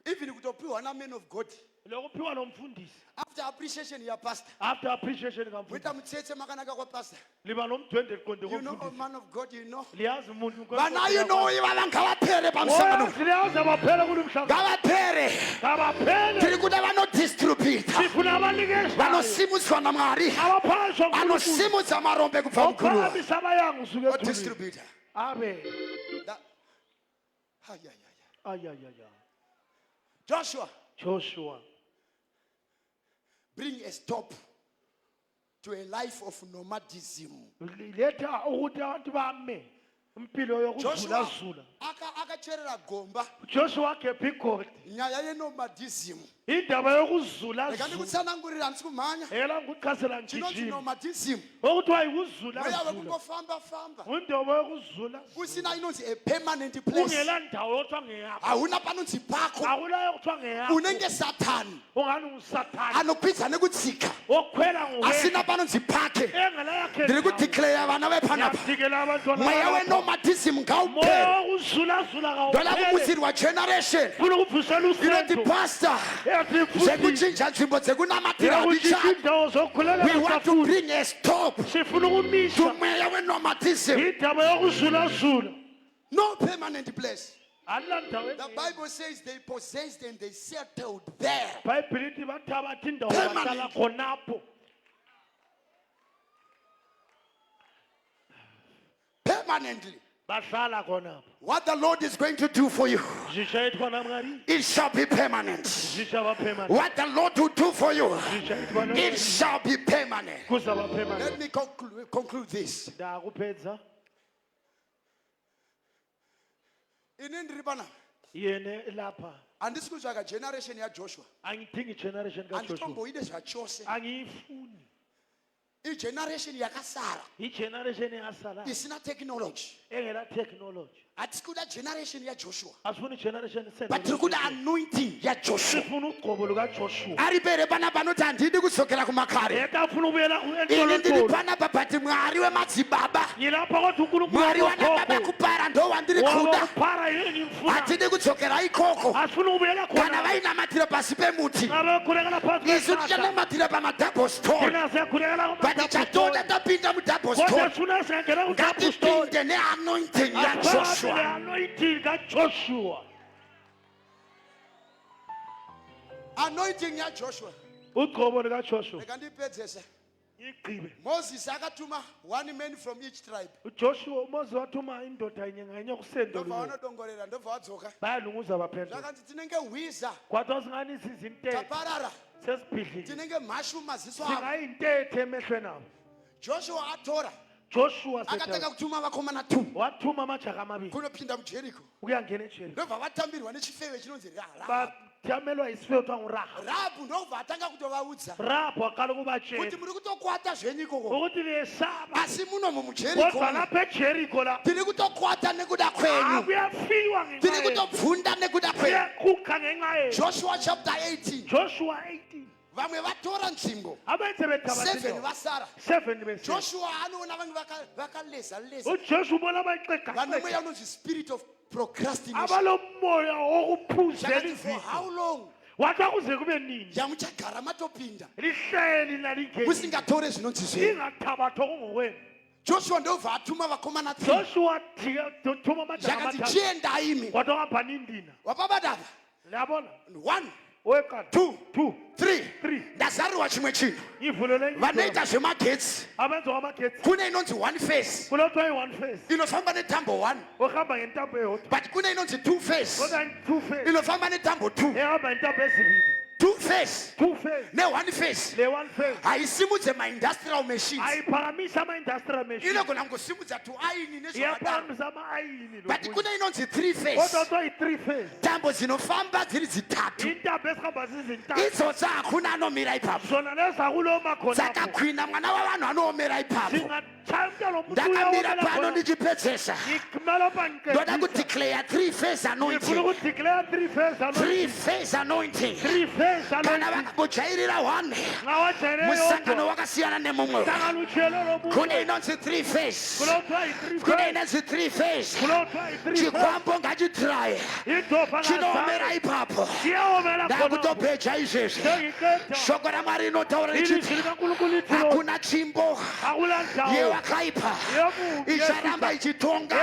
even kutophiwa na man of God lokuphiwa nomfundisi after appreciation ya pastor after appreciation kamfundisi wetha mthethe makanaka kwa pastor liba nomdwendwe liqonde you know, oh komfundisi man of God, you know. liyazi umuntu Bana you know ibala ngawaphere bamsangano. liyazi abaphele kulo mhlangano Ngawaphere. abaphele Tiri kuda bano distribute. sifuna abanikeza Bano simuswa namari. abaphasha Ano simutsa marombe kupfa mkhulu. okhamisa abayangu suke O distributor. abe That ayayaya Joshua, bring a stop to a life of nomadism. letha ukuthi abantu bame impilo Joshua yokuzulazula akacherera gomba Joshua kept igodi nyaya yenomadism. indaba yokuzulazula Lekani kutsanangurira nsikumanya. ela ngikuchasela Chinoti ngijini nomadism. okuthiwa Weya yikuzulazula bekungofamba famba. indaba yokuzulazula Kusina inonzi a permanent place. ungela ndawo yothiwa ngeyakho Awuna panonzi pakho. akulayo kuthiwa ngeyakho Unenge Satan. ungani ungusathane Anopitsa nekutsika. okhwela Asina panonzi pakhe. engela yakhe Ndiri kudeclare vana vepanapa. yafikela abantwana Mweya balapha. wenomadism moya ngawuphela. wokuzulazula Ndola kawuphele kumusiri wa generation. funa ukuvusela Inoti usendo pastor. yathi futhi Zekuchinja nzvimbo dzekunamatira yakuchinja bichana. indawo zokukhulela We want to bring a stop sifuna to ukumisa mweya wenomadism. indaba yokuzulazula No permanent place. alila ndawo The Bible says they possessed and they settled there. ibhayibhile ithi bathabatha indawo Permanent. bahlala khonapho Permanently. bahlala khonapho What the Lord is going to do for you, zishayithwa namngari it shall be permanent. zishaba permanent What the Lord will do for you, zishayithwa it namngari shall be permanent. kuzaba permanent Let me conclude this. ndakupedza Inini ribana. yene lapha Andisi kuzvaka generation ya Joshua. angidingi generation kaJoshua Anditomboide zvachose. angiyifuni Igeneration yakasara. igeneration eyasala Isina technology. engela technology Hatisi kuda generation ya Joshua. asifuni generation But tiri kuda anointing ya Joshua. sifuna ugqobo lukaJoshua Ari bere bana banoti handidi kudzokera kumakare. yeka afuna ubuyela Ini ndiri entolotolo panapa but Mwari wemadzibaba. ngilapha kodwa unkulunkulu Mwari wanababa wagogo kupara ndo wandiri kuda. wakuphara yini ngimfuna Hatidi kudzokera ikoko. asifuna ubuyela Kana khona vainamatira pasi pemuti. abakhulekela phansi Isu kwesihlahla tichanamatira pamadouble store. thina siyakhulekela But tichatoda tapinda mudouble kodwa store. sifuna singangena kudouble store Ngatipinde neanointing ya Joshua. anointing kaJoshua Anointing ya Joshua. ugqobo likaJoshua Reka ndipedzese. igqibe Moses akatuma one man from each tribe. uJoshua uMose wathuma indoda inye nganye kusendo Ndobva lunye vanodongorera ndobva vadzoka. bayalunguza baphendula Zvakanzi tinenge hwiza. kwathiwa singani sizintethe Taparara. sesibhidlile Tinenge mhashu maziso avo. singayintethe emehlweni abo Joshua atora. Joshua Akatanga kutuma vakomana 2. wathuma amajaha amabili Kunopinda muJericho. ukuyangena eJeriko Ndobva vatambirwa nechifeve chinonzi Rahab. batyamelwa isifo kuthiwa nguraha Rahab ndobva atanga kutovaudza. rahabhu aqala Kuti ukubatshela muri kutokwata zvenyu ikoko. ukuthi niyesaba Asi muno kodwa muJericho. lapha eJeriko la Tiri kutokwata nekuda kwenyu. kuyafiwa Tiri ngenxa yenu kutobvunda nekuda kwenyu. kuyakhuka ngenxa yenu Joshua chapter 18. Joshua 18 Vamwe vatora nzvimbo. abenze 7 bethabatha vasara. 7 bese Joshua anoona vanhu vakaleza leza. uJoshua ubona baxega Vane mweya unonzi spirit of procrastination. abalomoya wokuphuzela Zvakati for izinto how long? wathi kuze kube nini Yamuchagara matopinda. lihleli nalingeni Musingatore zvinonzi zvenyu. ingathabathwa kungokwenu Joshua ndobva atuma vakomana 3. Joshua thuma amajaha Zvakati amathathu chienda imi. wathi wangapha indina Wapabadava. liyabona 1, owekana 2, 2 3. 3 Ndazariwa chimwe chinhu. ivulele Vanoita zvemagetsi. abenza wamagetsi Kune inonzi one face. kulothiwa i-one face Inofamba netambo 1. ohamba ngentambo eyodwa But kune inonzi two face. kodwa two face Inofamba netambo 2. ehamba ngentambo ezibili Two face. two face Ne-one face. le-one face Haisimudze ma-industrial machines. ayiphakamisa ama-industrial machine Inogona kungosimudza tuayini nezvakadaro. iyaphakamisa ama-ayini But kune inonzi three face. kodwa kuthiwa i-three face Tambo dzinofamba dziri dzitatu. intambo ezihamba zizintathu Idzodzi hakuna anomira ipapo. zona lezakuloma khonapho Dzakakwina mwana wavanhu anoomera ipapo. Singa- ndakamira pano ndichipedzesa ndoda kudeclare 3-phase anointing. 3-phase anointing. Kana vakambojairira 1 musangano wakasiyana nemumwe kune inonzi 3-phase, kune inonzi 3-phase. Chikwambo ngachitraye chinoomera ipapo ndakutopeja izvezvi. Shoko raMwari rinotaura richiti hakuna tsvimbo yewakaipa icharamba ichitonga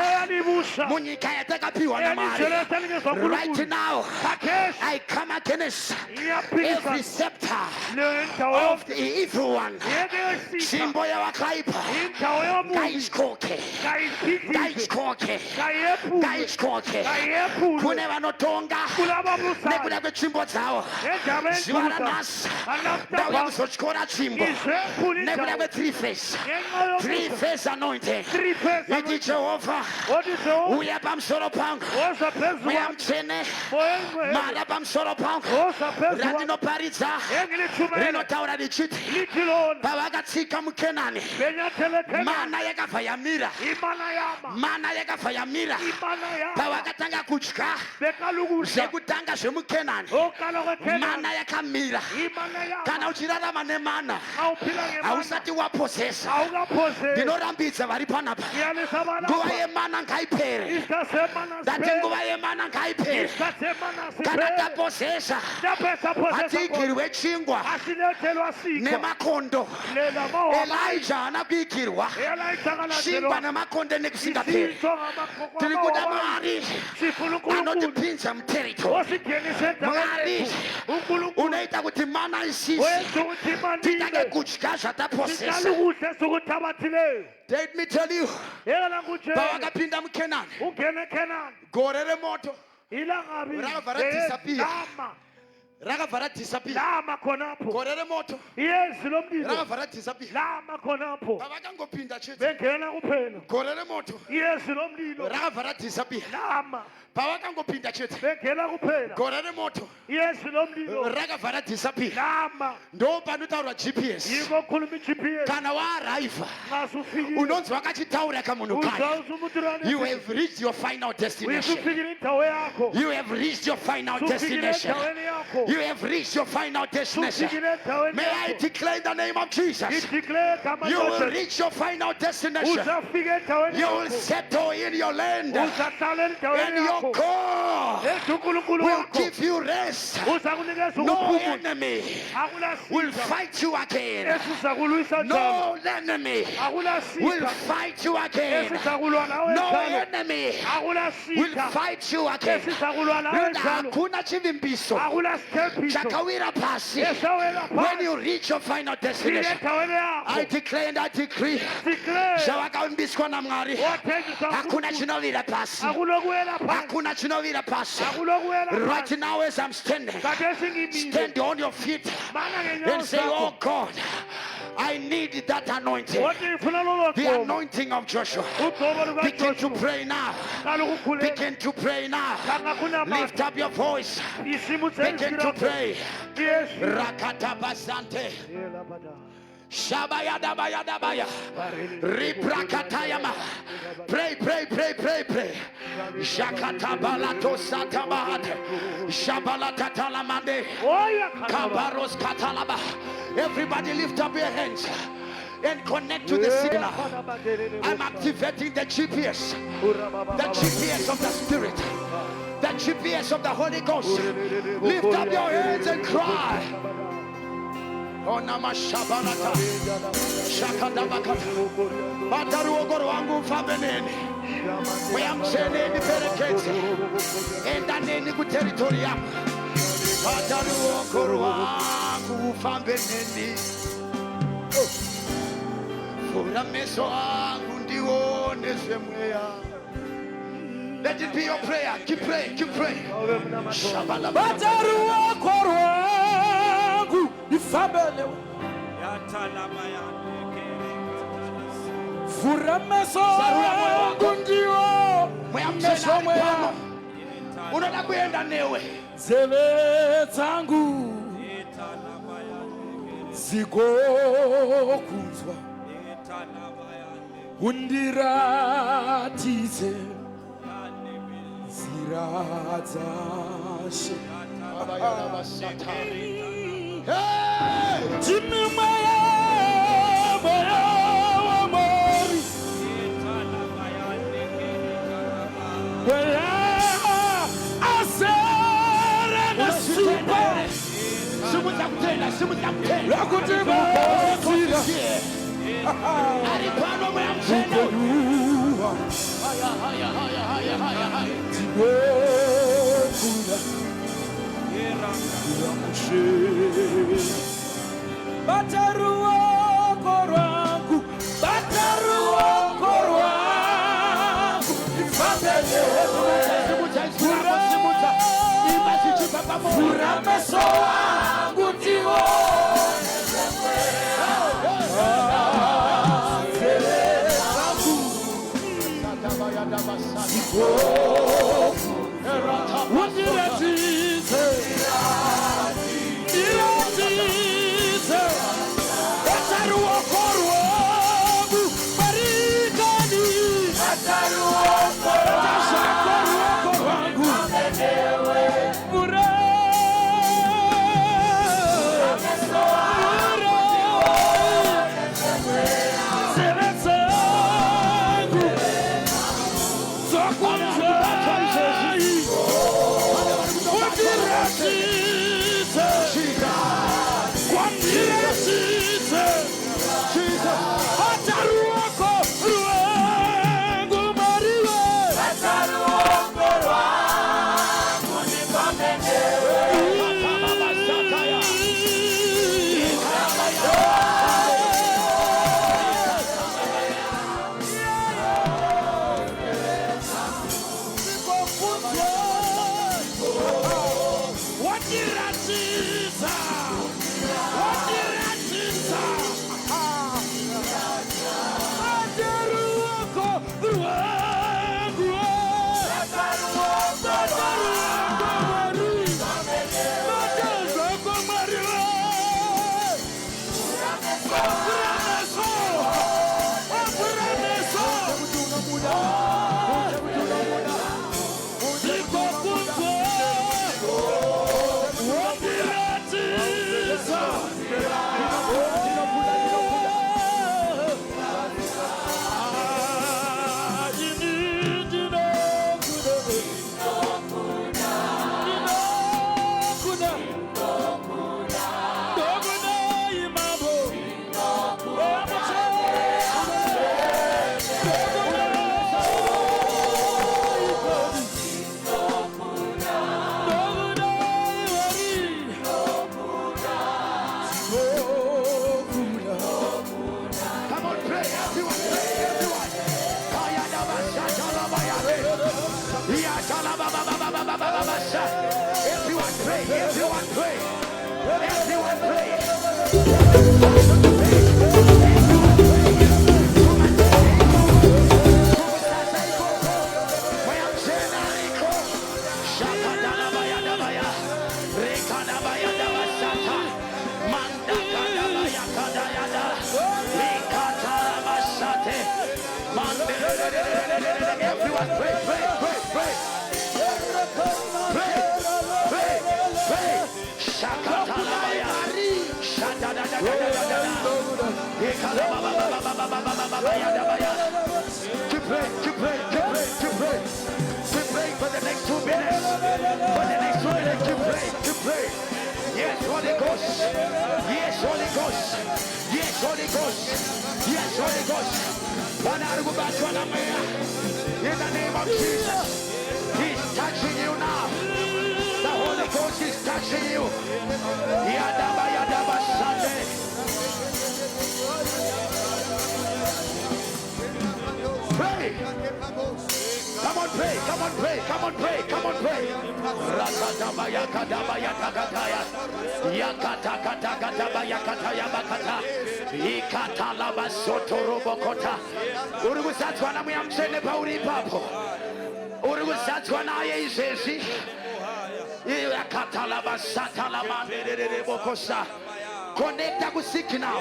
munyika yatakapiwa naMwari. Right now I come against every scepter of the evil one. Tsvimbo yawakaipa ngaityoke, ngaityoke, ngaityoke. Kune vanotonga nekuda kwetsvimbo dzavo. Zuva ranhasi ndauya kuzotyora tsvimbo nekuda kwe3-phase. 3-phase anointing. Iti Jehovha uya pamusoro pangu, uya mutsvene mara pamusoro pangu. Randinoparidza rinotaura richiti pavakatsika muKenani mana yakabva yamira, mana yakabva yamira. Pavakatanga kudya zvekutanga zvemuKenani mana yakamira. Kana uchirarama nemana hausati waposesa. Ndinorambidza vari panapa, nguva yemana ngaipere. Ndati nguva yemana ngaipere. Kana taposesa hatiigirwe chingwa nemakondo. Elijah haana kuigirwa chingwa nemakondo nekusingaperi. Tiri kuda Mwari anotipinza muteritori. Mwari unoita kuti mana isisi titange kudya zvataposesa. Let me tell you, pavakapinda muKenani gore remoto rakabva radisappear. Rakabva radisappear. Gore remoto rakabva radisappear. Pavakangopinda chete gore remoto rakabva radisappear. Pavakangopinda chete gore remoto rakabva radisappear. Ndo panotaurwa GPS. Kana waaraiva unonzi wakachitaura kamunhu kaya. You have reached your final destination. You have reached your final destination. You have reached your final destination. May I declare in the name of Jesus, you will reach your final destination. You will settle in your land, and your God will give you rest. No enemy will fight you again. No enemy will fight you again. No enemy will fight you again. Hakuna chivimbiso chakawira pasi. When you reach your final destination, I declare and I decree, zvawakavimbiswa naMwari hakuna chinovira pasi. Hakuna chinovira pasi. Right now as I'm standing, stand on your feet and say, oh God, I need that anointing. The anointing of Joshua. Begin to pray now. Begin to pray now. Lift up your voice. Begin to pray. Rakata basante. Shabayadabayadabaya. Ribrakatayama. Pray, pray, pray, pray, pray. Shakatabalato satabahate. Shabalatatalamande. Kabaros katalaba. Everybody lift up your hands and connect to the signal. I'm activating the GPS. The GPS of the Spirit. The GPS of the Holy Ghost. Lift up your hands and cry. Onama shabalata. Shakadabakata. Bataruogoro wangu mfameneni. Weyamcheneni perekete. Endaneni ku territory yako. Bataruogoro wangu mfameneni. Fura meso wangu ndione semweya. Let it be your prayer. Keep praying, keep praying. Bataruogoro wangu ifabele. Fura meso wangu ndiwo meso mweya. Unoda kuenda newe. Zeve zangu ziko kunzwa undiratize ziradzashe timimaya moya wamori wela asere nasupa lakutibasira aripano mayamtena tibekula yamushe bataruoko rwangu fura meso wangu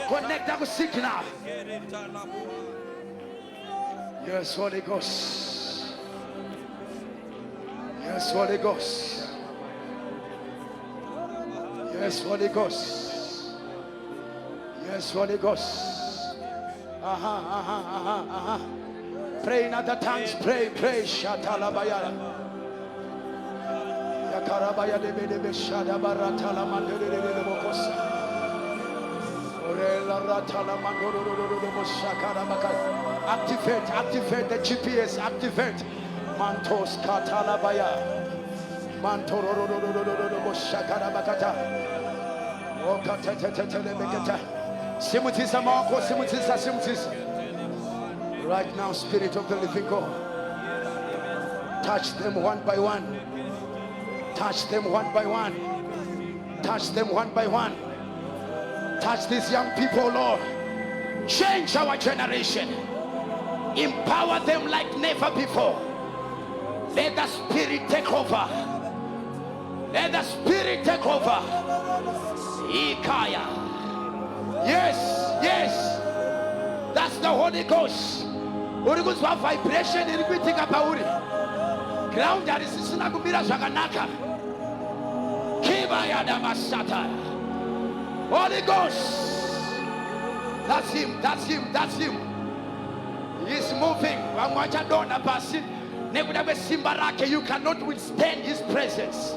Connect to signal. Yes, Holy Ghost. Yes, Holy Ghost. Yes, Holy Ghost. Yes, Holy Ghost. Pray in other tongues. Pray, pray. Shatalabaya. Yakarabaya de Bedebe Shadabaratala Mandere Bokosa. Activate the GPS, activate Mantos Katalabaya Mantoro Shakarabakata Simutis. Right now, Spirit of the Living God, touch them one by one, touch them one by one, touch them one by one. Touch these young people, Lord. Change our generation. Empower them like never before. Let the Spirit take over. Let the Spirit take over. Ikaya. Yes, yes. That's the Holy Ghost. Holy Ghost have vibration in everything about it. Ground that is Sinagumira Zaganaka. Kibaya Damasata. Holy Ghost. That's him, that's him, that's him. He's moving. You cannot withstand his presence.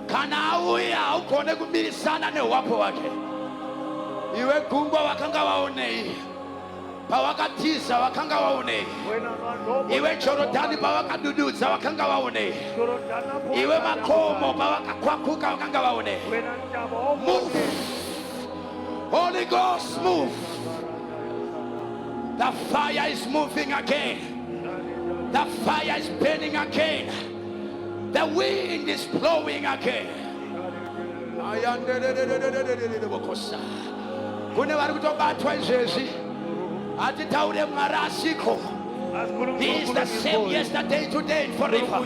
Kanauya ukone kumiri sana ne wapo wake. Iwe gumba wakanga waone. Pawakatiza wakanga waone. Iwe chorodani pawakaduduza wakanga waone. Iwe makomo pawakakwakuka wakanga waone. Move. Holy Ghost, move. The fire is moving again. The fire is burning again. The wind is blowing again. He is the same yesterday, today, and forever.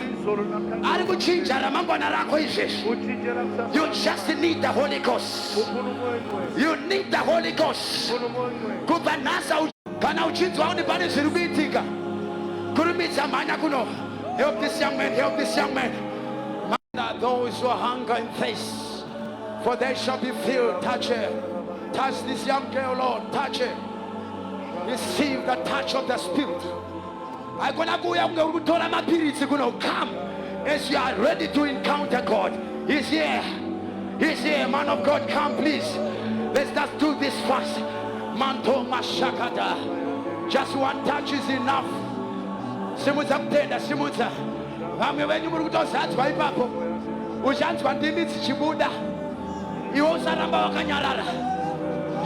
You just need the Holy Ghost. You need the Holy Ghost. Help this young man, help this young man. Those who hunger and thirst, for they shall be filled. Touch her. Touch this young girl, Lord. Touch her. Receive the touch of the Spirit. I'm gonna go come as you are ready to encounter God. He's here. He's here. Man of God, come please. Let's just do this fast. Manto Mashakata. Just one touch is enough. Simuza mtenda, simuza. When you move to South by Papo, Ujans one minutes Chibuda. You also Wakanyara.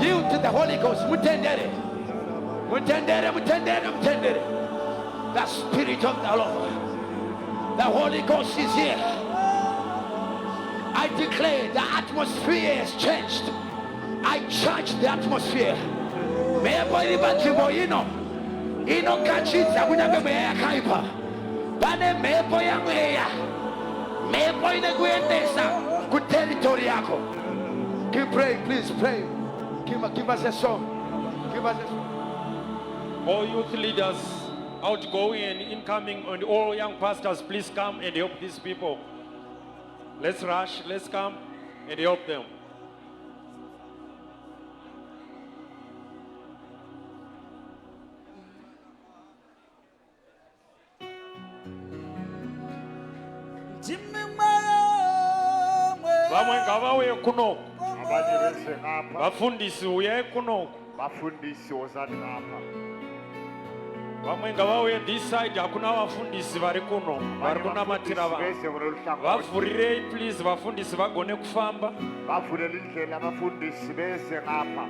Yield to the Holy Ghost. Mutendere. Mutendere, mutendere, mutendere. The Spirit of the Lord, the Holy Ghost is here. I declare the atmosphere has changed. I charge the atmosphere. Keep praying, please pray. Give us a song. Give us a song. All youth leaders, outgoing and incoming, and all young pastors, please come and help these people. Let's rush, let's come and help them. Vamwe ngavauye kuno. Vafundisi uye kuno. Vafundisi ozati ngapa. Vamwe ngavauye this side hakuna vafundisi vari kuno. Vari kunamatira vanhu. Vavhurirei please vafundisi vagone kufamba. Vavhurire ndlela vafundisi vese ngapa.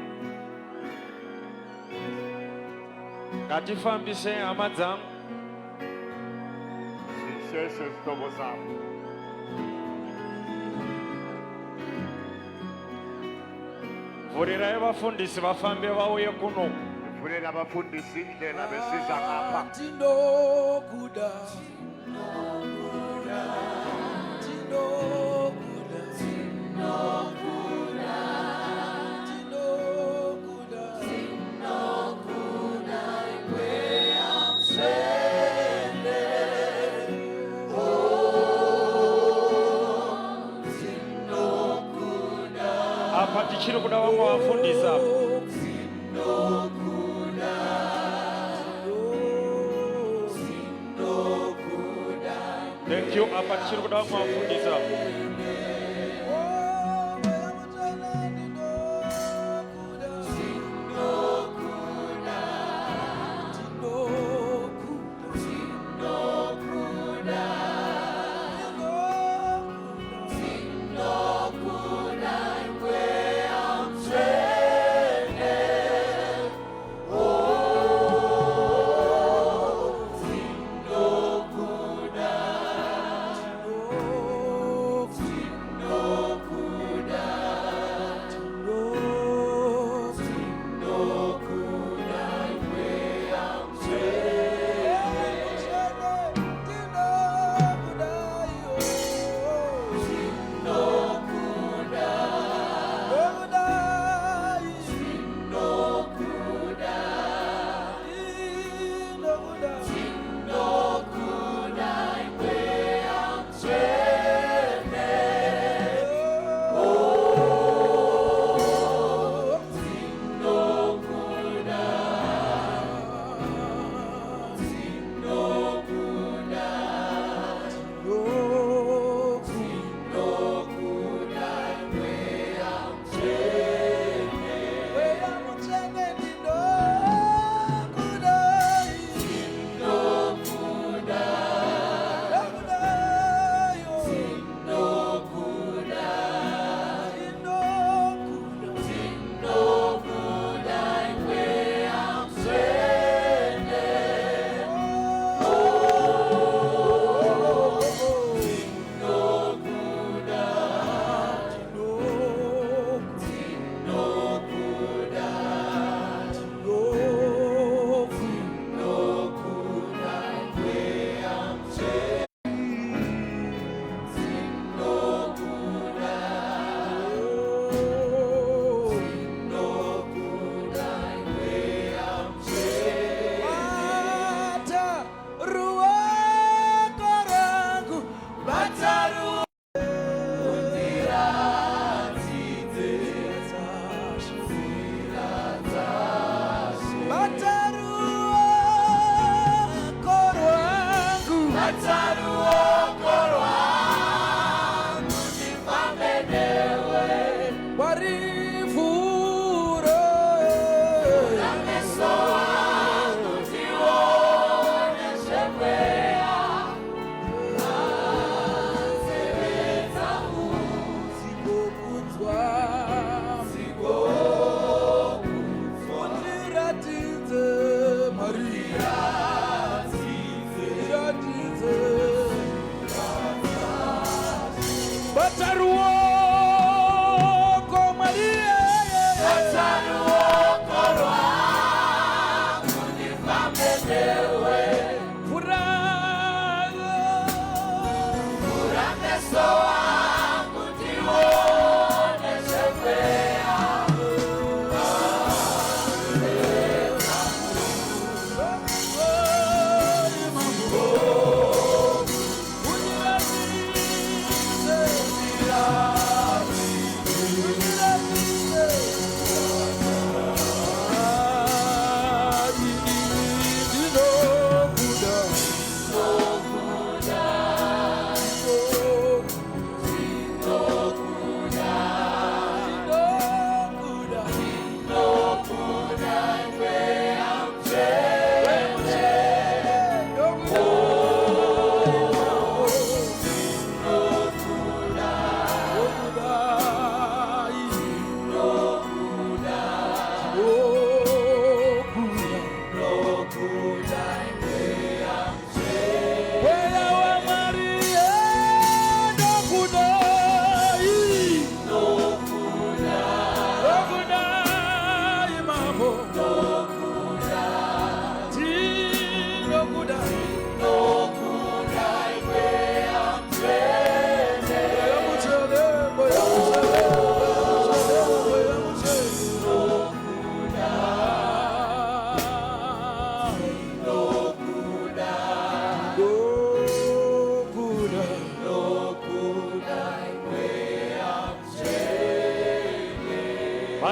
Ngatifambise hama dzangu. Zvisheshe zvitobo zvangu. Vhurirai vafundisi vafambe vauye kuno. Vhurira vafundisi ndlela vesiza ngapa. Tinokuda. Tinokuda. Tinokuda. Tinokuda. Tinokuda. Tinokuda. Where I'm chirikuda vamwe vafundisa. Thank you, apa chirikuda vamwe vafundisa.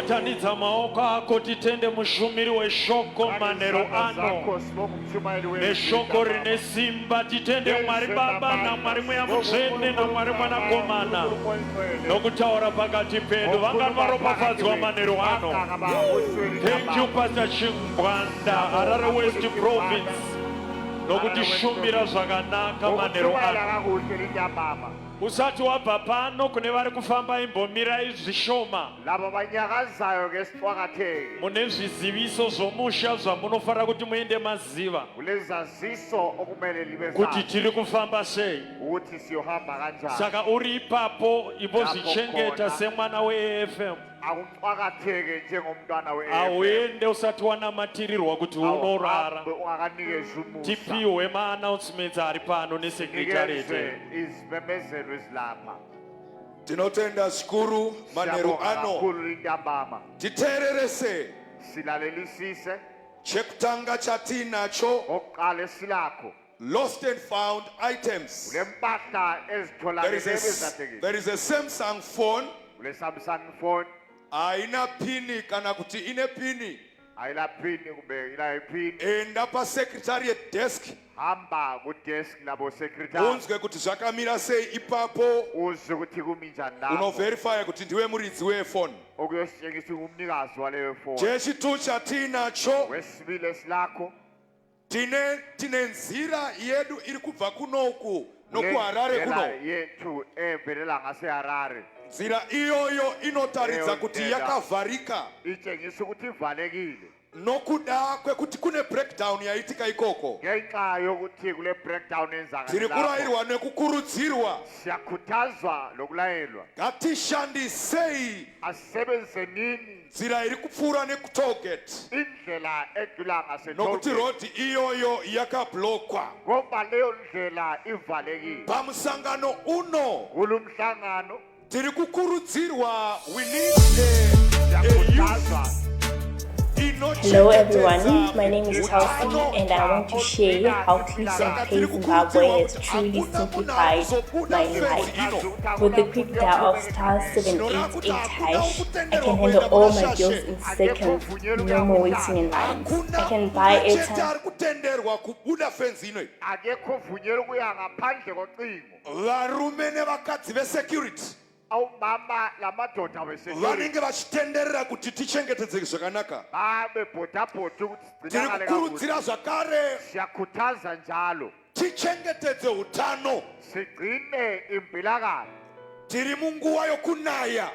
batanidza maoko ako titende mushumiri weshoko manheru ano neshoko rine simba titende Mwari Baba naMwari Mweya Mutsvene naMwari Mwanakomana nokutaura pakati pedu vangani varopafadzwa manheru ano. Thank you Pastor Chingwanda, Harare West Province, nokutishumira zvakanaka manheru ano. Usati wabva pano kune vari kufamba imbomirai zvishoma. Mune zviziviso zvomusha zvamunofanira kuti muende maziva kuti tiri kufamba sei. Saka uri ipapo imbozvichengeta semwana weAFM. Auende usati wanamatirirwa kuti unorara. Tipiwe ma-announcements ari pano nesekretarete. Tinotenda zvikuru manheru ano. Titeererese chekutanga chatinacho, lost and found items. There is a Samsung phone. Aina pini kana kuti ine pini. Enda pa secretariat desk. Unzwe kuti zvakamira sei ipapo. Unoverify kuti ndiwe muridzi wefoni. Chechitu chatinacho, tine nzira yedu iri kubva kunoku nokuHarare kuno. Nzira iyoyo inotaridza kuti yakavharika nokuda kwekuti kune breakdown yaitika ikoko. Tiri kurayirwa nekukurudzirwa ngatishandisei nzira iri kupfuura nekutollgate nokuti rodi iyoyo yakablokwa. Pamusangano uno tiri kukurudzirwa, we need a youth. Hello everyone, my name is Halsey and I want to share how Peace and Pay Zimbabwe has truly simplified my life. With the quick dial of *788#, I can handle all my bills in seconds, no more waiting in lines. I can buy airtime. Varume nevakadzi vesecurity vanenge vachitenderera kuti tichengetedzeke zvakanaka. Tiri kukurudzira zvakare tichengetedze utano. Tiri munguva yokunaya,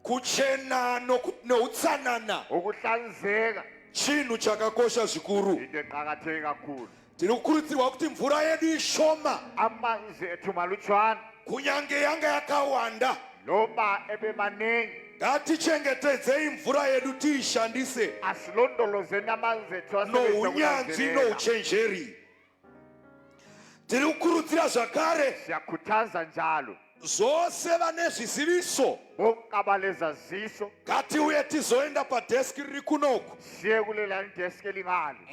kuchena neutsanana chinhu chakakosha zvikuru. Tiri kukurudzirwa kuti mvura yedu ishoma, kunyange yanga yakawanda, ngatichengetedzei mvura yedu tiishandise nounyanzvi nouchenjeri. Tiri kukurudzira zvakare zvose vane zviziviso ngatiuye tizoenda padeski riri kunoku.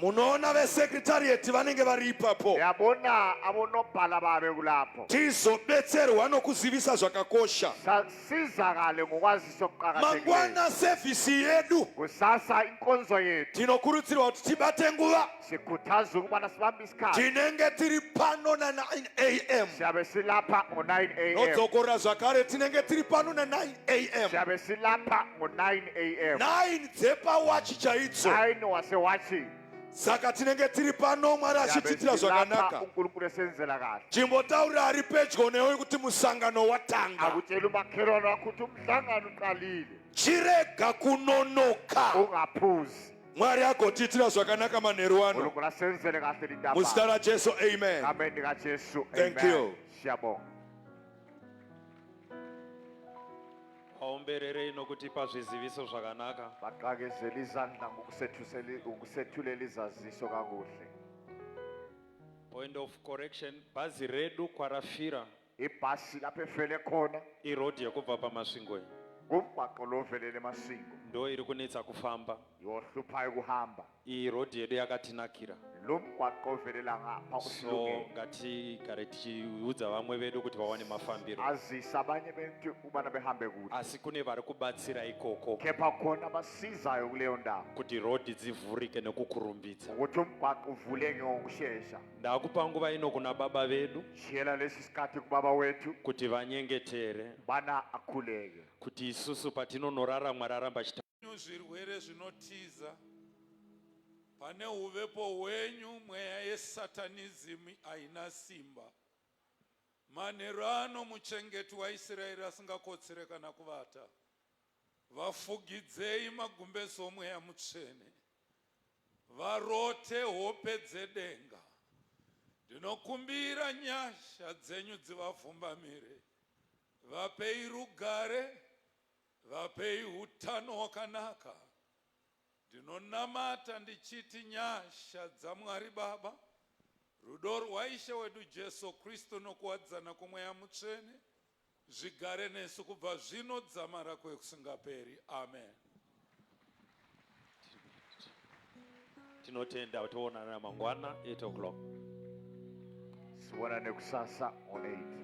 Munoona vesecretariat vanenge vari ipapo. Tizobetserwa nokuzivisa zvakakosha. Mangwana sevhisi yedu tinokurudzirwa kuti tibate nguva. Tinenge tiri pano na9 AM. Nodzokorera zvakare tinenge tiri pano na9 AM. 9 dzepawachi chaidzo. Saka tinenge tiri pano, Mwari achititira zvakanaka. Chimbotaurira ari pedyo newe kuti musangano watanga. Chirega kunonoka. Mwari agotitira zvakanaka manheru ano. Muzita raJesu, amen. Thank you. Aombererei nokutipa zviziviso zvakanaka. Point of correction, bhazi redu kwarafira irodi yekubva pamasvingo. ndo iri kunetsa kufamba yohluphayo kuhamba iyi road yedu yakatinakira lo mgwaqo ovelela ngapha so usilungele ngatigare tichiudza vamwe vedu kuti vawane mafambiro azisa abanye bentu ubana behambe kuhle asi kune vari kubatsira ikoko kepha khona abasizayo kuleyo ndawo kuti road dzivhurike nekukurumbidza ukuthi umgwaqo uvuleke ngokushesha ndakupa nguva ino kuna baba vedu shiyela lesi sikhathi kubaba wethu kuti vanyengetere bana akhuleke kuti isusu patinonorara mwararamba zvirwere zvinotiza pane uvepo hwenyu mweya yesatanism haina simba manheru ano muchengeti waIsraeri asingakotsere kana kuvata vafugidzei magumbezo omweya mutsvene varote hope dzedenga ndinokumbira nyasha dzenyu dzivavhumbamire vapei rugare vapei utano hwakanaka ndinonamata ndichiti nyasha dzaMwari Baba rudo rwaIshe wedu Jesu Kristu nokuwadzana kwomweya mutsvene zvigare nesu kubva zvino dzamara kwekusingaperi amen. tinotenda toonana mangwana 8 o'clock siwana nekusasa on 8.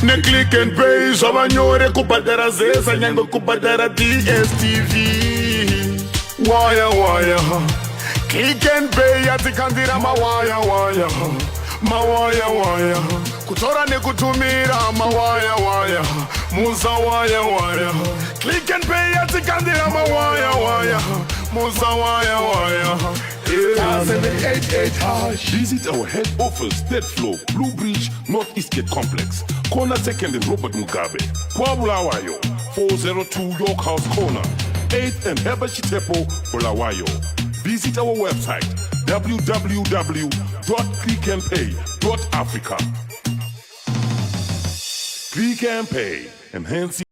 Ne click and pay zvavanyore kubhadhara zesa nyange kubhadhara DSTV waya click and pay yatikandira mawaya kutora nekutumira mawaya muza waya click and pay yatikandira mawaya muza waya 788 Visit our head office, third floor, Blue Bridge, Northeast Gate Complex, corner 2nd and Robert Mugabe, Bulawayo, 402 York House Corner, 8th and Herbert Chitepo, Bulawayo. Visit our website, www.clickandpay.africa. Click and Pay, enhancing